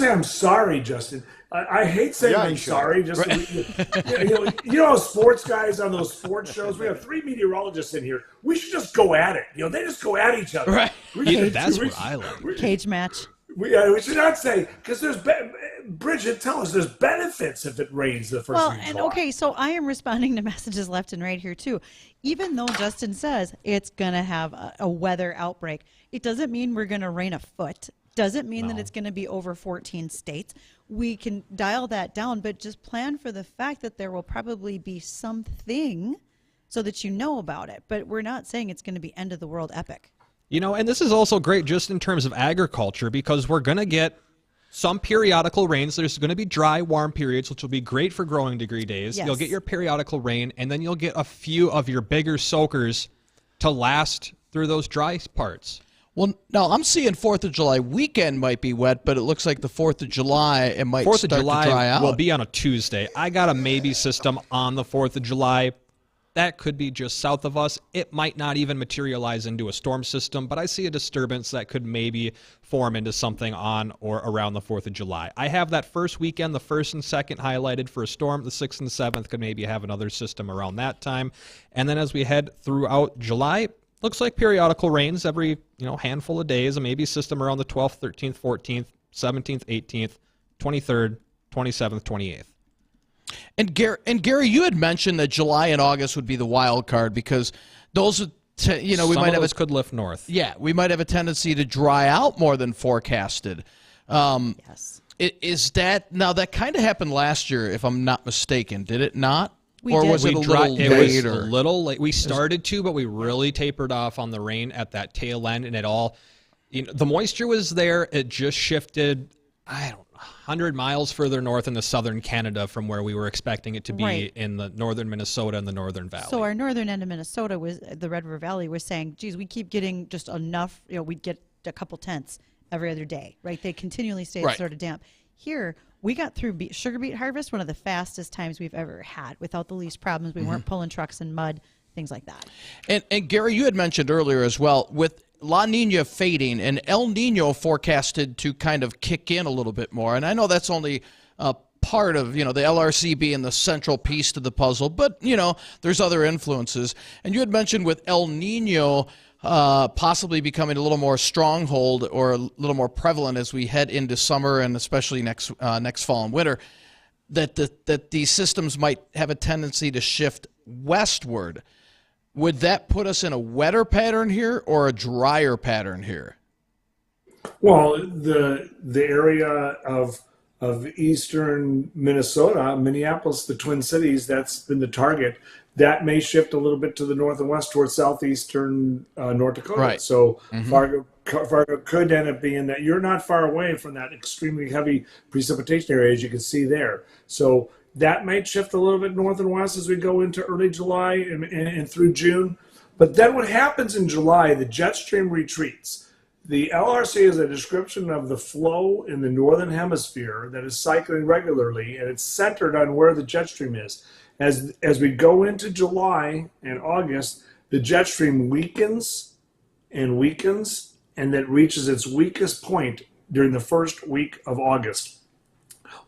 I'm sorry, Justin. I hate saying I'm sorry. Just you know, sports guys on those sports shows. We have 3 meteorologists in here. We should just go at it. You know, they just go at each other. Right. That's what I like. Cage match. We should not say, because there's Bridgette, tell us there's benefits if it rains the first week of July. Okay, so I am responding to messages left and right here too. Even though Justin says it's going to have a weather outbreak, it doesn't mean we're going to rain a foot. Doesn't mean that it's going to be over 14 states. We can dial that down, but just plan for the fact that there will probably be something so that you know about it. But we're not saying it's going to be end of the world epic. You know, and this is also great just in terms of agriculture because we're going to get some periodical rains. There's going to be dry, warm periods, which will be great for growing degree days. Yes. You'll get your periodical rain, and then you'll get a few of your bigger soakers to last through those dry parts. Well, no, I'm seeing 4th of July weekend might be wet, but it looks like the 4th of July, it might 4th start of July to dry out. will be on a Tuesday. I got a maybe system on the 4th of July. That could be just south of us. It might not even materialize into a storm system, but I see a disturbance that could maybe form into something on or around the 4th of July. I have that first weekend, the 1st and 2nd highlighted for a storm. The 6th and 7th could maybe have another system around that time. And then as we head throughout July, looks like periodical rains every handful of days, and maybe a system around the 12th, 13th, 14th, 17th, 18th, 23rd, 27th, 28th. And Gary, you had mentioned that July and August would be the wild card because those would, we might have could lift north. Yeah, we might have a tendency to dry out more than forecasted. Yes. Is that now? That kind of happened last year, if I'm not mistaken. Did it not? Or was it a little later? It was a little late. We started to, but we really tapered off on the rain at that tail end, and it all. The moisture was there. It just shifted. 100 miles further north into southern Canada from where we were expecting it to be in the northern Minnesota and the northern valley. So our northern end of Minnesota the Red River Valley was saying, geez, we keep getting just enough, we'd get a couple tenths every other day, right? They continually stay sort of damp. Here, we got through sugar beet harvest, one of the fastest times we've ever had without the least problems. We weren't pulling trucks in mud, things like that. And Gary, you had mentioned earlier as well, with La Nina fading and El Nino forecasted to kind of kick in a little bit more. And I know that's only part of, the LRC being the central piece to the puzzle, but, there's other influences. And you had mentioned with El Nino possibly becoming a little more stronghold or a little more prevalent as we head into summer and especially next fall and winter, that these systems might have a tendency to shift westward. Would that put us in a wetter pattern here or a drier pattern here? Well, the area of eastern Minnesota, Minneapolis, the Twin Cities, that's been the target. That may shift a little bit to the north and west towards southeastern North Dakota. Right. So Fargo could end up being that. You're not far away from that extremely heavy precipitation area, as you can see there. So that might shift a little bit north and west as we go into early July and through June. But then what happens in July, the jet stream retreats. The LRC is a description of the flow in the northern hemisphere that is cycling regularly, and it's centered on where the jet stream is. As we go into July and August, the jet stream weakens, and then reaches its weakest point during the first week of August.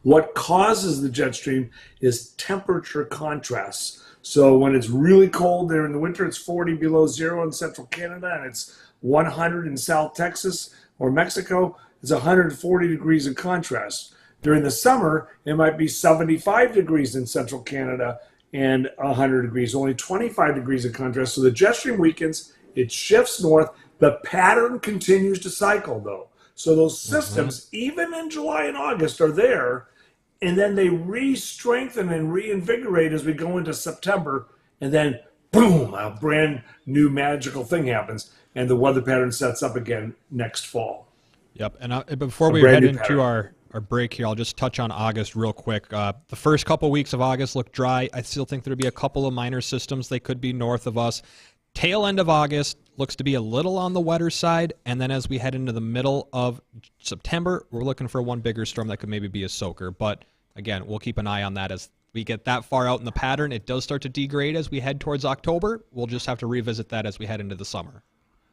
What causes the jet stream is temperature contrasts. So when it's really cold there in the winter, it's 40 below zero in central Canada, and it's 100 in South Texas or Mexico. It's 140 degrees in contrast. During the summer, it might be 75 degrees in central Canada and 100 degrees, only 25 degrees in contrast. So the jet stream weakens, it shifts north. The pattern continues to cycle, though. So those systems, even in July and August, are there, and then they re-strengthen and reinvigorate as we go into September, and then, boom, a brand new magical thing happens, and the weather pattern sets up again next fall. Yep, and before we head into our break here, I'll just touch on August real quick. The first couple weeks of August look dry. I still think there'll be a couple of minor systems. They could be north of us. Tail end of August looks to be a little on the wetter side, and then as we head into the middle of September, we're looking for one bigger storm that could maybe be a soaker. But again, we'll keep an eye on that as we get that far out in the pattern, it does start to degrade as we head towards October. We'll just have to revisit that as we head into the summer.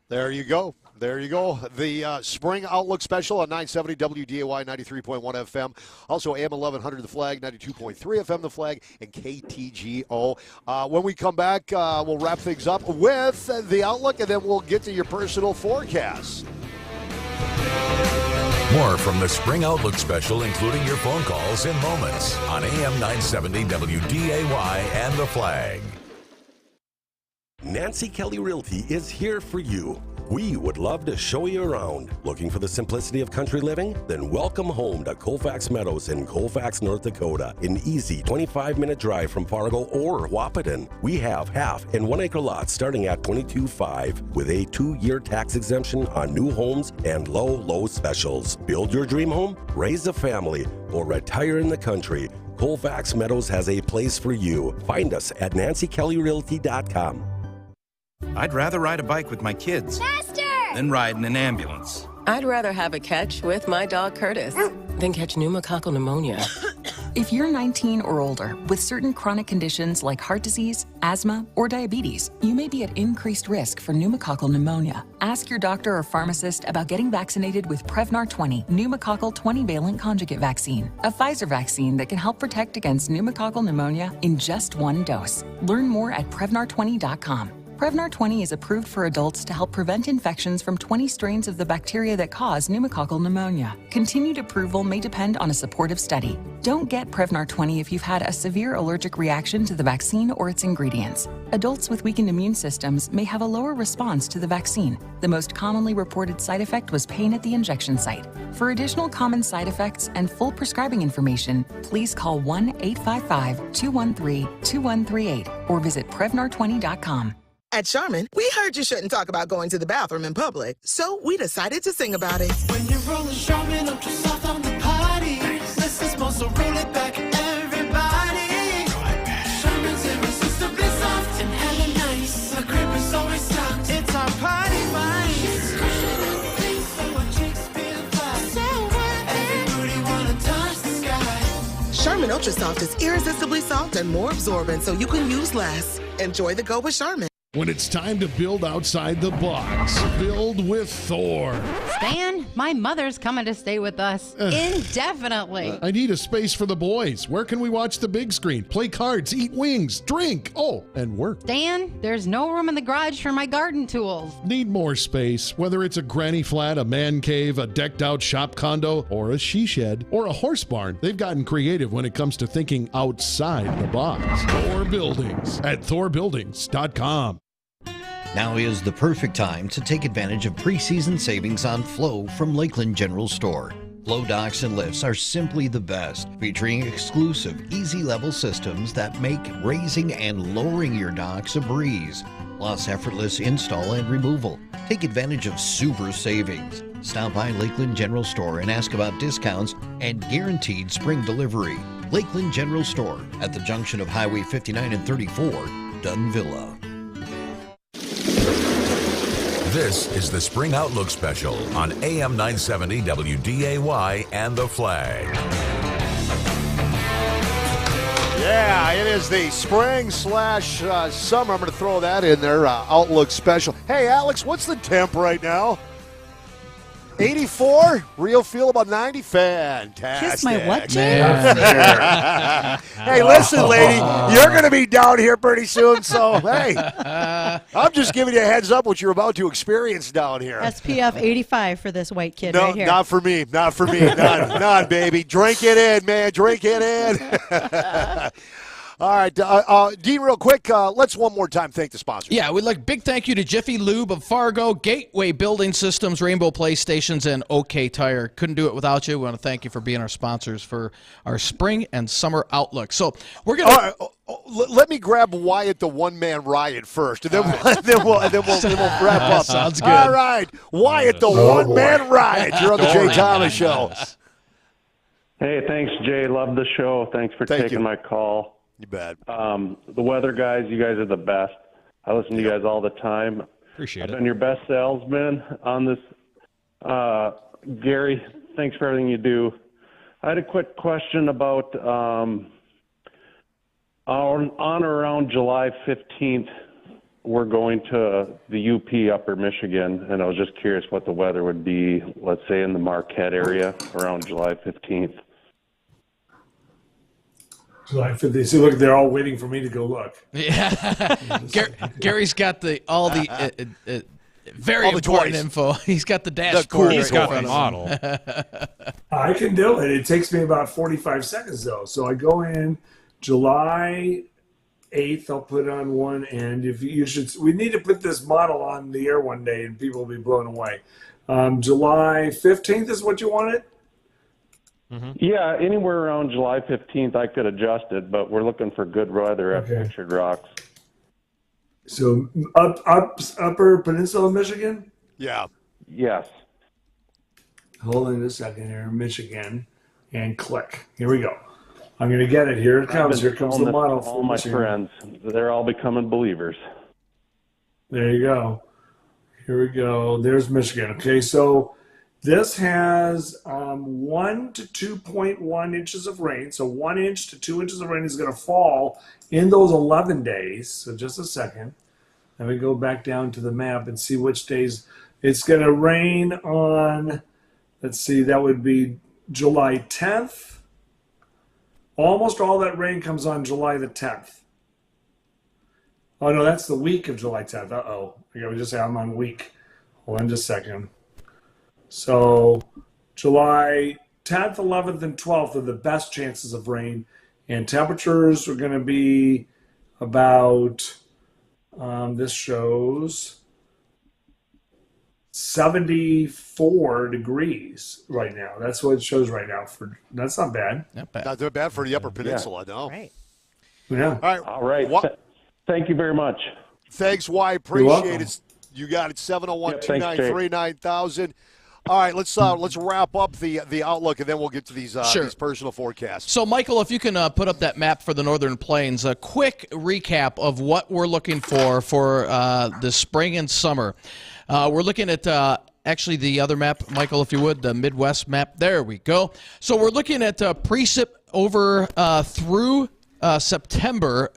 There you go. There you go. The Spring Outlook Special on 970 WDAY 93.1 FM. Also AM 1100 The Flag, 92.3 FM The Flag, and KTGO. When we come back, we'll wrap things up with the Outlook, and then we'll get to your personal forecast. More from the Spring Outlook Special, including your phone calls in moments on AM 970 WDAY and The Flag. Nancy Kelly Realty is here for you. We would love to show you around. Looking for the simplicity of country living? Then welcome home to Colfax Meadows in Colfax, North Dakota. An easy 25-minute drive from Fargo or Wahpeton. We have half and 1 acre lots starting at $22,500 with a 2-year tax exemption on new homes and low specials. Build your dream home, raise a family, or retire in the country. Colfax Meadows has a place for you. Find us at nancykellyrealty.com. I'd rather ride a bike with my kids than ride in an ambulance. I'd rather have a catch with my dog Curtis than catch pneumococcal pneumonia. If you're 19 or older with certain chronic conditions like heart disease, asthma, or diabetes, you may be at increased risk for pneumococcal pneumonia. Ask your doctor or pharmacist about getting vaccinated with Prevnar 20 pneumococcal 20-valent conjugate vaccine, a Pfizer vaccine that can help protect against pneumococcal pneumonia in just 1 dose. Learn more at Prevnar20.com. Prevnar 20 is approved for adults to help prevent infections from 20 strains of the bacteria that cause pneumococcal pneumonia. Continued approval may depend on a supportive study. Don't get Prevnar 20 if you've had a severe allergic reaction to the vaccine or its ingredients. Adults with weakened immune systems may have a lower response to the vaccine. The most commonly reported side effect was pain at the injection site. For additional common side effects and full prescribing information, please call 1-855-213-2138 or visit Prevnar20.com. At Charmin, we heard you shouldn't talk about going to the bathroom in public, so we decided to sing about it. When you're rolling Charmin ultra soft on the potty, this is supposed to roll it back, everybody. Charmin's irresistibly soft and hella nice. The crib is always stocked. It's our party vice. So our chicks feel fly. So everybody wanna touch the sky. Charmin Ultra Soft is irresistibly soft and more absorbent, so you can use less. Enjoy the go with Charmin. When it's time to build outside the box, build with Thor. Stan, my mother's coming to stay with us indefinitely. I need a space for the boys. Where can we watch the big screen, play cards, eat wings, drink, and work? Stan, there's no room in the garage for my garden tools. Need more space, whether it's a granny flat, a man cave, a decked out shop condo, or a she shed, or a horse barn. They've gotten creative when it comes to thinking outside the box. Thor Buildings at thorbuildings.com. Now is the perfect time to take advantage of preseason savings on Flow from Lakeland General Store. Flow docks and lifts are simply the best, featuring exclusive, easy-level systems that make raising and lowering your docks a breeze, plus effortless install and removal. Take advantage of super savings. Stop by Lakeland General Store and ask about discounts and guaranteed spring delivery. Lakeland General Store at the junction of Highway 59 and 34, Dunvilla. This is the Spring Outlook Special on AM 970 WDAY and The Flag. Yeah, it is the spring/summer. I'm going to throw that in there, Outlook Special. Hey, Alex, what's the temp right now? 84? Real feel about 90? Fantastic. Kiss my what, Jay? Hey, listen, lady, you're going to be down here pretty soon, so, hey, I'm just giving you a heads up what you're about to experience down here. SPF 85 for this white kid No, right here. not for me. Not for me. None, baby. Drink it in, man. Drink it in. All right, Dean, real quick, let's one more time thank the sponsors. Yeah, we'd like big thank you to Jiffy Lube of Fargo, Gateway Building Systems, Rainbow PlayStations, and OK Tire. Couldn't do it without you. We want to thank you for being our sponsors for our spring and summer outlook. So we're going to... Let me grab Wyatt the one-man riot first, and then we'll wrap up. Sounds good. All right, Wyatt the one-man riot. You're on the Jay Thomas Show. Hey, thanks, Jay. Love the show. Thanks for taking my call. You bet. The weather guys, you guys are the best. I listen to you guys all the time. Appreciate it. I've been your best salesman on this. Gary, thanks for everything you do. I had a quick question about On or around July 15th, we're going to the UP, Upper Michigan, and I was just curious what the weather would be, let's say, in the Marquette area around July 15th. July 15th. See, look, they're all waiting for me to go look. Yeah. Gary's got all the very important info. He's got the dashboard. He's got the model. I can do it. It takes me about 45 seconds, though. So I go in July 8th. I'll put it on one end. We need to put this model on the air one day, and people will be blown away. July 15th is what you wanted? Mm-hmm. Yeah, anywhere around July 15th, I could adjust it, but we're looking for good weather at Pictured Rocks. So upper peninsula of Michigan? Yeah. Yes. Hold on a second here, Michigan, and click. Here we go. I'm going to get it. Here it comes. Here comes the model. All my friends, they're all becoming believers. There you go. Here we go. There's Michigan. Okay, so this has 1 to 2.1 inches of rain. So 1 inch to 2 inches of rain is going to fall in those 11 days. So just a second. Let me go back down to the map and see which days it's going to rain on. Let's see, that would be July 10th. Almost all that rain comes on July the 10th. Oh, no, that's the week of July 10th. Uh-oh. I got to just say I'm on week. Hold on just a second. So July 10th, 11th, and 12th are the best chances of rain. And temperatures are going to be about, this shows 74 degrees right now. That's what it shows right now. That's not bad. Not bad. Not bad for the Upper Peninsula, no. Right. Yeah. All right. Thank you very much. Thanks, Y. Appreciate it. You got it. 701-293-9000. All right, let's wrap up the outlook, and then we'll get to these personal forecasts. So, Michael, if you can put up that map for the Northern Plains, a quick recap of what we're looking for the spring and summer. We're looking at actually the other map, Michael, if you would, the Midwest map. There we go. So we're looking at precip over through September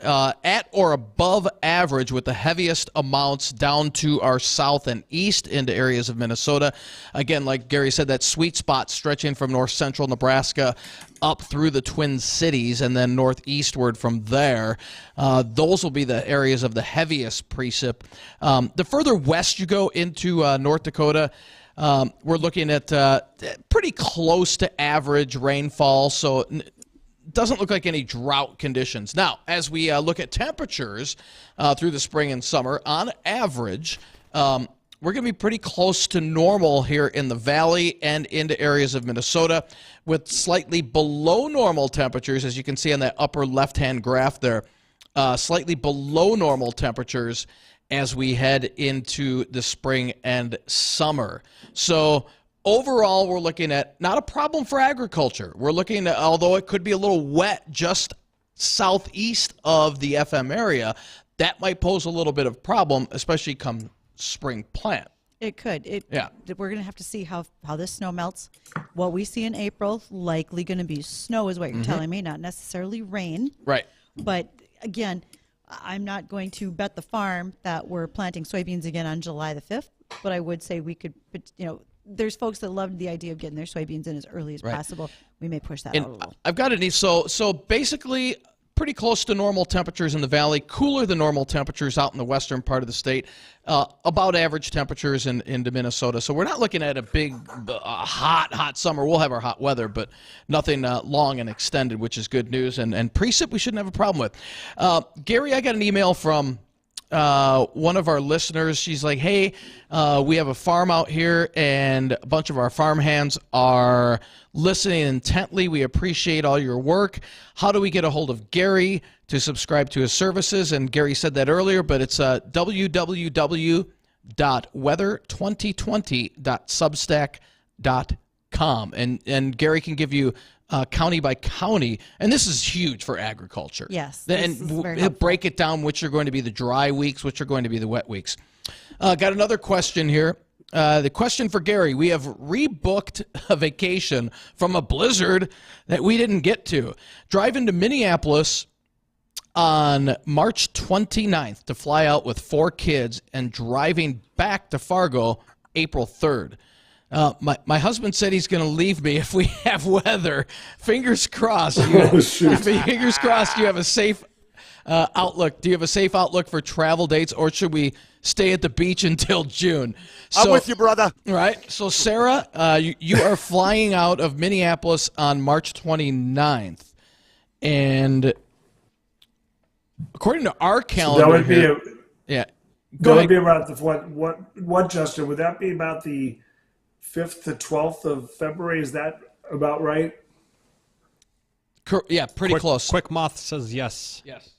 at or above average, with the heaviest amounts down to our south and east into areas of Minnesota. Again, like Gary said, that sweet spot stretching from north central Nebraska up through the Twin Cities and then northeastward from there. Those will be the areas of the heaviest precip. The further west you go into North Dakota, we're looking at pretty close to average rainfall, so doesn't look like any drought conditions. Now, as we look at temperatures through the spring and summer, on average, we're going to be pretty close to normal here in the valley and into areas of Minnesota, with slightly below normal temperatures, as you can see on that upper left-hand graph there, slightly below normal temperatures as we head into the spring and summer. So overall, we're looking at not a problem for agriculture. We're looking at, although it could be a little wet just southeast of the FM area, that might pose a little bit of problem, especially come spring plant. It could. Yeah. We're going to have to see how this snow melts. What we see in April, likely going to be snow is what you're telling me, not necessarily rain. Right. But again, I'm not going to bet the farm that we're planting soybeans again on July the 5th, but I would say we could, there's folks that love the idea of getting their soybeans in as early as possible. We may push that out a little. I've got it. So basically, pretty close to normal temperatures in the valley, cooler than normal temperatures out in the western part of the state, about average temperatures into Minnesota. So we're not looking at a big, hot summer. We'll have our hot weather, but nothing long and extended, which is good news. And precip we shouldn't have a problem with. Gary, I got an email from one of our listeners. She's like, hey, we have a farm out here, and a bunch of our farm hands are listening intently. We appreciate all your work. How do we get a hold of Gary to subscribe to his services? And Gary said that earlier, but it's www.weather2020.substack.com. And Gary can give you county by county, and this is huge for agriculture. Yes. And he'll break it down, which are going to be the dry weeks, which are going to be the wet weeks. Got another question here. The question for Gary: we have rebooked a vacation from a blizzard that we didn't get to. Drive into Minneapolis on March 29th to fly out with 4 kids and driving back to Fargo April 3rd. My husband said he's going to leave me if we have weather. Fingers crossed. Fingers crossed you have a safe outlook. Do you have a safe outlook for travel dates, or should we stay at the beach until June? I'm with you, brother. Right. So, Sarah, you are flying out of Minneapolis on March 29th. And according to our calendar, that would be Go ahead. Be about the what, Justin? Would that be about the 5th to 12th of February? Is that about right? Yeah, pretty close. Quick Moth says yes. Yes.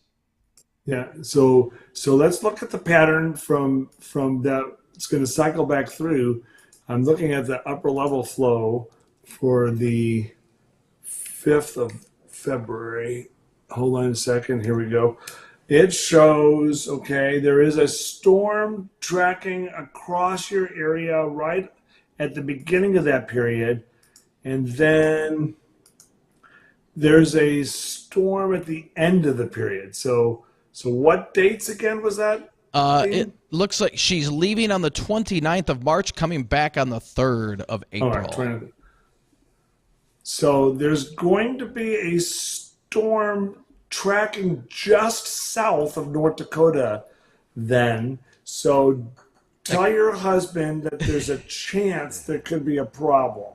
Yeah. So let's look at the pattern from that. It's going to cycle back through. I'm looking at the upper level flow for the 5th of February. Hold on a second. Here we go. It shows, okay, there is a storm tracking across your area right at the beginning of that period. And then there's a storm at the end of the period. So what dates again was that? It looks like she's leaving on the 29th of March, coming back on the 3rd of April. All right, so there's going to be a storm tracking just south of North Dakota then. So tell your husband that there's a chance there could be a problem.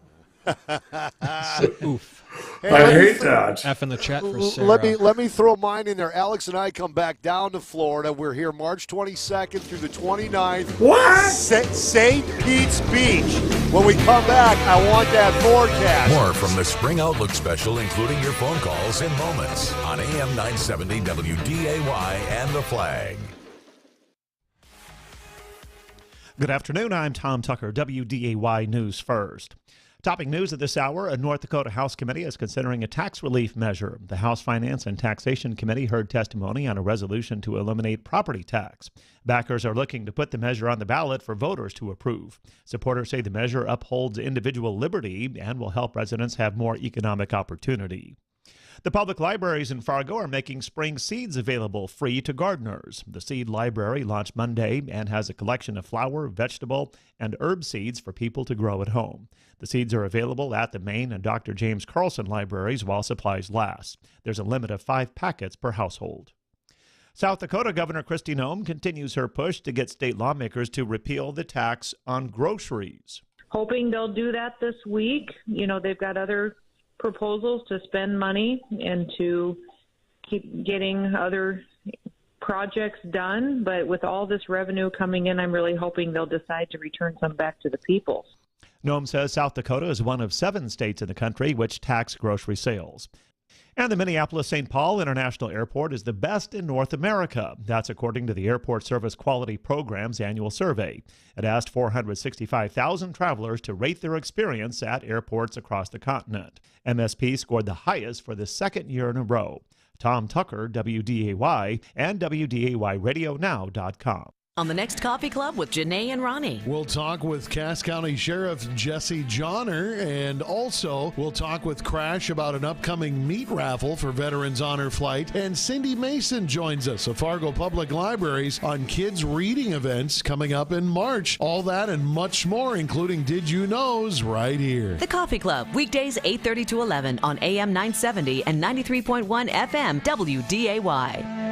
Oof. Hey, I hate that. F in the chat for Sarah. Let me throw mine in there. Alex and I come back down to Florida. We're here March 22nd through the 29th. What? St. Pete's Beach. When we come back, I want that forecast. More from the Spring Outlook Special, including your phone calls in moments on AM 970 WDAY and The Flag. Good afternoon. I'm Tom Tucker, WDAY News First. Topping news at this hour, a North Dakota House Committee is considering a tax relief measure. The House Finance and Taxation Committee heard testimony on a resolution to eliminate property tax. Backers are looking to put the measure on the ballot for voters to approve. Supporters say the measure upholds individual liberty and will help residents have more economic opportunity. The public libraries in Fargo are making spring seeds available free to gardeners. The seed library launched Monday and has a collection of flower, vegetable, and herb seeds for people to grow at home. The seeds are available at the Maine and Dr. James Carlson libraries while supplies last. There's a limit of 5 packets per household. South Dakota Governor Kristi Noem continues her push to get state lawmakers to repeal the tax on groceries. Hoping they'll do that this week. You know, they've got other proposals to spend money and to keep getting other projects done. But with all this revenue coming in, I'm really hoping they'll decide to return some back to the people. Noem says South Dakota is one of 7 states in the country which tax grocery sales. And the Minneapolis-St. Paul International Airport is the best in North America. That's according to the Airport Service Quality Program's annual survey. It asked 465,000 travelers to rate their experience at airports across the continent. MSP scored the highest for the 2nd year in a row. Tom Tucker, WDAY, and WDAYRadioNow.com. On the next Coffee Club with Janae and Ronnie. We'll talk with Cass County Sheriff Jesse Johnner, and also we'll talk with Crash about an upcoming meat raffle for Veterans Honor Flight. And Cindy Mason joins us of Fargo Public Libraries on kids' reading events coming up in March. All that and much more, including Did You Knows, right here. The Coffee Club, weekdays 8:30 to 11 on AM 970 and 93.1 FM WDAY.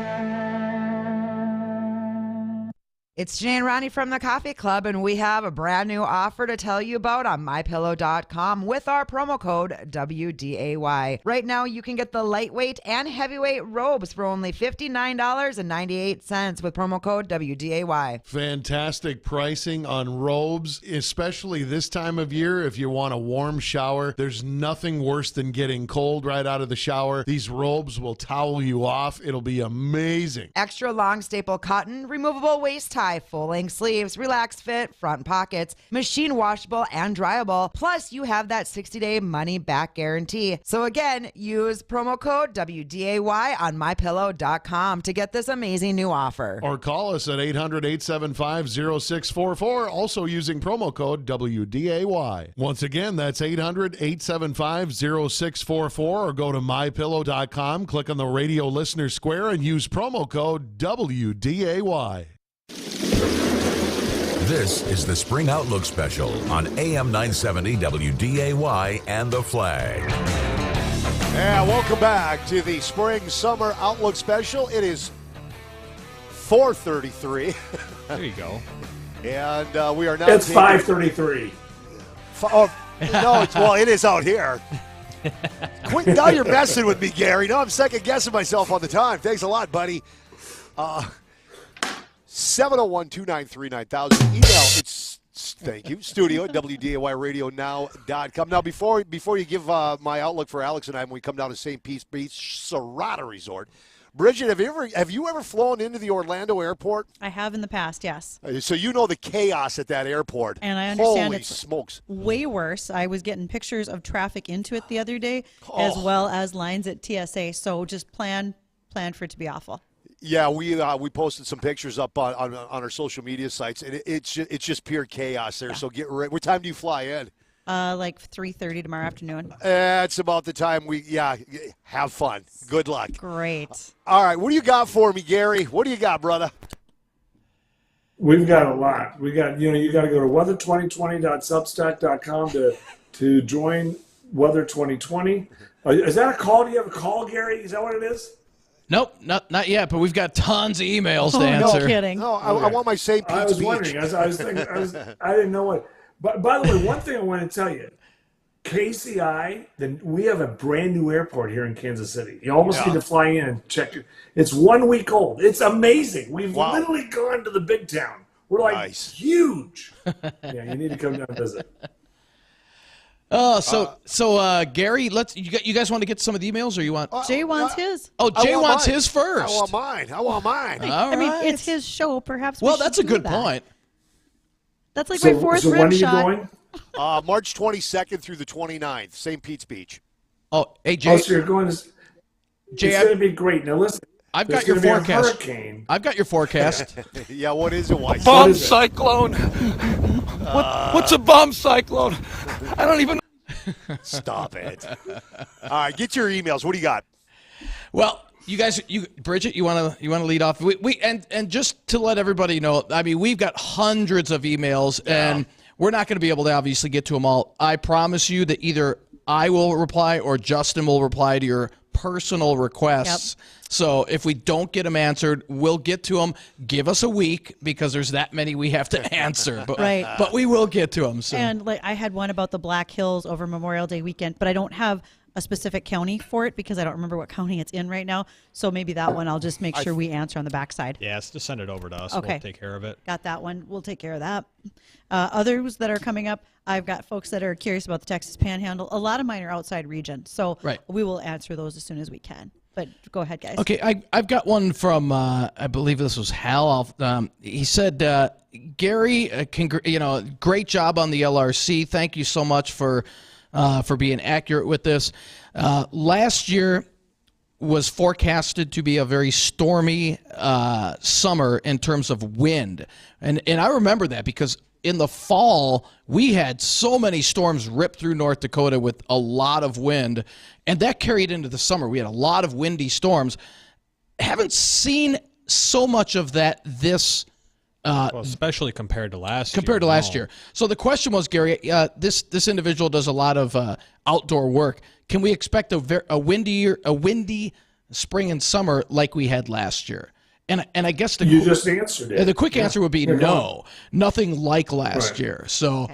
It's Jane and Ronnie from the Coffee Club, and we have a brand new offer to tell you about on MyPillow.com with our promo code WDAY. Right now, you can get the lightweight and heavyweight robes for only $59.98 with promo code WDAY. Fantastic pricing on robes, especially this time of year. If you want a warm shower, there's nothing worse than getting cold right out of the shower. These robes will towel you off. It'll be amazing. Extra long staple cotton, removable waist top, buy full-length sleeves, relaxed fit, front pockets, machine washable and dryable. Plus, you have that 60-day money-back guarantee. So again, use promo code WDAY on MyPillow.com to get this amazing new offer. Or call us at 800-875-0644, also using promo code WDAY. Once again, that's 800-875-0644, or go to MyPillow.com, click on the radio listener square, and use promo code WDAY. This is the Spring Outlook Special on AM 970 WDAY and The Flag. Yeah, welcome back to the Spring Summer Outlook Special. It is 4:33. There you go. And we are now. It's 5:33. No, it is out here. Quit, now you're messing with me, Gary. Now I'm second guessing myself on the time. Thanks a lot, buddy. 701-293-9000. Email, thank you, studio at WDAYRadioNow.com. Now, before you give my outlook for Alex and I when we come down to St. Pete's Beach, Serrata Resort, Bridgette, have you ever flown into the Orlando airport? I have in the past, yes. So you know the chaos at that airport. And I understand Holy it's smokes. way worse. I was getting pictures of traffic into it the other day, as well as lines at TSA. So just plan for it to be awful. Yeah, we posted some pictures up on our social media sites, and it's just pure chaos there. Yeah. So get ready. What time do you fly in? Like 3:30 tomorrow afternoon. It's about the time have fun. Good luck. Great. All right, what do you got for me, Gary? What do you got, brother? We've got a lot. We got, you got to go to weather2020.substack.com to join Weather 2020. Is that a call? Do you have a call, Gary? Is that what it is? Nope, not yet, but we've got tons of emails to answer. No kidding. No, I want my St. Pete's I was Beach. wondering. I was thinking. I didn't know what. But by the way, one thing I want to tell you, KCI, we have a brand new airport here in Kansas City. You almost need to fly in and check it. It's 1 week old. It's amazing. We've literally gone to the big town. We're like huge. Yeah, you need to come down and visit. So Gary, you guys want to get some of the emails, or you want? Jay wants his. Oh, Jay wants his first. I want mine. All I mean, right. it's his show. Perhaps. Well, that's a good point. That's like my fourth rim shot. So when are you going? March 22nd through the 29th, St. Pete's Beach. Oh, hey, Jay. So you're going to. Jay, it's going to be great. Now listen. I've got your forecast. I've got your forecast. Yeah, what is it? Why? Bomb cyclone. What's a bomb cyclone? I don't even. Stop it. All right, get your emails. What do you got? Well, you guys, Bridgette, you want to lead off? We and just to let everybody know, I mean, we've got hundreds of emails, and we're not going to be able to obviously get to them all. I promise you that either I will reply or Justin will reply to your personal requests. Yep. So if we don't get them answered, we'll get to them. Give us a week because there's that many we have to answer. But, right. But we will get to them. So. And I had one about the Black Hills over Memorial Day weekend, but I don't have a specific county for it because I don't remember what county it's in right now. So maybe that one I'll just make sure we answer on the backside. Yes, just send it over to us. Okay. We'll take care of it. Got that one. We'll take care of that. Others that are coming up, I've got folks that are curious about the Texas Panhandle. A lot of mine are outside region. So we will answer those as soon as we can. But go ahead, guys. Okay, I've got one from, I believe this was Hal. He said, Gary, great job on the LRC. Thank you so much for being accurate with this. Last year was forecasted to be a very stormy summer in terms of wind. And I remember that because in the fall, we had so many storms rip through North Dakota with a lot of wind, and that carried into the summer. We had a lot of windy storms. Haven't seen so much of that this well, especially compared to last year. So the question was, Gary, this individual does a lot of outdoor work. Can we expect a windy spring and summer like we had last year? And I guess you just answered it. The quick answer would be no, nothing like last year. So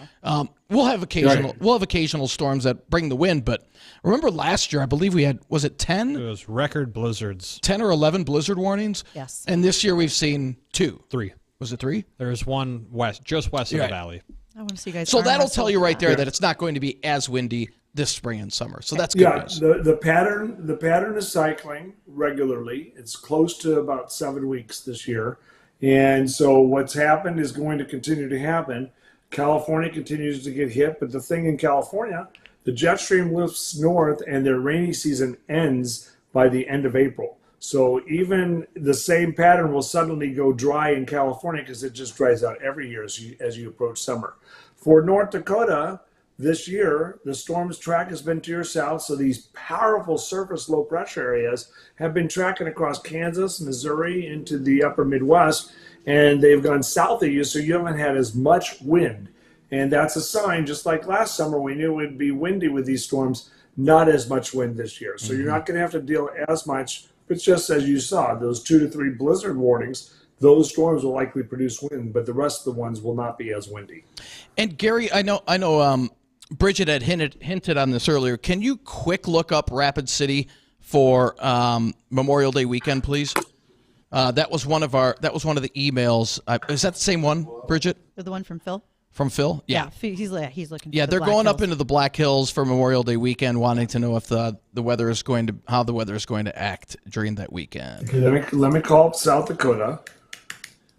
we'll have occasional storms that bring the wind. But remember last year, I believe we had, was it 10? It was record blizzards. 10 or 11 blizzard warnings. Yes. And this year we've seen 3. Was it 3? There's one just west of the valley. I want to see you guys. So that'll tell you right there that it's not going to be as windy this spring and summer. So that's good news. The pattern is cycling regularly. It's close to about 7 weeks this year, And so what's happened is going to continue to happen. California continues to get hit, but the thing in California, the jet stream lifts north and their rainy season ends by the end of April. So even the same pattern will suddenly go dry in California because it just dries out every year as you approach summer. For North Dakota, this year, the storm's track has been to your south, so these powerful surface low pressure areas have been tracking across Kansas, Missouri, into the upper Midwest, and they've gone south of you, so you haven't had as much wind. And that's a sign, just like last summer, we knew it would be windy with these storms, not as much wind this year. So you're not going to have to deal as much. It's just as you saw, those 2 to 3 blizzard warnings, those storms will likely produce wind, but the rest of the ones will not be as windy. And Gary, I know Bridgette had hinted on this earlier. Can you quick look up Rapid City for Memorial Day weekend, please? That was one of the emails. Is that the same one, Bridgette? The one from Phil? From Phil? Yeah, he's looking. Yeah, for they're Black going Hills. up into the Black Hills for Memorial Day weekend, wanting to know if how the weather is going to act during that weekend. Okay, let me call up South Dakota.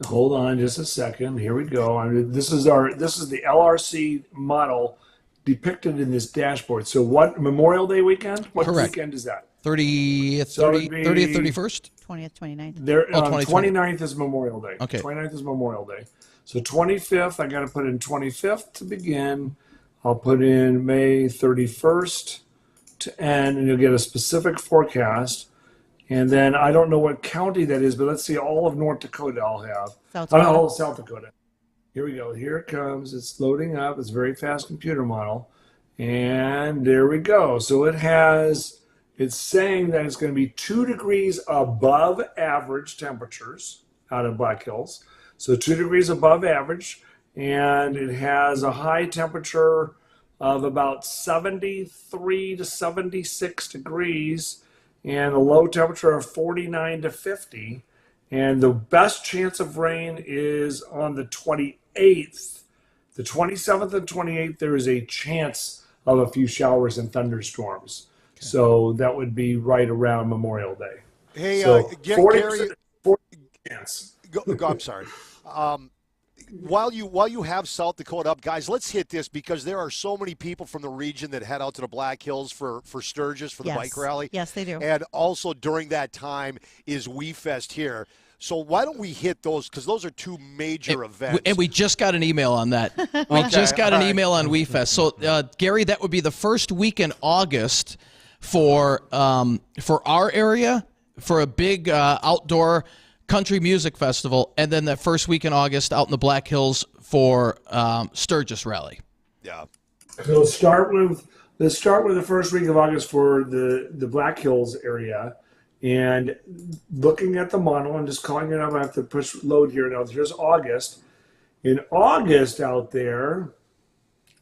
Hold on just a second. Here we go. This is the LRC model depicted in this dashboard. So what, Memorial Day weekend? What Correct. weekend is that? 30th, 31st? 20th, 29th. 29th is Memorial Day. Okay. 29th is Memorial Day. So 25th, I got to put in 25th to begin. I'll put in May 31st to end, and you'll get a specific forecast. And then I don't know what county that is, but let's see, all of North Dakota I'll have. All of South Dakota. Here we go. Here it comes. It's loading up. It's a very fast computer model. And there we go. So it's saying that it's going to be 2 degrees above average temperatures out of Black Hills. So 2 degrees above average. And it has a high temperature of about 73 to 76 degrees and a low temperature of 49 to 50. And the best chance of rain is on the 28th. The 27th and 28th, there is a chance of a few showers and thunderstorms. Okay. So that would be right around Memorial Day. Hey, so Gary, 40 chance. Go, I'm sorry. While you have South Dakota up, guys, let's hit this because there are so many people from the region that head out to the Black Hills for Sturgis, for the bike rally. Yes, they do. And also during that time is WeFest here. So why don't we hit those, because those are two major events. And we just got an email on that. We just got an email on WeFest. So, Gary, that would be the first week in August for our area, for a big outdoor country music festival, and then that first week in August out in the Black Hills for Sturgis Rally. Yeah. So let's start with the first week of August for the Black Hills area. And looking at the model, I'm just calling it up. I have to push load here now. Here's August. In August out there,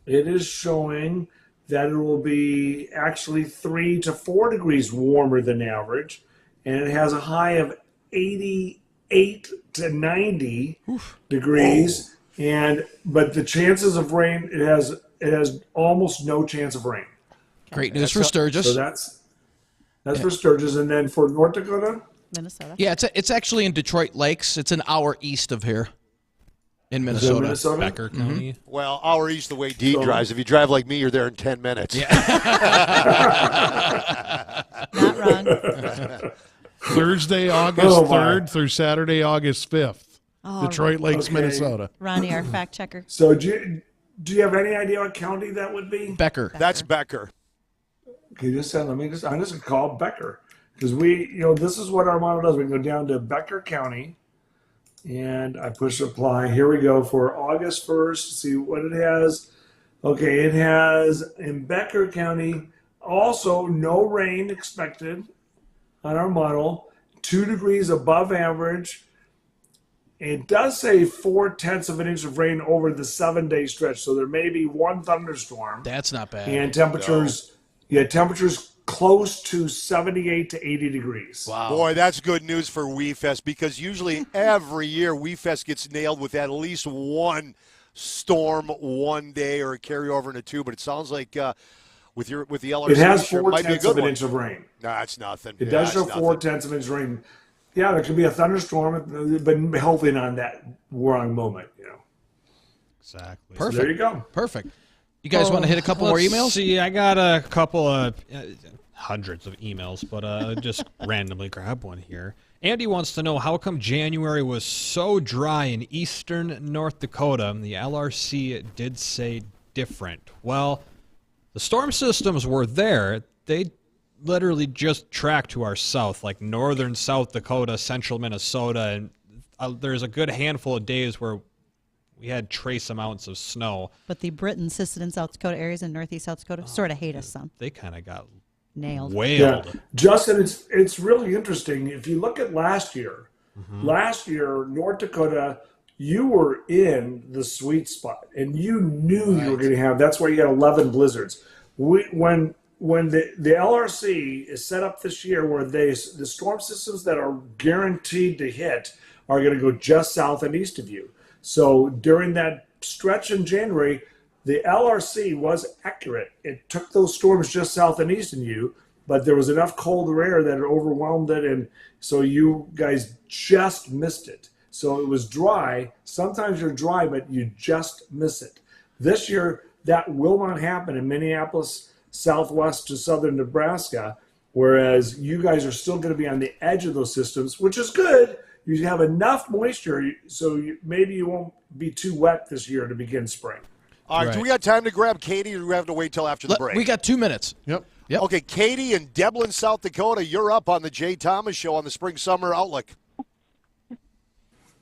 it is showing that it will be actually 3 to 4 degrees warmer than average. And it has a high of 88 to 90 degrees. But the chances of rain, it has almost no chance of rain. Great news for Sturgis. So that's for Sturgis. And then for North Dakota? Minnesota. Yeah, it's actually in Detroit Lakes. It's an hour east of here in Minnesota. Becker County. Well, hour east the way Dean drives. If you drive like me, you're there in 10 minutes. Yeah. Not wrong. Thursday, August 3rd through Saturday, August 5th. Oh, Detroit Lakes, Minnesota. Ronnie, our fact checker. So do you have any idea what county that would be? Becker. That's Becker. Okay, I'm just going to call Becker because this is what our model does. We go down to Becker County and I push apply. Here we go for August 1st. See what it has. Okay, it has in Becker County also no rain expected on our model, 2 degrees above average. It does say 0.4 of an inch of rain over the 7-day stretch, so there may be one thunderstorm. That's not bad. And temperatures close to 78 to 80 degrees. Wow. Boy, that's good news for WeFest because usually every year WeFest gets nailed with at least one storm one day or a carryover into two, but it sounds like with the LRC, it has sure, 0.4 of an inch of rain. No, that's nothing. It does show 0.4 of an inch of rain. Yeah, there could be a thunderstorm, but hopefully not in that wrong moment. Exactly. Perfect. So there you go. Perfect. You guys want to hit a couple more emails? See, I got a couple of hundreds of emails, but just randomly grab one here. Andy wants to know how come January was so dry in eastern North Dakota. The LRC did say different. Well, the storm systems were there. They literally just track to our south, like northern South Dakota, central Minnesota, and there's a good handful of days where we had trace amounts of snow. But the Britain, Sisseton, and South Dakota areas in northeast South Dakota sort of hate us some. They kind of got nailed. Wailed. Yeah. Justin, it's really interesting. If you look at last year, North Dakota, you were in the sweet spot, and you knew you were going to have. That's why you had 11 blizzards. When the LRC is set up this year, where the storm systems that are guaranteed to hit are going to go just south and east of you. So during that stretch in January, the LRC was accurate. It took those storms just south and east of you, but there was enough colder air that it overwhelmed it, and so you guys just missed it. So it was dry. Sometimes you're dry, but you just miss it. This year, that will not happen in Minneapolis, southwest to southern Nebraska, whereas you guys are still going to be on the edge of those systems, which is good. You have enough moisture, so maybe you won't be too wet this year to begin spring. All right, do we got time to grab Katie, or do we have to wait till after the break? We got 2 minutes. Yep. Okay, Katie in Devlin, South Dakota, you're up on the Jay Thomas Show on the Spring-Summer Outlook.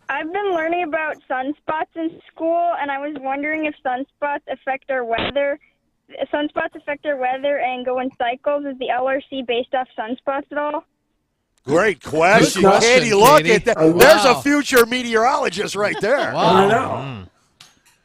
I've been learning about sunspots in school, and I was wondering if sunspots affect our weather. Sunspots affect our weather and go in cycles. Is the LRC based off sunspots at all? Great question, Katie. Look at that. There's a future meteorologist right there. I know.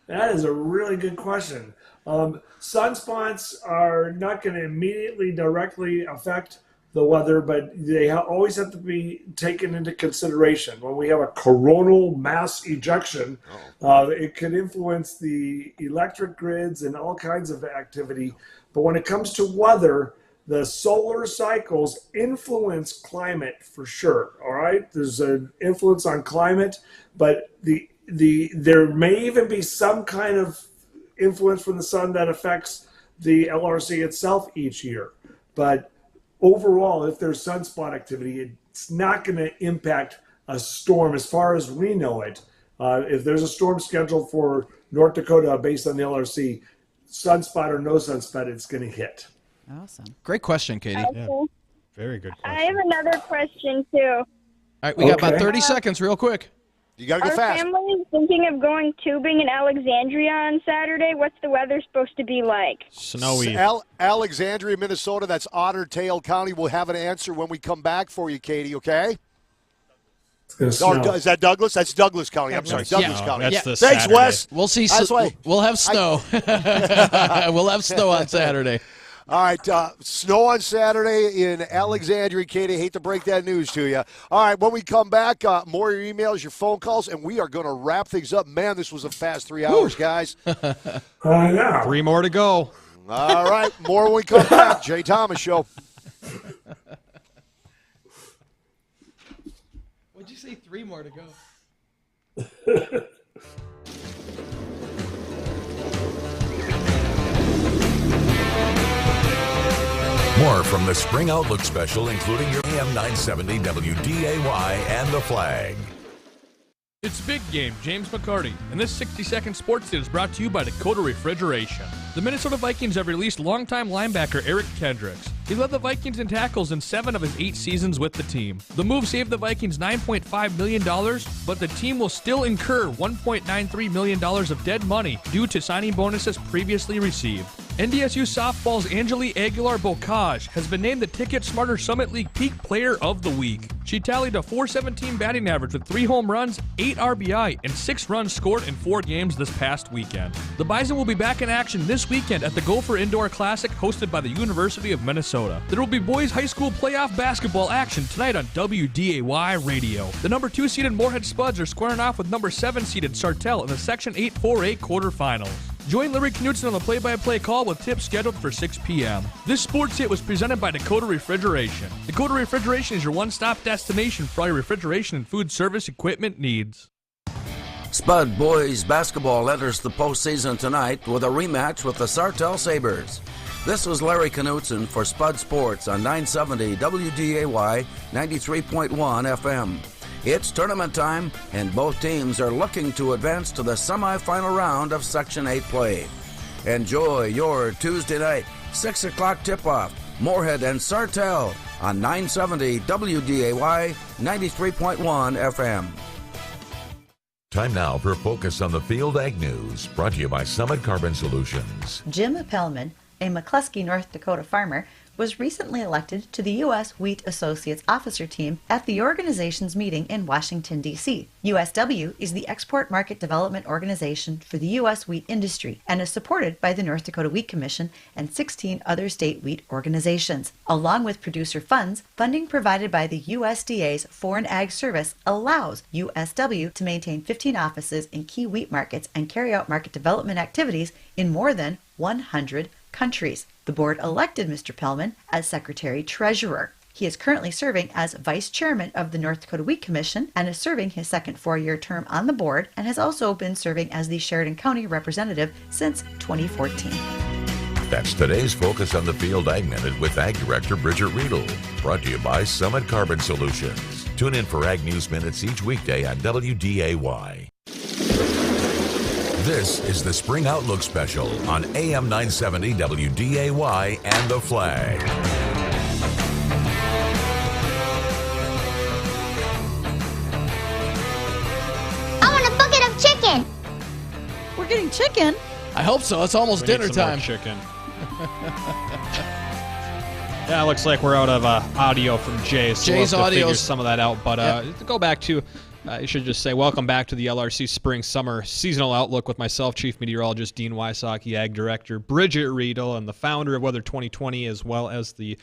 That is a really good question. Sunspots are not going to immediately directly affect the weather, but they always have to be taken into consideration. When we have a coronal mass ejection, it can influence the electric grids and all kinds of activity. But when it comes to weather, the solar cycles influence climate for sure. All right, there's an influence on climate, but there may even be some kind of influence from the sun that affects the LRC itself each year. But overall, if there's sunspot activity, it's not going to impact a storm as far as we know it. If there's a storm scheduled for North Dakota based on the LRC, sunspot or no sunspot, it's going to hit. Awesome. Great question, Katie. Okay. Yeah. Very good question. I have another question, too. All right, we got about 30 seconds real quick. You got to Our go fast. family is thinking of going tubing in Alexandria on Saturday. What's the weather supposed to be like? Snowy. Alexandria, Minnesota, that's Otter Tail County. We'll have an answer when we come back for you, Katie, okay? It's gonna snow. Is that Douglas? That's Douglas County. I'm sorry, Douglas County. That's the Thanks, Saturday. Wes. We'll see. That's why- We'll have snow. We'll have snow on Saturday. All right, snow on Saturday in Alexandria, Katie. Hate to break that news to you. All right, when we come back, more of your emails, your phone calls, and we are going to wrap things up. Man, this was a fast 3 hours, guys. I know. 3 more to go. All right, more when we come back. Jay Thomas Show. What'd you say? 3 more to go. More from the Spring Outlook Special, including your AM 970 WDAY and The Flag. It's Big Game, James McCarty, and this 60-second sports hit is brought to you by Dakota Refrigeration. The Minnesota Vikings have released longtime linebacker Eric Kendricks. He led the Vikings in tackles in 7 of his 8 seasons with the team. The move saved the Vikings $9.5 million, but the team will still incur $1.93 million of dead money due to signing bonuses previously received. NDSU softball's Angeli Aguilar-Bocage has been named the Ticket Smarter Summit League Peak Player of the Week. She tallied a .417 batting average with 3 home runs, 8 RBI, and 6 runs scored in 4 games this past weekend. The Bison will be back in action this weekend at the Gopher Indoor Classic hosted by the University of Minnesota. There will be boys high school playoff basketball action tonight on WDAY Radio. The number 2 seeded Moorhead Spuds are squaring off with number 7 seeded Sartell in the Section 8 4A quarterfinals. Join Larry Knutson on the play-by-play call with tips scheduled for 6 p.m. This sports hit was presented by Dakota Refrigeration. Dakota Refrigeration is your one-stop destination for all your refrigeration and food service equipment needs. Spud boys basketball enters the postseason tonight with a rematch with the Sartell Sabres. This was Larry Knutson for Spud Sports on 970 WDAY 93.1 FM. It's tournament time, and both teams are looking to advance to the semifinal round of Section 8 play. Enjoy your Tuesday night, 6 o'clock tip-off, Moorhead and Sartell on 970 WDAY 93.1 FM. Time now for Focus on the Field Ag News, brought to you by Summit Carbon Solutions. Jim Pellman, a McCluskey, North Dakota farmer, was recently elected to the U.S. Wheat Associates officer team at the organization's meeting in Washington, D.C. USW is the export market development organization for the U.S. wheat industry and is supported by the North Dakota Wheat Commission and 16 other state wheat organizations. Along with producer funds, funding provided by the USDA's Foreign Ag Service allows USW to maintain 15 offices in key wheat markets and carry out market development activities in more than 100 countries. The board elected Mr. Pellman as Secretary-Treasurer. He is currently serving as Vice Chairman of the North Dakota Wheat Commission and is serving his second 4-year term on the board and has also been serving as the Sheridan County representative since 2014. That's today's Focus on the Field Ag Minute with Ag Director Bridgette Readel, brought to you by Summit Carbon Solutions. Tune in for Ag News Minutes each weekday on WDAY. This is the Spring Outlook Special on AM 970 WDAY and The Flag. I want a bucket of chicken. We're getting chicken? I hope so. It's almost dinner time. Chicken. Yeah, it looks like we're out of audio from Jay. So Jay's we'll have to audio. figure some of that out. But to go back to, you should just say, welcome back to the LRC Spring-Summer Seasonal Outlook with myself, Chief Meteorologist Dean Wysocki, Ag Director Bridgette Readel, and the founder of Weather 2020, as well as the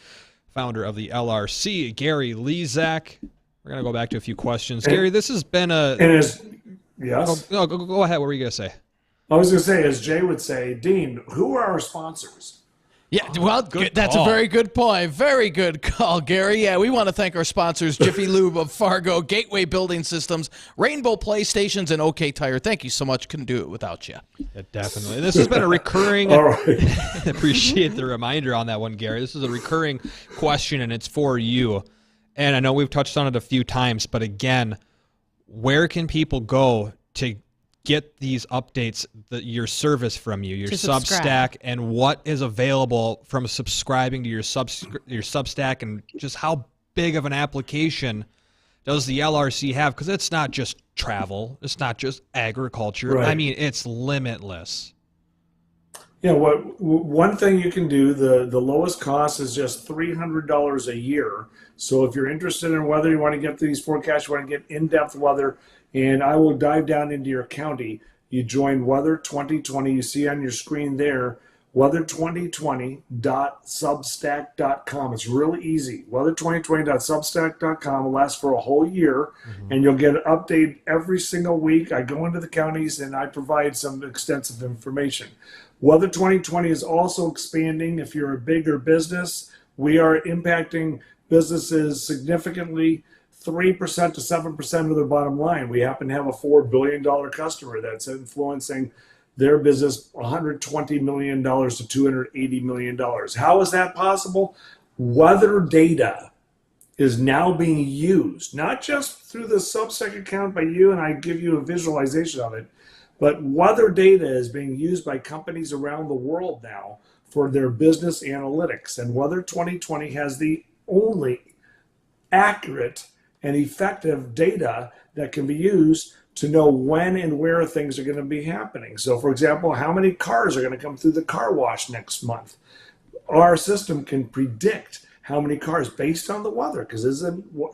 founder of the LRC, Gary Lezak. We're going to go back to a few questions. Gary, this has been a... Yes? Go ahead. What were you going to say? I was going to say, as Jay would say, Dean, who are our sponsors? Yeah, well, that's a very good point. Very good call, Gary. Yeah, we want to thank our sponsors, Jiffy Lube of Fargo, Gateway Building Systems, Rainbow PlayStations, and OK Tire. Thank you so much. Couldn't do it without you. Yeah, definitely. This has been a recurring... All right. Appreciate the reminder on that one, Gary. This is a recurring question, and it's for you. And I know we've touched on it a few times, but again, where can people go to get these updates, your service from you, your Substack, and what is available from subscribing to your Substack, and just how big of an application does the LRC have? Because it's not just travel, it's not just agriculture. Right. I mean, it's limitless. Yeah, one thing you can do, the lowest cost is just $300 a year. So if you're interested in weather, you want to get these forecasts, you want to get in-depth weather, and I will dive down into your county. You join Weather 2020. You see on your screen there, weather2020.substack.com. It's really easy. Weather2020.substack.com will last for a whole year, and you'll get an update every single week. I go into the counties, and I provide some extensive information. Weather 2020 is also expanding. If you're a bigger business, we are impacting businesses significantly. 3% to 7% of their bottom line. We happen to have a $4 billion customer that's influencing their business $120 million to $280 million. How is that possible? Weather data is now being used, not just through the Substack account by you, and I give you a visualization of it, but weather data is being used by companies around the world now for their business analytics. And Weather 2020 has the only accurate and effective data that can be used to know when and where things are going to be happening. So, for example, how many cars are going to come through the car wash next month? Our system can predict how many cars based on the weather, because there's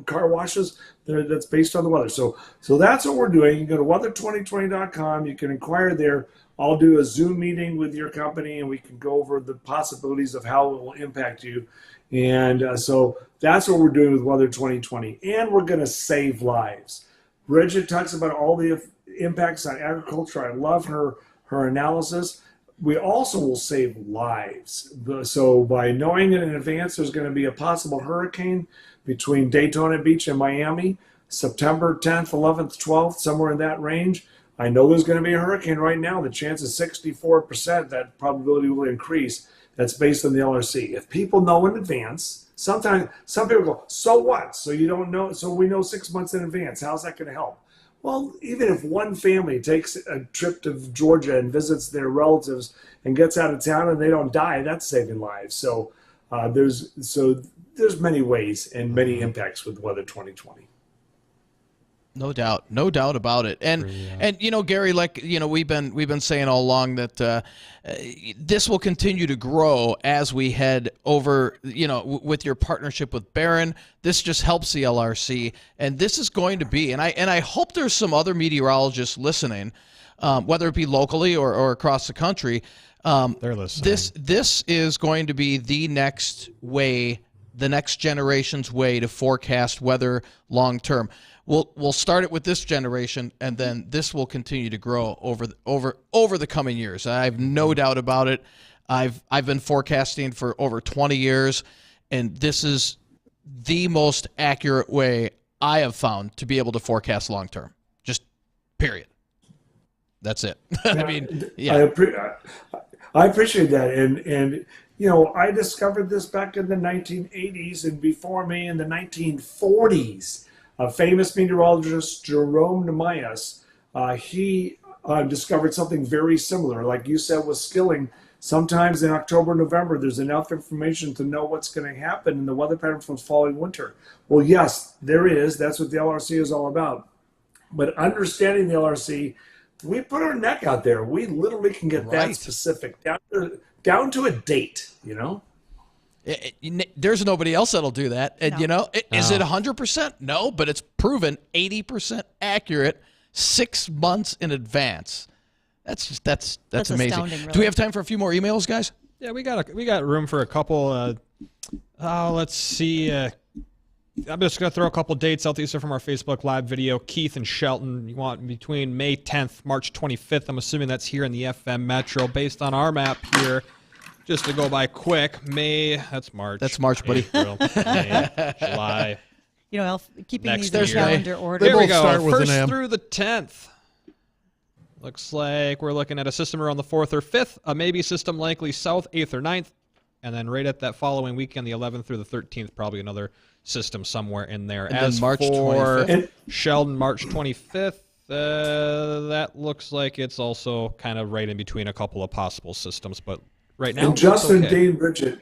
car washes that's based on the weather. So that's what we're doing. You can go to weather2020.com. You can inquire there. I'll do a Zoom meeting with your company, and we can go over the possibilities of how it will impact you. And so that's what we're doing with Weather 2020. And we're going to save lives. Bridgette talks about all the impacts on agriculture. I love her analysis. we also will save lives. So by knowing in advance there's going to be a possible hurricane between Daytona Beach and Miami, September 10th, 11th, 12th, somewhere in that range. I know there's going to be a hurricane right now. The chance is 64%. That probability will increase. That's based on the LRC. If people know in advance, sometimes some people go, so what? So you don't know, so we know 6 months in advance. How's that going to help? Well, even if one family takes a trip to Georgia and visits their relatives and gets out of town and they don't die, that's saving lives. So there's many ways and many impacts with weather 2020. No doubt about it. And Gary, we've been saying all along that this will continue to grow as we head over. With your partnership with Barron, this just helps the LRC, and this is going to be. And I hope there's some other meteorologists listening, whether it be locally or across the country. They're listening. This is going to be the next generation's way to forecast weather long term. We'll start it with this generation, and then this will continue to grow over the coming years. I have no doubt about it. I've been forecasting for over 20 years, and this is the most accurate way I have found to be able to forecast long term. Just period. That's it. I mean, yeah. I appreciate that, and I discovered this back in the 1980s, and before me in the 1940s. A famous meteorologist, Jerome Nemayas, he discovered something very similar. Like you said with skilling, sometimes in October, November, there's enough information to know what's going to happen in the weather pattern for the following winter. Well, yes, there is. That's what the LRC is all about. But understanding the LRC, we put our neck out there. We literally can get that specific, down to a date, There's nobody else that'll do that. And, is it 100%? No, but it's proven 80% accurate 6 months in advance. That's amazing. Really. Do we have time for a few more emails, guys? Yeah, we got room for a couple. Let's see. I'm just going to throw a couple dates out. These are from our Facebook Live video. Keith and Shelton, you want between May 10th, March 25th. I'm assuming that's here in the FM Metro. Based on our map here, just to go by quick, May, that's March. That's March, buddy. April, May, July. Keeping next these in calendar order. There we go. 1st through the 10th. Looks like we're looking at a system around the 4th or 5th, a maybe system likely south, 8th or 9th, and then right at that following weekend, the 11th through the 13th, probably another system somewhere in there. And as then March for 25th. Sheldon, March 25th, that looks like it's also kind of right in between a couple of possible systems, but right now, and Justin, okay. Dane, Bridgette,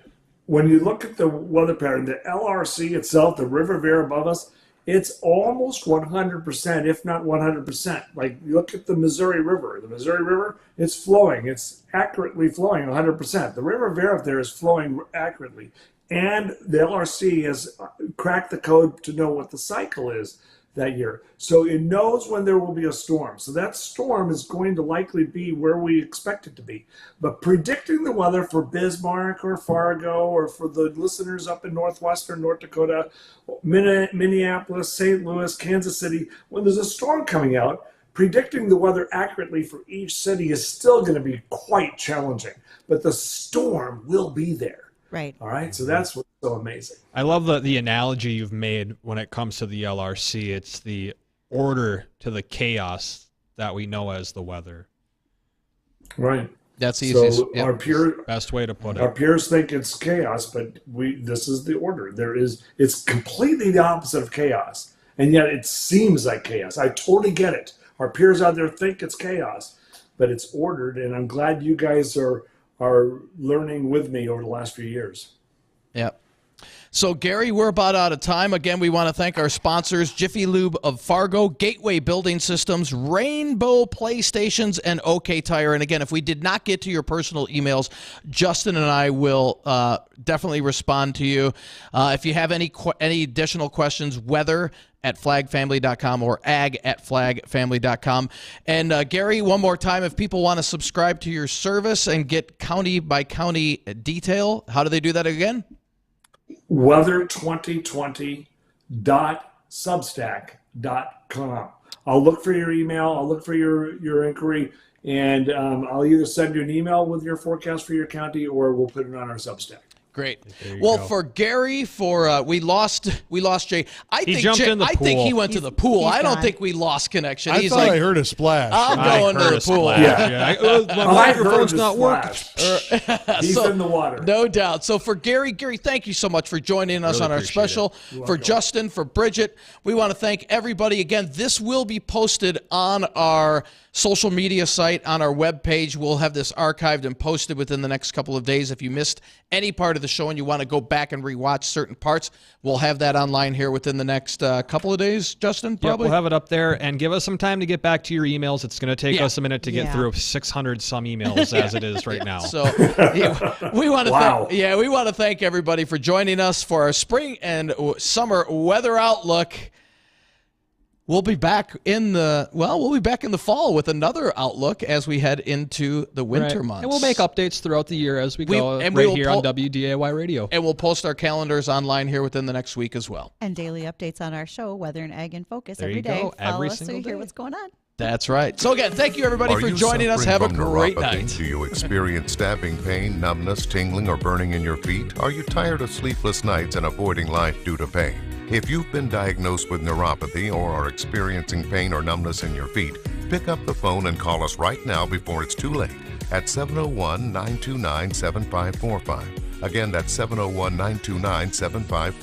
when you look at the weather pattern, the LRC itself, the river there above us, it's almost 100%, if not 100%. Like, you look at the Missouri River. The Missouri River, it's flowing. It's accurately flowing 100%. The river Vera up there is flowing accurately. And the LRC has cracked the code to know what the cycle is that year. So it knows when there will be a storm. So that storm is going to likely be where we expect it to be. But predicting the weather for Bismarck or Fargo or for the listeners up in northwestern North Dakota, Minneapolis, St. Louis, Kansas City, when there's a storm coming out, predicting the weather accurately for each city is still going to be quite challenging. But the storm will be there. Right. All right. So that's what's so amazing. I love the analogy you've made when it comes to the LRC. It's the order to the chaos that we know as the weather. Right. That's easy. So best way to put it. Our peers think it's chaos, but this is the order. It's completely the opposite of chaos, and yet it seems like chaos. I totally get it. Our peers out there think it's chaos, but it's ordered, and I'm glad you guys are learning with me over the last few years. Yeah. So, Gary, we're about out of time. Again, we want to thank our sponsors, Jiffy Lube of Fargo, Gateway Building Systems, Rainbow PlayStations, and OK Tire. And again, if we did not get to your personal emails, Justin and I will definitely respond to you. If you have any additional questions, weather at flagfamily.com or ag at flagfamily.com. And Gary, one more time, if people want to subscribe to your service and get county by county detail, how do they do that again? Weather2020.substack.com. I'll look for your email. I'll look for your inquiry, and I'll either send you an email with your forecast for your county, or we'll put it on our Substack. Great. Well, go. for Gary, we lost Jay. I think jumped in the think he pool. went to the pool. I don't gone. think we lost connection. I He's thought like, I heard a splash. I'm going to the pool. Yeah. My microphone's not working. He's in the water. No doubt. So for Gary, thank you so much for joining us Really on our appreciate special. You're For welcome. Justin, for Bridgette, we want to thank everybody. Again, this will be posted on our social media site, on our webpage. We'll have this archived and posted within the next couple of days. If you missed any part of the show and you want to go back and rewatch certain parts, we'll have that online here within the next couple of days, Justin, Yep, probably? we'll have it up there, and give us some time to get back to your emails. It's going to take Yeah. us a minute to get Yeah. through 600 some emails as it is right now. So we want to Wow. we want to thank everybody for joining us for our spring and summer weather outlook. We'll be back in the fall with another outlook as we head into the winter Right. months. And we'll make updates throughout the year as we go and right we will here on WDAY Radio. And we'll post our calendars online here within the next week as well. And daily updates on our show, Weather and Ag in Focus, There every you day. go, Follow every us so single you hear day. what's going on. That's right. So again, thank you everybody Are for you joining us. Have a suffering from great neuropathy? night. Do you experience stabbing pain, numbness, tingling, or burning in your feet? Are you tired of sleepless nights and avoiding life due to pain? If you've been diagnosed with neuropathy or are experiencing pain or numbness in your feet, pick up the phone and call us right now before it's too late at 701-929-7545. Again, that's 701-929-7545.